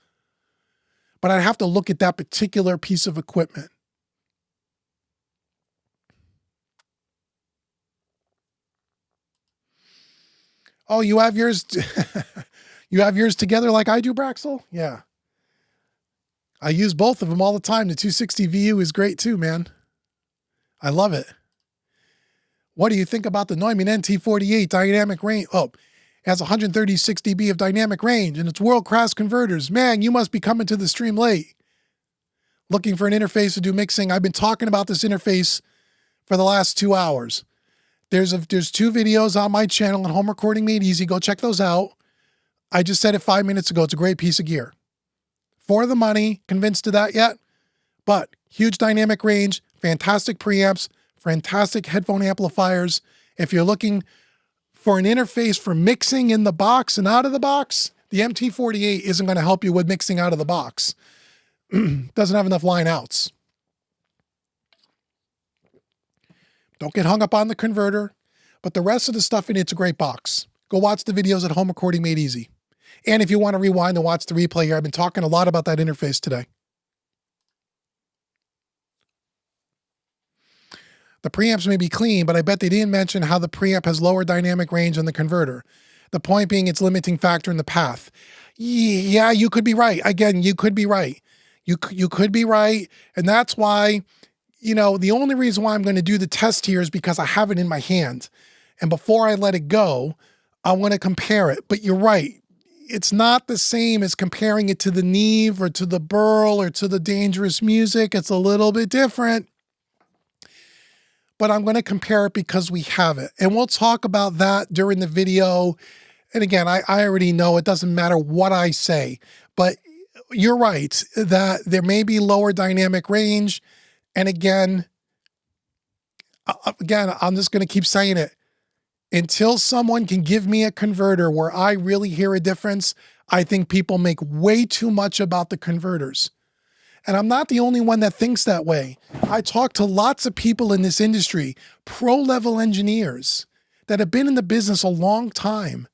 But I'd have to look at that particular piece of equipment. Oh, you have yours. You have yours together like I do, Braxel? Yeah. I use both of them all the time. The 260 VU is great too, man. I love it. What do you think about the Neumann NT48 dynamic range? Oh, it has 136 dB of dynamic range and it's world-class converters. Man, you must be coming to the stream late. Looking for an interface to do mixing. I've been talking about this interface for the last 2 hours. There's 2 videos on my channel on Home Recording Made Easy. Go check those out. I just said it 5 minutes ago. It's a great piece of gear. For the money, convinced to that yet? But huge dynamic range, fantastic preamps, fantastic headphone amplifiers. If you're looking for an interface for mixing in the box and out of the box, the MT48 isn't going to help you with mixing out of the box. Doesn't have enough line outs. Don't get hung up on the converter, but the rest of the stuff in it's a great box. Go watch the videos at Home Recording Made Easy. And if you want to rewind and watch the replay here, I've been talking a lot about that interface today. The preamps may be clean, but I bet they didn't mention how the preamp has lower dynamic range than the converter. The point being its limiting factor in the path. Yeah, you could be right. Again, you could be right. You could be right. And that's why, the only reason why I'm going to do the test here is because I have it in my hand. And before I let it go, I want to compare it. But you're right. It's not the same as comparing it to the Neve or to the Burl or to the Dangerous Music. It's a little bit different. But I'm going to compare it because we have it. And we'll talk about that during the video. And again, I already know it doesn't matter what I say, but you're right that there may be lower dynamic range. And again, I'm just going to keep saying it. Until someone can give me a converter where I really hear a difference, I think people make way too much about the converters. And I'm not the only one that thinks that way. I talk to lots of people in this industry, pro-level engineers that have been in the business a long time,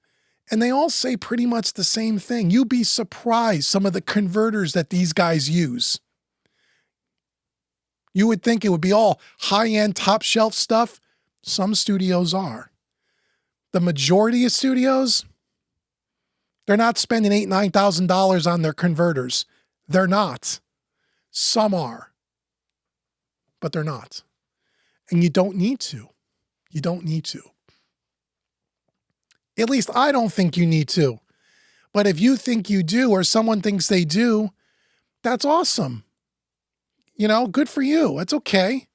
and they all say pretty much the same thing. You'd be surprised some of the converters that these guys use. You would think it would be all high-end, top-shelf stuff. Some studios are. The majority of studios, they're not spending $8,000, $9,000 on their converters. They're not. Some are, but they're not. And you don't need to. You don't need to. At least I don't think you need to. But if you think you do, or someone thinks they do, that's awesome. Good for you. It's okay.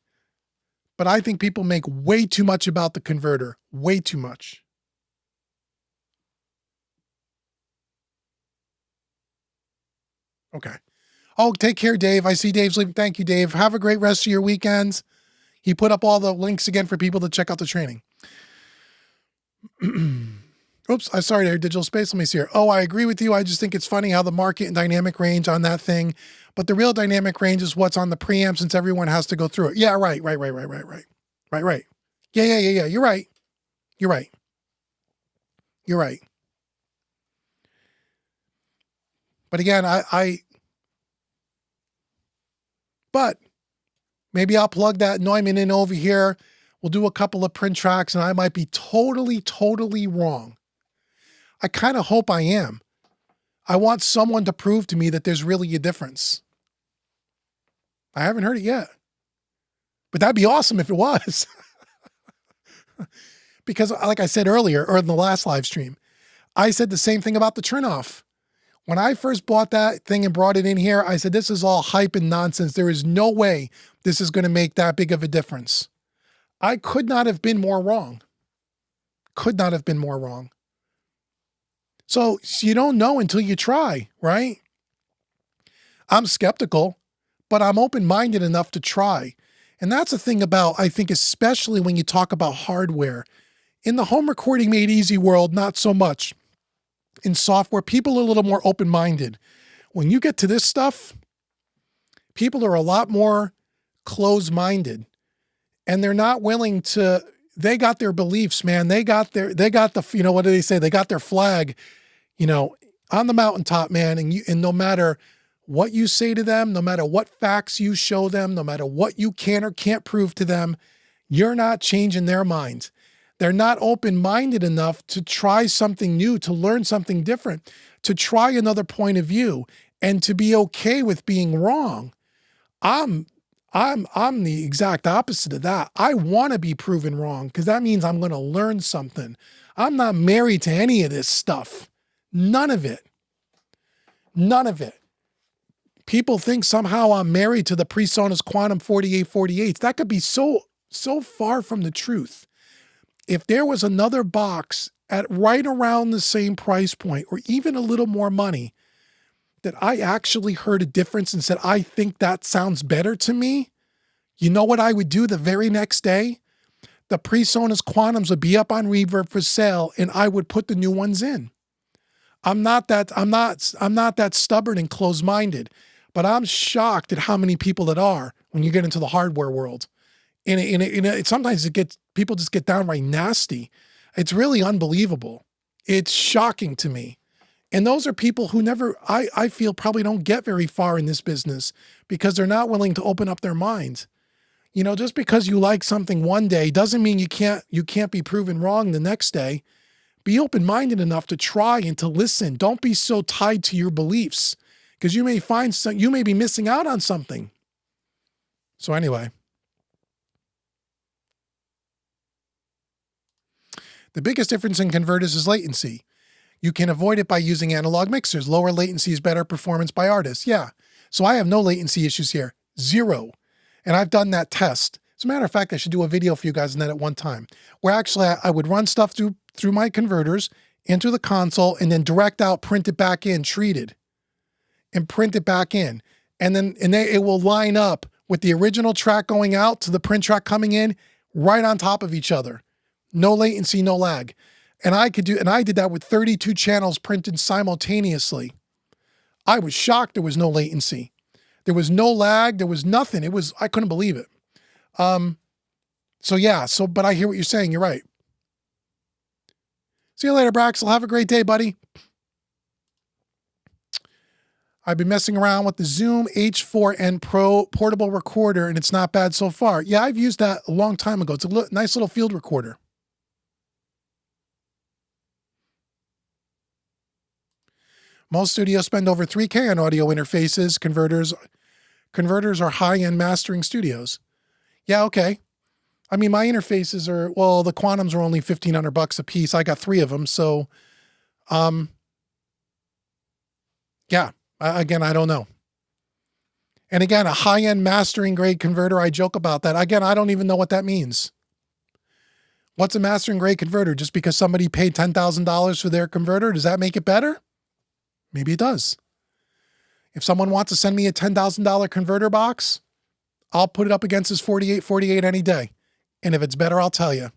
But I think people make way too much about the converter. Way too much. Okay. Oh, take care, Dave. I see Dave's leaving. Thank you, Dave. Have a great rest of your weekends. He put up all the links again for people to check out the training. Oops, I'm sorry there, Digital Space. Let me see here. Oh, I agree with you. I just think it's funny how the market and dynamic range on that thing, but the real dynamic range is what's on the preamp since everyone has to go through it. Yeah, right. Yeah. You're right. But again, but maybe I'll plug that Neumann in over here. We'll do a couple of print tracks and I might be totally wrong. I kind of hope I am. I want someone to prove to me that there's really a difference. I haven't heard it yet, but that'd be awesome if it was. Because like I said earlier, or in the last live stream, I said the same thing about the Trinoff. When I first bought that thing and brought it in here, I said, this is all hype and nonsense. There is no way this is going to make that big of a difference. I could not have been more wrong. So you don't know until you try, right? I'm skeptical, but I'm open-minded enough to try. And that's the thing about, I think, especially when you talk about hardware. In the home recording made easy world, not so much. In software, people are a little more open-minded. When you get to this stuff, people are a lot more closed-minded, and they're not willing to, they got their beliefs, man. They got the, what do they say? They got their flag, on the mountaintop, man. And no matter what you say to them, no matter what facts you show them, no matter what you can or can't prove to them, you're not changing their minds. They're not open-minded enough to try something new, to learn something different, to try another point of view, and to be okay with being wrong. I'm the exact opposite of that. I want to be proven wrong because that means I'm going to learn something. I'm not married to any of this stuff. None of it. People think somehow I'm married to the PreSonus Quantum 4848s. That could be so far from the truth. If there was another box at right around the same price point or even a little more money that I actually heard a difference and said, I think that sounds better to me, you know what I would do the very next day? The PreSonus Quantums would be up on Reverb for sale and I would put the new ones in. I'm not that stubborn and closed-minded, but I'm shocked at how many people that are when you get into the hardware world. And sometimes people just get downright nasty. It's really unbelievable. It's shocking to me. And those are people who I feel probably don't get very far in this business because they're not willing to open up their minds. You know, just because you like something one day doesn't mean you can't be proven wrong the next day. Be open-minded enough to try and to listen. Don't be so tied to your beliefs, because you may be missing out on something. So anyway, the biggest difference in converters is latency. You can avoid it by using analog mixers. Lower latency is better performance by artists. Yeah. So I have no latency issues here. Zero. And I've done that test. As a matter of fact, I should do a video for you guys on that at one time, where actually I would run stuff through my converters into the console and then direct out, print it back in, treated, and print it back in. And then it will line up with the original track going out to the print track coming in right on top of each other. No latency, no lag. And I did that with 32 channels printed simultaneously. I was shocked there was no latency. There was no lag. There was nothing. I couldn't believe it. But I hear what you're saying. You're right. See you later, Braxel. Have a great day, buddy. I've been messing around with the Zoom H4n Pro portable recorder, and it's not bad so far. Yeah, I've used that a long time ago. It's a nice little field recorder. Most studios spend over $3,000 on audio interfaces. Converters are high-end mastering studios. Yeah, okay. I mean, my interfaces the Quantums are only $1,500 a piece. I got 3 of them. So, yeah, again, I don't know. And again, a high-end mastering grade converter, I joke about that. Again, I don't even know what that means. What's a mastering grade converter? Just because somebody paid $10,000 for their converter, does that make it better? Maybe it does. If someone wants to send me a $10,000 converter box, I'll put it up against his 4848 any day. And if it's better, I'll tell you.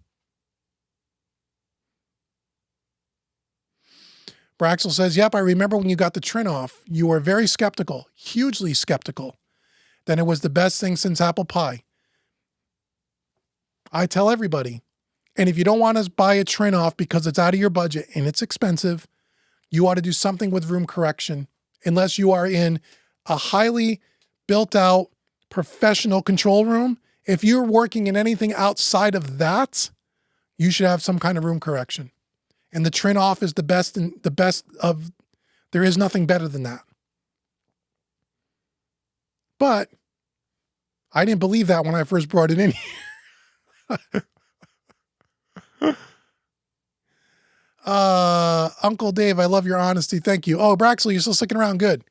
Braxel says, yep, I remember when you got the Trin off. You were very skeptical, hugely skeptical. Then it was the best thing since apple pie. I tell everybody. And if you don't want to buy a Trin off because it's out of your budget and it's expensive, you ought to do something with room correction, unless you are in a highly built out professional control room. If you're working in anything outside of that, you should have some kind of room correction. And the Trin off is the best there is nothing better than that. But I didn't believe that when I first brought it in here. Uncle Dave, I love your honesty. Thank you. Oh, Braxley, you're still sticking around. Good.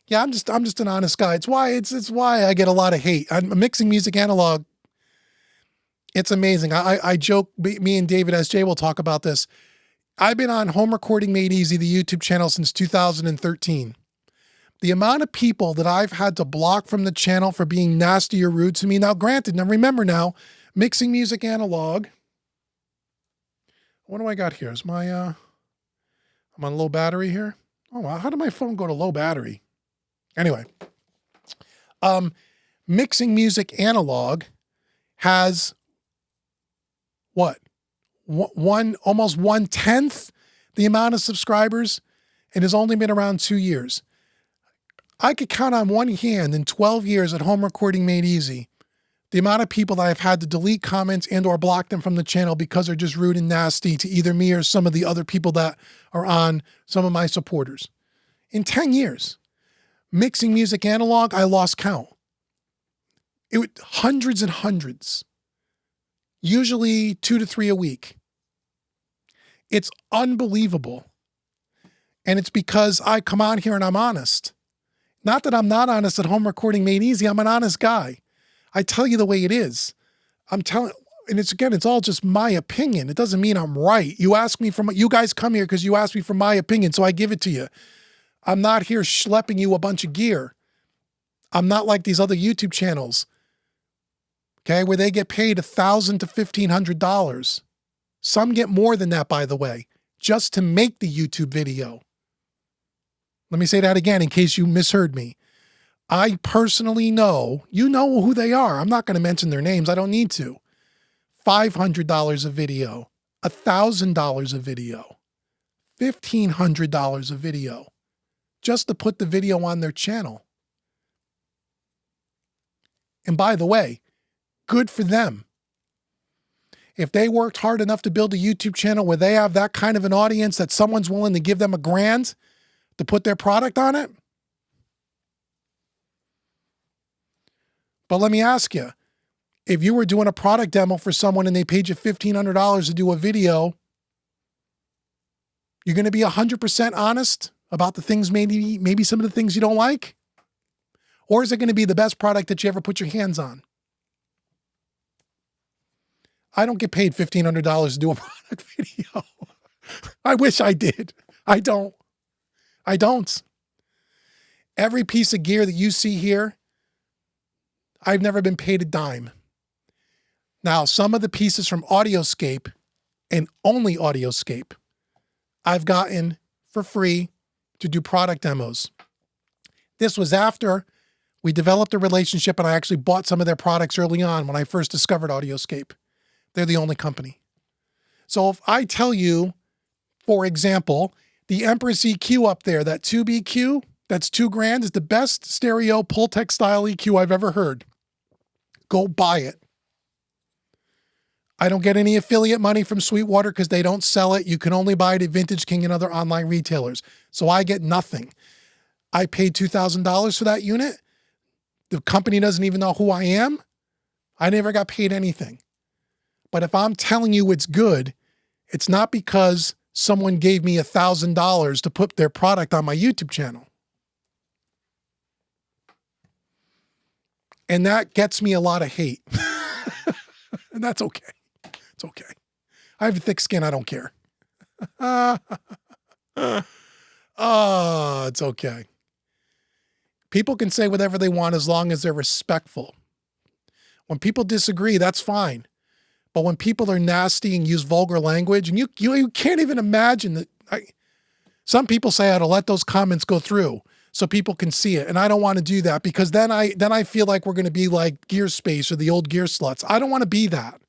Yeah, I'm just an honest guy. It's why I get a lot of hate. I'm mixing music analog. It's amazing. I joke, me and David SJ will talk about this. I've been on Home Recording Made Easy, the YouTube channel, since 2013. The amount of people that I've had to block from the channel for being nasty or rude to me. Now, granted, remember mixing music analog. What do I got here? Is my, I'm on low battery here. Oh, wow. How did my phone go to low battery? Anyway, mixing music analog has what? Almost 1/10 the amount of subscribers, and has only been around 2 years. I could count on one hand in 12 years at Home Recording Made Easy the amount of people that I've had to delete comments and or block them from the channel because they're just rude and nasty to either me or some of the other people that are on, some of my supporters. In 10 years, mixing music analog, I lost count. It was hundreds and hundreds, usually 2 to 3 a week. It's unbelievable. And it's because I come on here and I'm honest. Not that I'm not honest at Home Recording Made Easy. I'm an honest guy. I tell you the way it is. And it's all just my opinion. It doesn't mean I'm right. You guys come here because you asked me for my opinion, so I give it to you. I'm not here schlepping you a bunch of gear. I'm not like these other YouTube channels, okay, where they get paid $1,000 to $1,500. Some get more than that, by the way, just to make the YouTube video. Let me say that again in case you misheard me. I personally know, you know who they are. I'm not going to mention their names. I don't need to. $500 a video, $1,000 a video, $1,500 a video, just to put the video on their channel. And by the way, Good for them. If they worked hard enough to build a YouTube channel where they have that kind of an audience that someone's willing to give them $1,000 to put their product on it. But let me ask you, if you were doing a product demo for someone and they paid you $1,500 to do a video, you're going to be 100% honest about the things, maybe some of the things you don't like? Or is it going to be the best product that you ever put your hands on? I don't get paid $1,500 to do a product video. I wish I did. I don't. Every piece of gear that you see here, I've never been paid a dime. Now, some of the pieces from Audioscape, and only Audioscape, I've gotten for free to do product demos. This was after we developed a relationship and I actually bought some of their products early on when I first discovered Audioscape. They're the only company. So if I tell you, for example, the Empress EQ up there, that tube EQ, that's $2,000, is the best stereo Pultec style EQ I've ever heard. Go buy it. I don't get any affiliate money from Sweetwater because they don't sell it. You can only buy it at Vintage King and other online retailers. So I get nothing. I paid $2,000 for that unit. The company doesn't even know who I am. I never got paid anything. But if I'm telling you it's good, it's not because someone gave me $1,000 to put their product on my YouTube channel. And that gets me a lot of hate. And that's okay. It's okay. I have a thick skin. I don't care. Oh, it's okay. People can say whatever they want as long as they're respectful. When people disagree, that's fine. But when people are nasty and use vulgar language, and you can't even imagine that. Some people say I ought to let those comments go through so people can see it. And I don't want to do that because then I feel like we're going to be like Gear Space or the old Gear Sluts. I don't want to be that.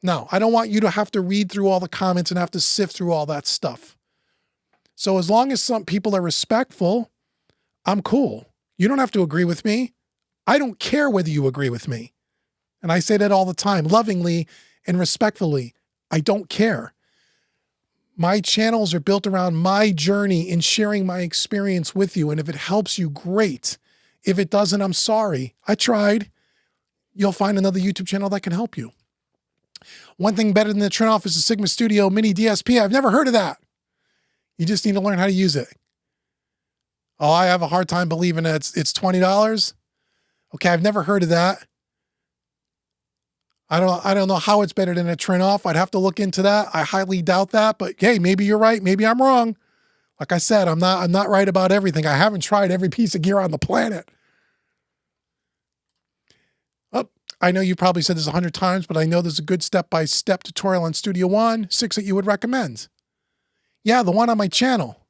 No, I don't want you to have to read through all the comments and have to sift through all that stuff. So as long as some people are respectful, I'm cool. You don't have to agree with me. I don't care whether you agree with me. And I say that all the time, lovingly and respectfully. I don't care. My channels are built around my journey in sharing my experience with you. And if it helps you, great. If it doesn't, I'm sorry. I tried. You'll find another YouTube channel that can help you. One thing better than the Trinoff is the Sigma Studio Mini DSP. I've never heard of that. You just need to learn how to use it. Oh, I have a hard time believing it's $20. Okay, I've never heard of that. I don't know how it's better than a Trinoff. I'd have to look into that. I highly doubt that, but hey, maybe you're right. Maybe I'm wrong. Like I said, I'm not right about everything. I haven't tried every piece of gear on the planet. Oh, I know you probably said this 100 times, but I know there's a good step-by-step tutorial on Studio One 6 that you would recommend. Yeah, the one on my channel.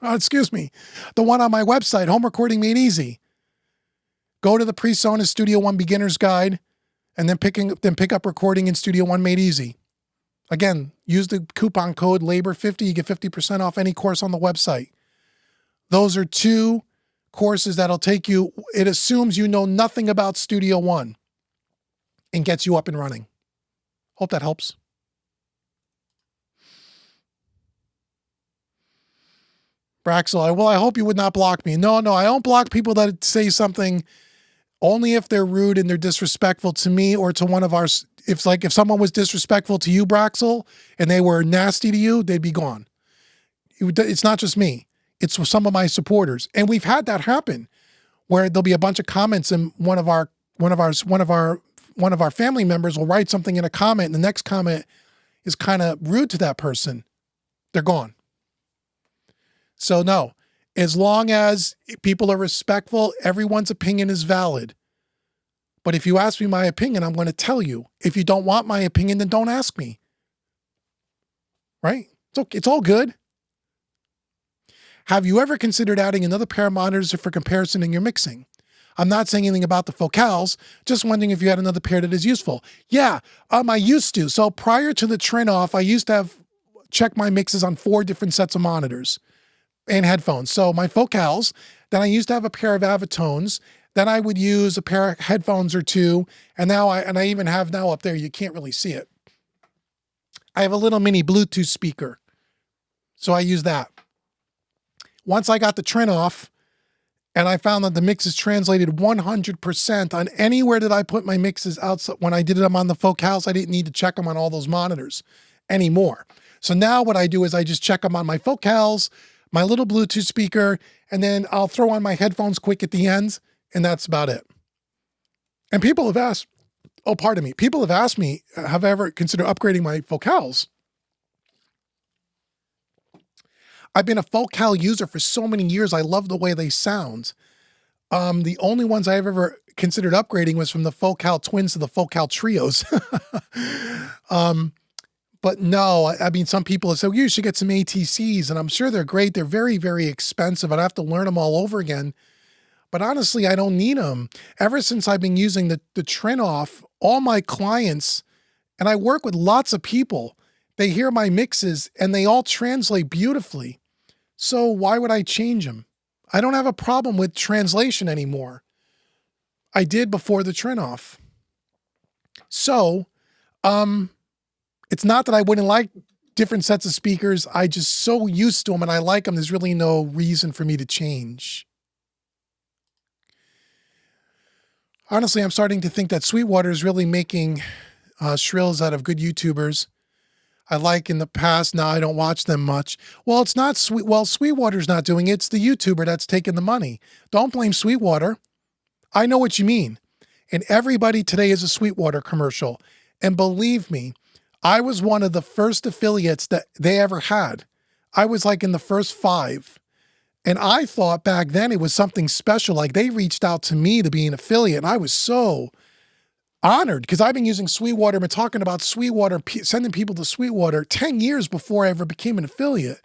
Oh, excuse me. The one on my website, Home Recording Made Easy. Go to the PreSonus Studio One Beginner's Guide and then pick up recording in Studio One Made Easy. Again, use the coupon code LABOR50. You get 50% off any course on the website. Those are 2 courses that'll take you. It assumes you know nothing about Studio One and gets you up and running. Hope that helps. Braxel, well, I hope you would not block me. No, I don't block people that say something only if they're rude and they're disrespectful to me or to one of our, if someone was disrespectful to you, Braxel, and they were nasty to you, they'd be gone. It's not just me. It's some of my supporters. And we've had that happen where there'll be a bunch of comments and one of our family members will write something in a comment and the next comment is kind of rude to that person. They're gone. So no, as long as people are respectful, everyone's opinion is valid. But if you ask me my opinion, I'm going to tell you. If you don't want my opinion, then don't ask me. Right? It's all good. Have you ever considered adding another pair of monitors for comparison in your mixing? I'm not saying anything about the focals, just wondering if you had another pair that is useful. Yeah, I used to. So prior to the Trinoff, I used to have check my mixes on 4 different sets of monitors and headphones. So my focals, then I used to have a pair of Avatones, Then I would use a pair of headphones or two. And now I even have now up there, you can't really see it. I have a little mini Bluetooth speaker. So I use that. Once I got the trim off and I found that the mixes translated 100% on anywhere that I put my mixes outside. When I did them on the Focals, I didn't need to check them on all those monitors anymore. So now what I do is I just check them on my Focals, my little Bluetooth speaker, and then I'll throw on my headphones quick at the ends. And that's about it. And people have asked, people have asked me, have I ever considered upgrading my Focals? I've been a Focal user for so many years. I love the way they sound. The only ones I've ever considered upgrading was from the Focal Twins to the Focal Trios. But no, I mean, some people have said, you should get some ATCs, and I'm sure they're great. They're very, very expensive. I'd have to learn them all over again. But honestly, I don't need them. Ever since I've been using the trim off, all my clients, and I work with lots of people, they hear my mixes and they all translate beautifully. So why would I change them? I don't have a problem with translation anymore. I did before the trim off. So, it's not that I wouldn't like different sets of speakers. I just so used to them and I like them. There's really no reason for me to change. Honestly, I'm starting to think that Sweetwater is really making shrills out of good YouTubers. I like in the past, now I don't watch them much. Well, it's not Sweetwater's not doing it. It's the YouTuber that's taking the money. Don't blame Sweetwater. I know what you mean. And everybody today is a Sweetwater commercial. And believe me, I was one of the first affiliates that they ever had. I was like in the first 5. And I thought back then it was something special. Like they reached out to me to be an affiliate. And I was so honored because I've been using Sweetwater, been talking about Sweetwater, sending people to Sweetwater 10 years before I ever became an affiliate.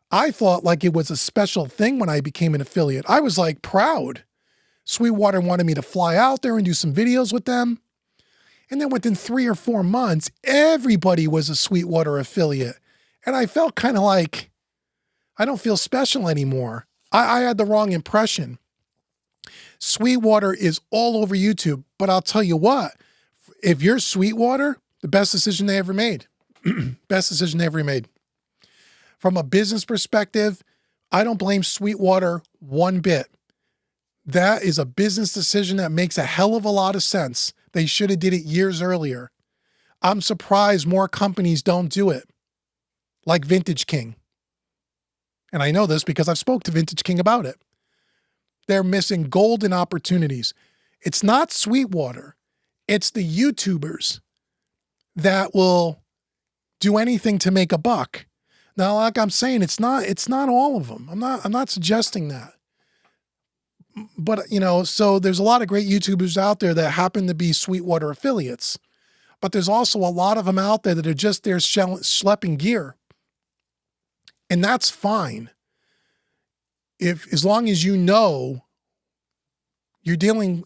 I thought like it was a special thing when I became an affiliate. I was like proud. Sweetwater wanted me to fly out there and do some videos with them. And then within 3 or 4 months, everybody was a Sweetwater affiliate. And I felt kind of like, I don't feel special anymore. I had the wrong impression. Sweetwater is all over YouTube, but I'll tell you what, if you're Sweetwater, the best decision they ever made. Best decision they ever made. From a business perspective, I don't blame Sweetwater one bit. That is a business decision that makes a hell of a lot of sense. They should have did it years earlier. I'm surprised more companies don't do it, like Vintage King. And I know this because I've spoke to Vintage King about it. They're missing golden opportunities. It's not Sweetwater. It's the YouTubers that will do anything to make a buck. Now, like I'm saying, it's not all of them. I'm not suggesting that. But, you know, so there's a lot of great YouTubers out there that happen to be Sweetwater affiliates. But there's also a lot of them out there that are just there schlepping gear. And that's fine. As long as you know you're dealing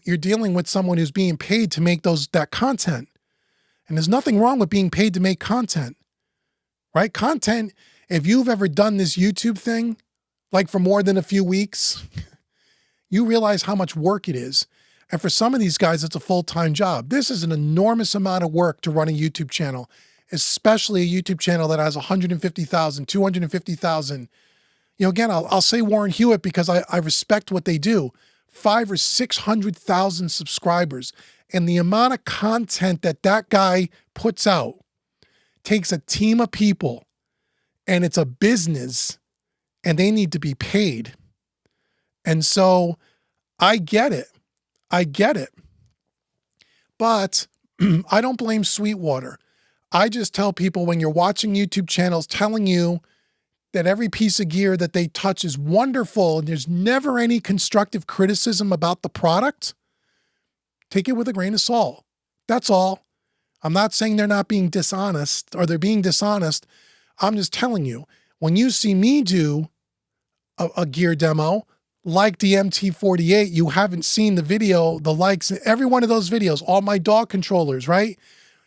with someone who's being paid to make that content. And there's nothing wrong with being paid to make content. Right? Content, if you've ever done this YouTube thing, like for more than a few weeks, you realize how much work it is. And for some of these guys, it's a full-time job. This is an enormous amount of work to run a YouTube channel, especially a YouTube channel that has 150,000, 250,000. You know, again, I'll say Warren Hewitt because I respect what they do. 500,000 or 600,000 subscribers. And the amount of content that guy puts out takes a team of people, and it's a business, and they need to be paid. And so I get it. I get it. But I don't blame Sweetwater. I just tell people when you're watching YouTube channels telling you that every piece of gear that they touch is wonderful and there's never any constructive criticism about the product, take it with a grain of salt. That's all. I'm not saying they're not being dishonest or they're being dishonest. I'm just telling you, when you see me do a gear demo, like the MT48, you haven't seen the video, the likes, every one of those videos, all my dog controllers, right?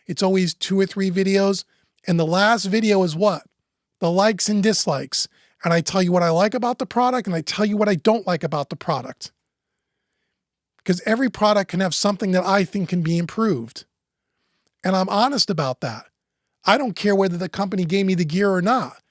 It's always 2 or 3 videos. And the last video is what? The likes and dislikes. And I tell you what I like about the product and I tell you what I don't like about the product. because every product can have something that I think can be improved. And I'm honest about that. I don't care whether the company gave me the gear or not.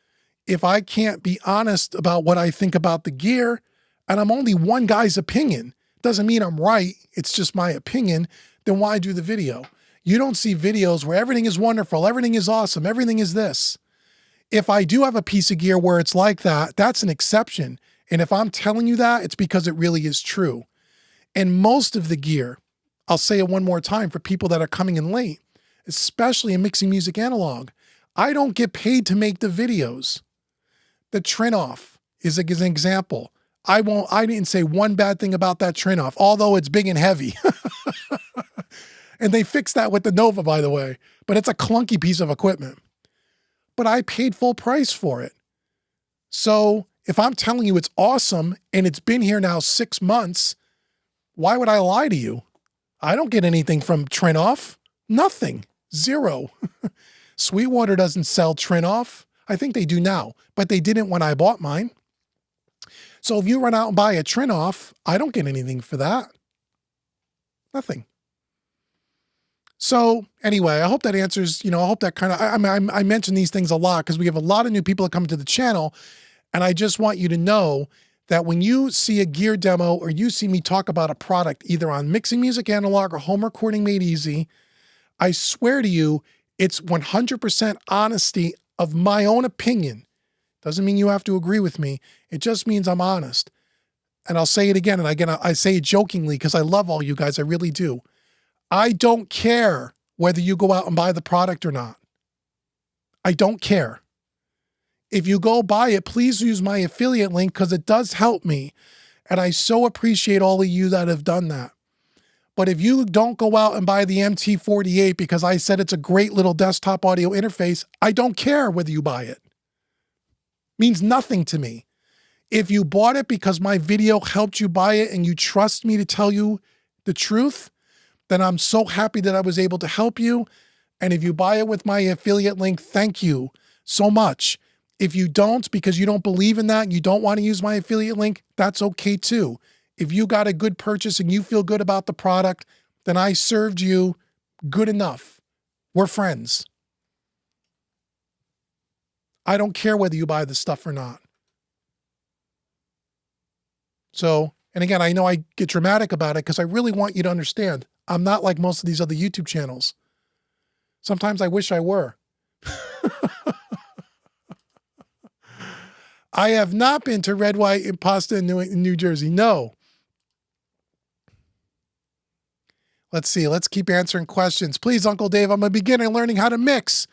If I can't be honest about what I think about the gear, and I'm only one guy's opinion, doesn't mean I'm right, it's just my opinion, then why do the video? You don't see videos where everything is wonderful, everything is awesome, everything is this. If I do have a piece of gear where it's like that, that's an exception. And if I'm telling you that, it's because it really is true. And most of the gear, I'll say it one more time for people that are coming in late, especially in mixing music analog, I don't get paid to make the videos. The Trinoff is an example. I didn't say one bad thing about that Trinoff, although it's big and heavy. And they fixed that with the Nova, by the way, but it's a clunky piece of equipment. But I paid full price for it. So if I'm telling you it's awesome and it's been here now 6 months, why would I lie to you? I don't get anything from Trinoff. Nothing. Zero. Sweetwater doesn't sell Trinoff. I think they do now, but they didn't when I bought mine. So if you run out and buy a Trinoff, I don't get anything for that. Nothing. So anyway, I hope that answers, I hope that kind of, I mention these things a lot because we have a lot of new people that come to the channel. And I just want you to know that when you see a gear demo or you see me talk about a product, either on Mixing Music Analog or Home Recording Made Easy, I swear to you, it's 100% honesty of my own opinion. Doesn't mean you have to agree with me. It just means I'm honest. And I'll say it again, and again, I say it jokingly because I love all you guys. I really do. I don't care whether you go out and buy the product or not. I don't care. If you go buy it, please use my affiliate link because it does help me. And I so appreciate all of you that have done that. But if you don't go out and buy the MT48 because I said it's a great little desktop audio interface, I don't care whether you buy it. Means nothing to me. If you bought it because my video helped you buy it and you trust me to tell you the truth, then I'm so happy that I was able to help you. And if you buy it with my affiliate link, thank you so much. If you don't, because you don't believe in that and you don't want to use my affiliate link, that's okay too. If you got a good purchase and you feel good about the product, then I served you good enough. We're friends. I don't care whether you buy the stuff or not. So, and again, I know I get dramatic about it because I really want you to understand I'm not like most of these other YouTube channels. Sometimes I wish I were. I have not been to Red, White, and Pasta in New Jersey. No. Let's see. Let's keep answering questions. Please, Uncle Dave, I'm a beginner learning how to mix.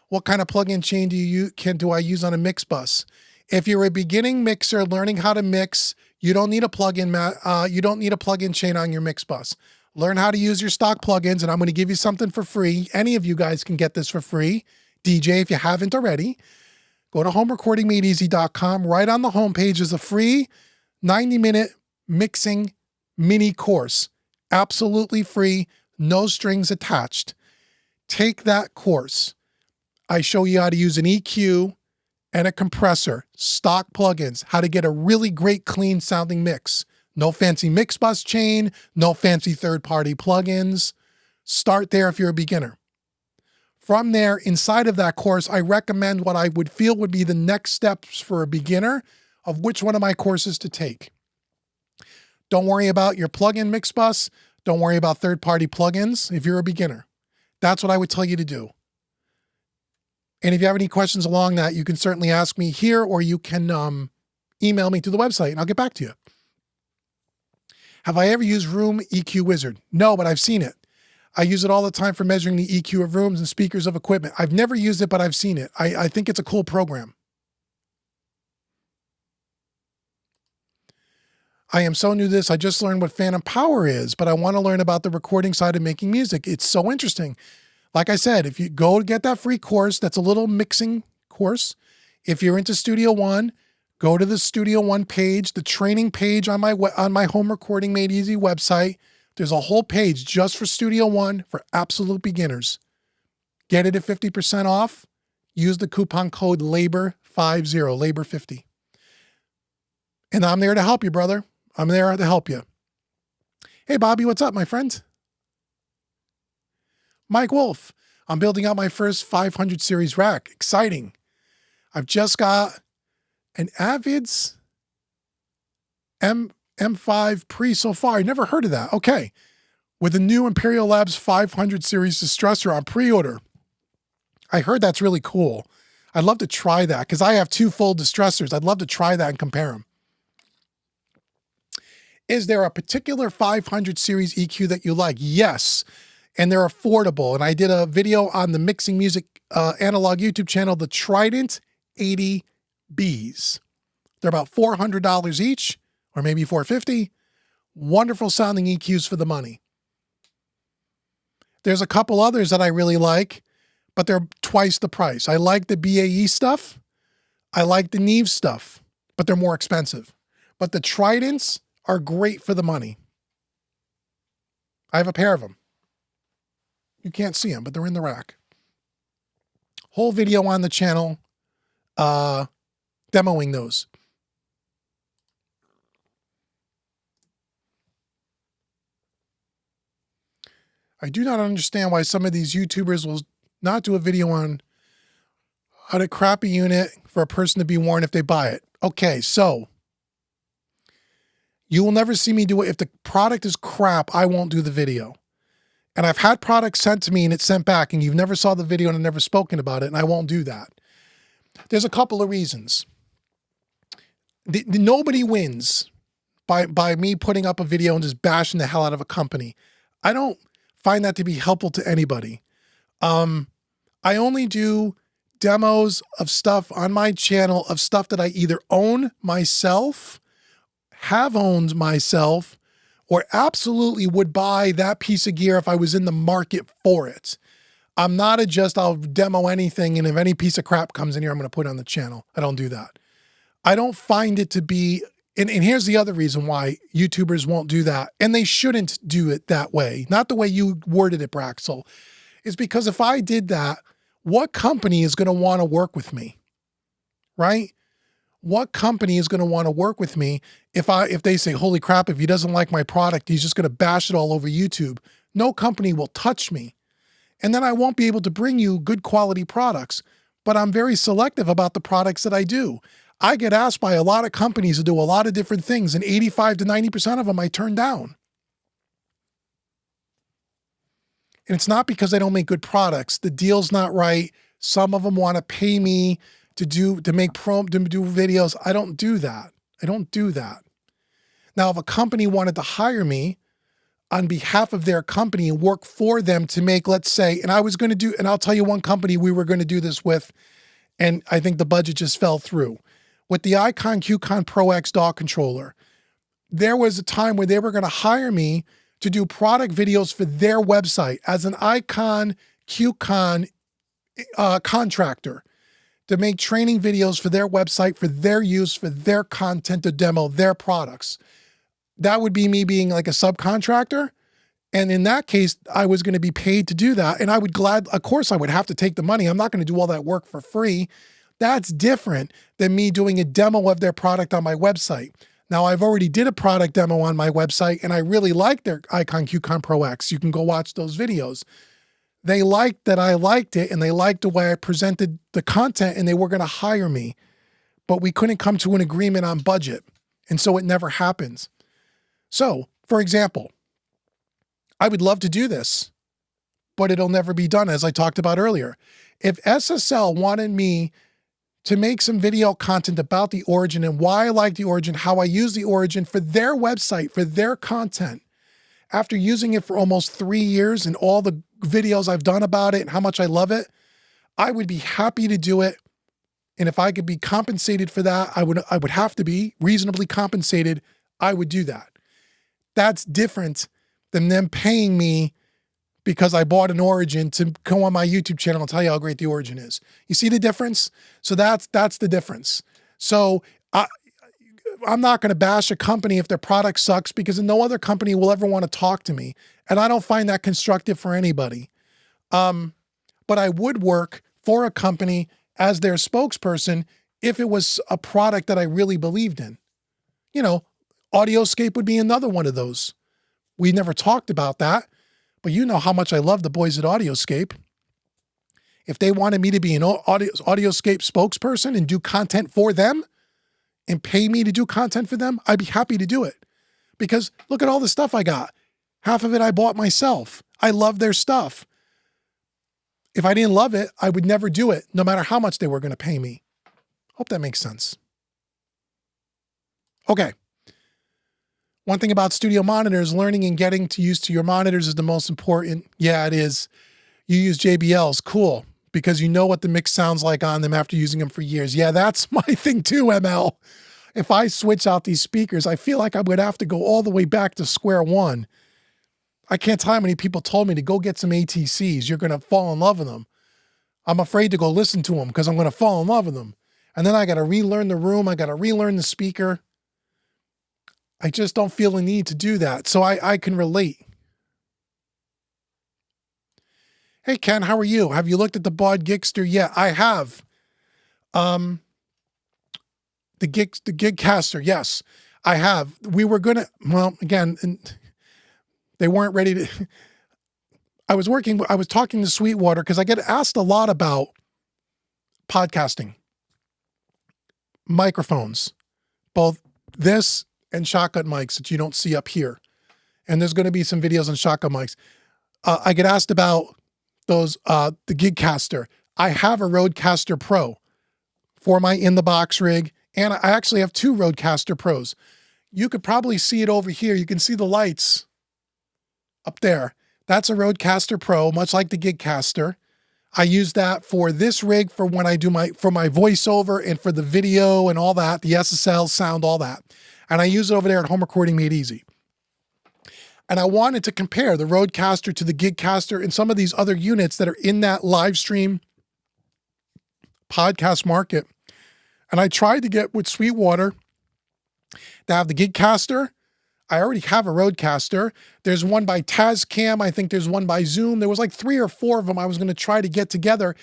What kind of plug-in chain do I use on a mix bus? If you're a beginning mixer learning how to mix, you don't need a plug-in chain on your mix bus. Learn how to use your stock plugins, and I'm going to give you something for free. Any of you guys can get this for free. DJ, if you haven't already, go to homerecordingmadeeasy.com. Right on the homepage is a free 90-minute mixing mini course. Absolutely free, no strings attached. Take that course. I show you how to use an EQ and a compressor, stock plugins, how to get a really great clean sounding mix. No fancy mix bus chain, no fancy third-party plugins. Start there if you're a beginner. From there, inside of that course, I recommend what I would feel would be the next steps for a beginner of which one of my courses to take. Don't worry about your plugin mix bus. Don't worry about third-party plugins if you're a beginner. That's what I would tell you to do. And if you have any questions along that, you can certainly ask me here, or you can email me through the website and I'll get back to you. Have I ever used Room EQ Wizard? No, but I've seen it. I use it all the time for measuring the EQ of rooms and speakers of equipment. I've never used it, but I've seen it. I think it's a cool program. I am so new to this. I just learned what phantom power is, but I want to learn about the recording side of making music. It's so interesting. Like I said, if you go to get that free course, that's a little mixing course. If you're into Studio One, go to the Studio One page, the training page on my Home Recording Made Easy website. There's a whole page just for Studio One for absolute beginners. Get it at 50% off. Use the coupon code LABOR50, LABOR50. And I'm there to help you, brother. I'm there to help you. Hey, Bobby, what's up, my friend? Mike Wolf. I'm building out my first 500 series rack. Exciting. I've just got an Avid's M5 Pre so far. I never heard of that. Okay. With the new Imperial Labs 500 series distressor on pre-order. I heard that's really cool. I'd love to try that because I have 2 full distressors. I'd love to try that and compare them. Is there a particular 500 series EQ that you like? Yes. And they're affordable. And I did a video on the Mixing Music analog YouTube channel, the Trident 80Bs. They're about $400 each, or maybe $450. Wonderful sounding EQs for the money. There's a couple others that I really like, but they're twice the price. I like the BAE stuff. I like the Neve stuff, but they're more expensive. But the Tridents are great for the money. I have a pair of them. You can't see them, but they're in the rack. Whole video on the channel demoing those. I do not understand why some of these YouTubers will not do a video on how to crap a unit for a person to be warned if they buy it. Okay, so you will never see me do it. If the product is crap, I won't do the video. And I've had products sent to me and it's sent back and you've never saw the video and I've never spoken about it, and I won't do that. There's a couple of reasons. Nobody wins by me putting up a video and just bashing the hell out of a company. I don't find that to be helpful to anybody. I only do demos of stuff on my channel, of stuff that I either own myself, have owned myself, or absolutely would buy that piece of gear if I was in the market for it. I'm not I'll demo anything, and if any piece of crap comes in here, I'm going to put it on the channel. I don't do that. I don't find it to be, and here's the other reason why YouTubers won't do that, and they shouldn't do it that way. Not the way you worded it, Braxel. Is because if I did that, what company is going to want to work with me, right? What company is going to want to work with me if they say, holy crap, if he doesn't like my product, he's just going to bash it all over YouTube. No company will touch me. And then I won't be able to bring you good quality products, but I'm very selective about the products that I do. I get asked by a lot of companies to do a lot of different things, and 85 to 90% of them I turn down. And it's not because I don't make good products. The deal's not right. Some of them want to pay me to do videos. I don't do that. I don't do that. Now, if a company wanted to hire me on behalf of their company and work for them to make, let's say, and I'll tell you one company we were going to do this with, and I think the budget just fell through. With the Icon QCon Pro X DAW controller, there was a time where they were going to hire me to do product videos for their website as an Icon QCon contractor, to make training videos for their website, for their use, for their content, to demo their products. That would be me being like a subcontractor. And in that case, I was going to be paid to do that. And of course I would have to take the money. I'm not going to do all that work for free. That's different than me doing a demo of their product on my website. Now, I've already did a product demo on my website, and I really like their Icon QCon Pro X. You can go watch those videos. They liked that I liked it, and they liked the way I presented the content, and they were going to hire me. But we couldn't come to an agreement on budget, and so it never happens. So, for example, I would love to do this, but it'll never be done, as I talked about earlier. If SSL wanted me to make some video content about the Origin and why I like the Origin, how I use the Origin for their website, for their content, after using it for almost 3 years and all the videos I've done about it and how much I love it, I would be happy to do it. And if I could be compensated for that, I would have to be reasonably compensated. I would do that. That's different than them paying me because I bought an Origin to go on my YouTube channel and tell you how great the Origin is. You see the difference? So that's the difference. So I'm not going to bash a company if their product sucks, because no other company will ever want to talk to me. And I don't find that constructive for anybody. But I would work for a company as their spokesperson if it was a product that I really believed in. You know, Audioscape would be another one of those. We never talked about that, but you know how much I love the boys at Audioscape. If they wanted me to be an Audioscape spokesperson and do content for them and pay me to do content for them, I'd be happy to do it. Because look at all the stuff I got. Half of it I bought myself. I love their stuff. If I didn't love it, I would never do it, no matter how much they were going to pay me. Hope that makes sense. Okay. One thing about studio monitors, learning and getting used to your monitors is the most important. Yeah, it is. You use JBLs. Cool. Because you know what the mix sounds like on them after using them for years. Yeah, that's my thing too, ML. If I switch out these speakers, I feel like I'm going to have to go all the way back to square one. I can't tell how many people told me to go get some ATCs. You're going to fall in love with them. I'm afraid to go listen to them because I'm going to fall in love with them. And then I got to relearn the room. I got to relearn the speaker. I just don't feel the need to do that. So I can relate. Hey, Ken, how are you? Have you looked at the Bod Gigster yet? I have. The Gigcaster, yes, I have. We were going to, well, again, they weren't ready to, I was talking to Sweetwater because I get asked a lot about podcasting, microphones, both this and shotgun mics that you don't see up here. And there's going to be some videos on shotgun mics. I get asked about those, the Gigcaster. I have a Rodecaster Pro for my in-the-box rig, and I actually have two Rodecaster Pros. You could probably see it over here. You can see the lights up there. That's a Rodecaster Pro, much like the Gigcaster. I use that for this rig for when I do my voiceover and for the video and all that, the SSL sound, all that. And I use it over there at Home Recording Made Easy. And I wanted to compare the Rodecaster to the Gigcaster and some of these other units that are in that live stream podcast market. And I tried to get with Sweetwater to have the Gigcaster. I already have a Rodecaster. There's one by Tascam. I think there's one by Zoom. There was like 3 or 4 of them I was going to try to get together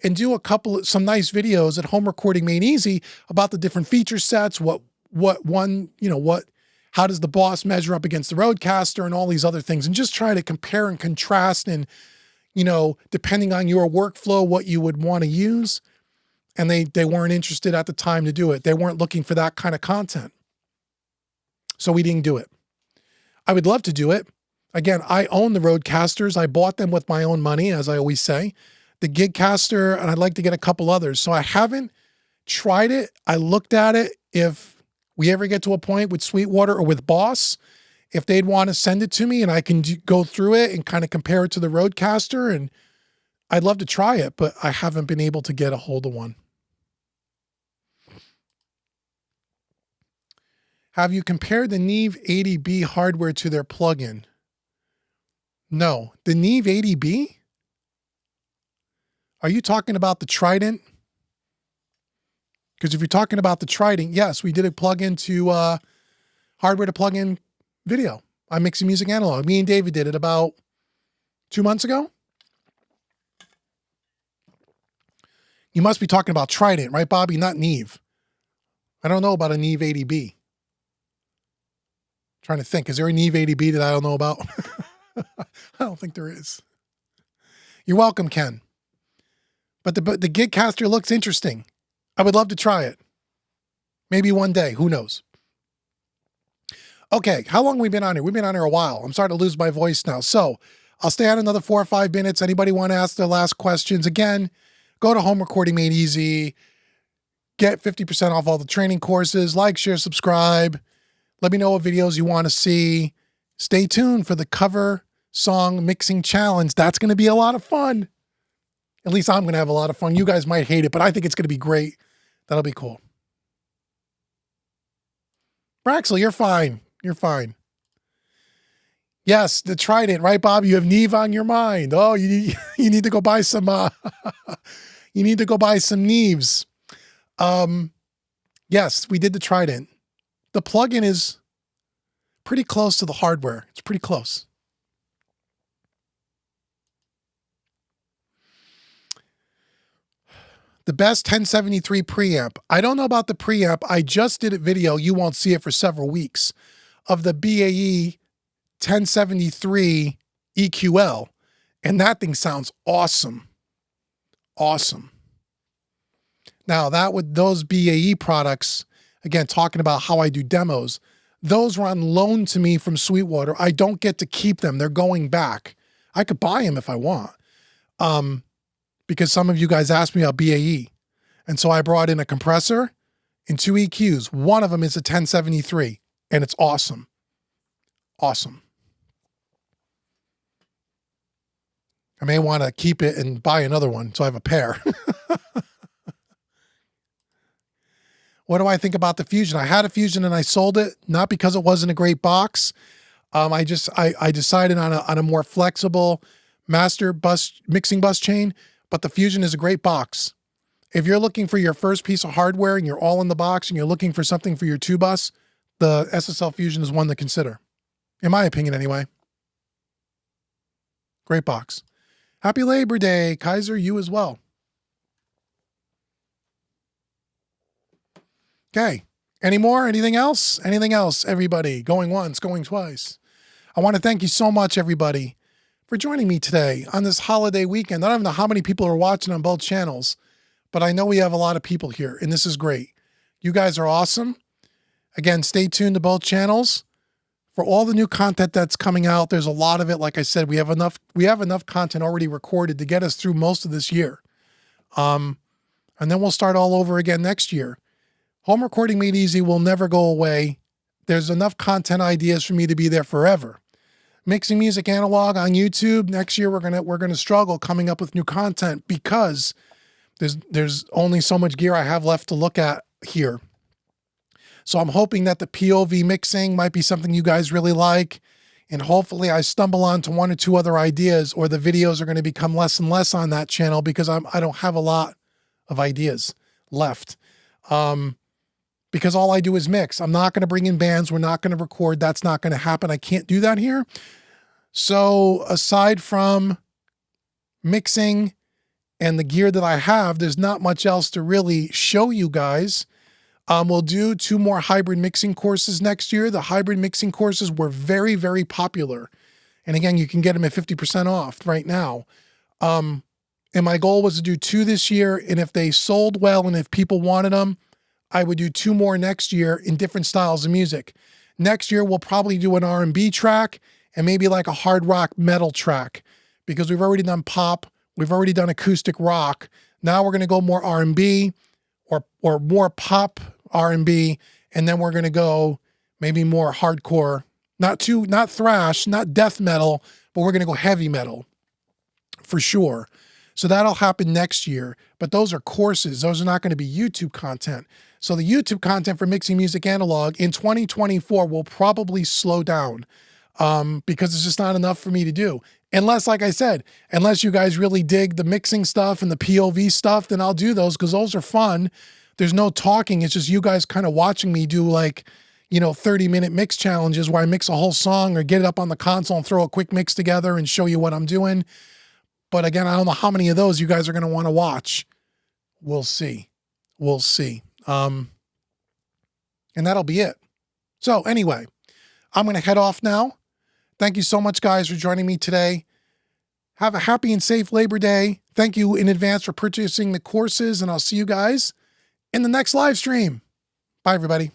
and do some nice videos at Home Recording Made Easy about the different feature sets, how does the Boss measure up against the Rodecaster and all these other things, and just try to compare and contrast and, depending on your workflow, what you would want to use. And they weren't interested at the time to do it. They weren't looking for that kind of content. So we didn't do it. I would love to do it. Again, I own the Rodecasters. I bought them with my own money, as I always say. The Gigcaster, and I'd like to get a couple others. So I haven't tried it. I looked at it. If we ever get to a point with Sweetwater or with Boss, if they'd want to send it to me and I can go through it and kind of compare it to the Rodecaster, and I'd love to try it, but I haven't been able to get a hold of one. Have you compared the Neve 80B hardware to their plugin? No. The Neve 80B? Are you talking about the Trident? Because if you're talking about the Trident, yes, we did a plug-in to hardware to plug-in video. I'm mixing music analog. Me and David did it about 2 months ago. You must be talking about Trident, right, Bobby? Not Neve. I don't know about a Neve 80B. Trying to think, is there a Neve 80B that I don't know about? I don't think there is. You're welcome, Ken. But the Gigcaster looks interesting. I would love to try it. Maybe one day, who knows? Okay, how long have we been on here? We've been on here a while. I'm starting to lose my voice now. So I'll stay on another 4 or 5 minutes. Anybody want to ask their last questions? Again, go to Home Recording Made Easy. Get 50% off all the training courses. Like, share, subscribe. Let me know what videos you want to see. Stay tuned for the cover song mixing challenge. That's going to be a lot of fun. At least I'm going to have a lot of fun. You guys might hate it, but I think it's going to be great. That'll be cool. Braxley, you're fine. You're fine. Yes, the Trident, right, Bob? You have Neve on your mind. Oh, you need to go buy some. You need to go buy some Neves. Yes, we did the Trident. The plugin is pretty close to the hardware. It's pretty close. The best 1073 preamp. I don't know about the preamp. I just did a video. You won't see it for several weeks of the BAE 1073 EQL, and that thing sounds awesome. Awesome. Now, those BAE products, again, talking about how I do demos, those were on loan to me from Sweetwater. I don't get to keep them. They're going back. I could buy them if I want, because some of you guys asked me about BAE. And so I brought in a compressor and 2 EQs. One of them is a 1073, and it's awesome. Awesome. I may want to keep it and buy another one so I have a pair. What do I think about the Fusion? I had a Fusion and I sold it, not because it wasn't a great box. I decided on a more flexible master bus mixing bus chain, but the Fusion is a great box. If you're looking for your first piece of hardware and you're all in the box and you're looking for something for your 2 bus, the SSL Fusion is one to consider. In my opinion, anyway. Great box. Happy Labor Day, Kaiser, you as well. Okay. Any more? Anything else? Anything else, everybody? Going once, going twice. I want to thank you so much, everybody, for joining me today on this holiday weekend. I don't know how many people are watching on both channels, but I know we have a lot of people here, and this is great. You guys are awesome. Again, stay tuned to both channels for all the new content that's coming out. There's a lot of it. Like I said, we have enough content already recorded to get us through most of this year. And then we'll start all over again next year. Home recording made easy will never go away. There's enough content ideas for me to be there forever. Mixing music analog on YouTube. Next year we're gonna struggle coming up with new content because there's only so much gear I have left to look at here. So I'm hoping that the POV mixing might be something you guys really like, and hopefully I stumble onto 1 or 2 other ideas, or the videos are going to become less and less on that channel because I don't have a lot of ideas left. Because all I do is mix. I'm not going to bring in bands. We're not going to record. That's not going to happen. I can't do that here. So aside from mixing and the gear that I have, there's not much else to really show you guys. We'll do 2 more hybrid mixing courses next year. The hybrid mixing courses were very, very popular. And again, you can get them at 50% off right now. And my goal was to do 2 this year. And if they sold well and if people wanted them, I would do 2 more next year in different styles of music. Next year, we'll probably do an R&B track and maybe like a hard rock metal track, because we've already done pop. We've already done acoustic rock. Now we're going to go more R&B or more pop R&B. And then we're going to go maybe more hardcore, not thrash, not death metal, but we're going to go heavy metal for sure. So that'll happen next year, but those are courses. Those are not going to be YouTube content. So the YouTube content for Mixing Music Analog in 2024 will probably slow down because it's just not enough for me to do. Unless, like I said, unless you guys really dig the mixing stuff and the POV stuff, then I'll do those because those are fun. There's no talking. It's just you guys kind of watching me do 30-minute mix challenges where I mix a whole song or get it up on the console and throw a quick mix together and show you what I'm doing. But again, I don't know how many of those you guys are going to want to watch. We'll see. We'll see. And that'll be it. So anyway, I'm going to head off now. Thank you so much, guys, for joining me today. Have a happy and safe Labor Day. Thank you in advance for purchasing the courses, and I'll see you guys in the next live stream. Bye, everybody.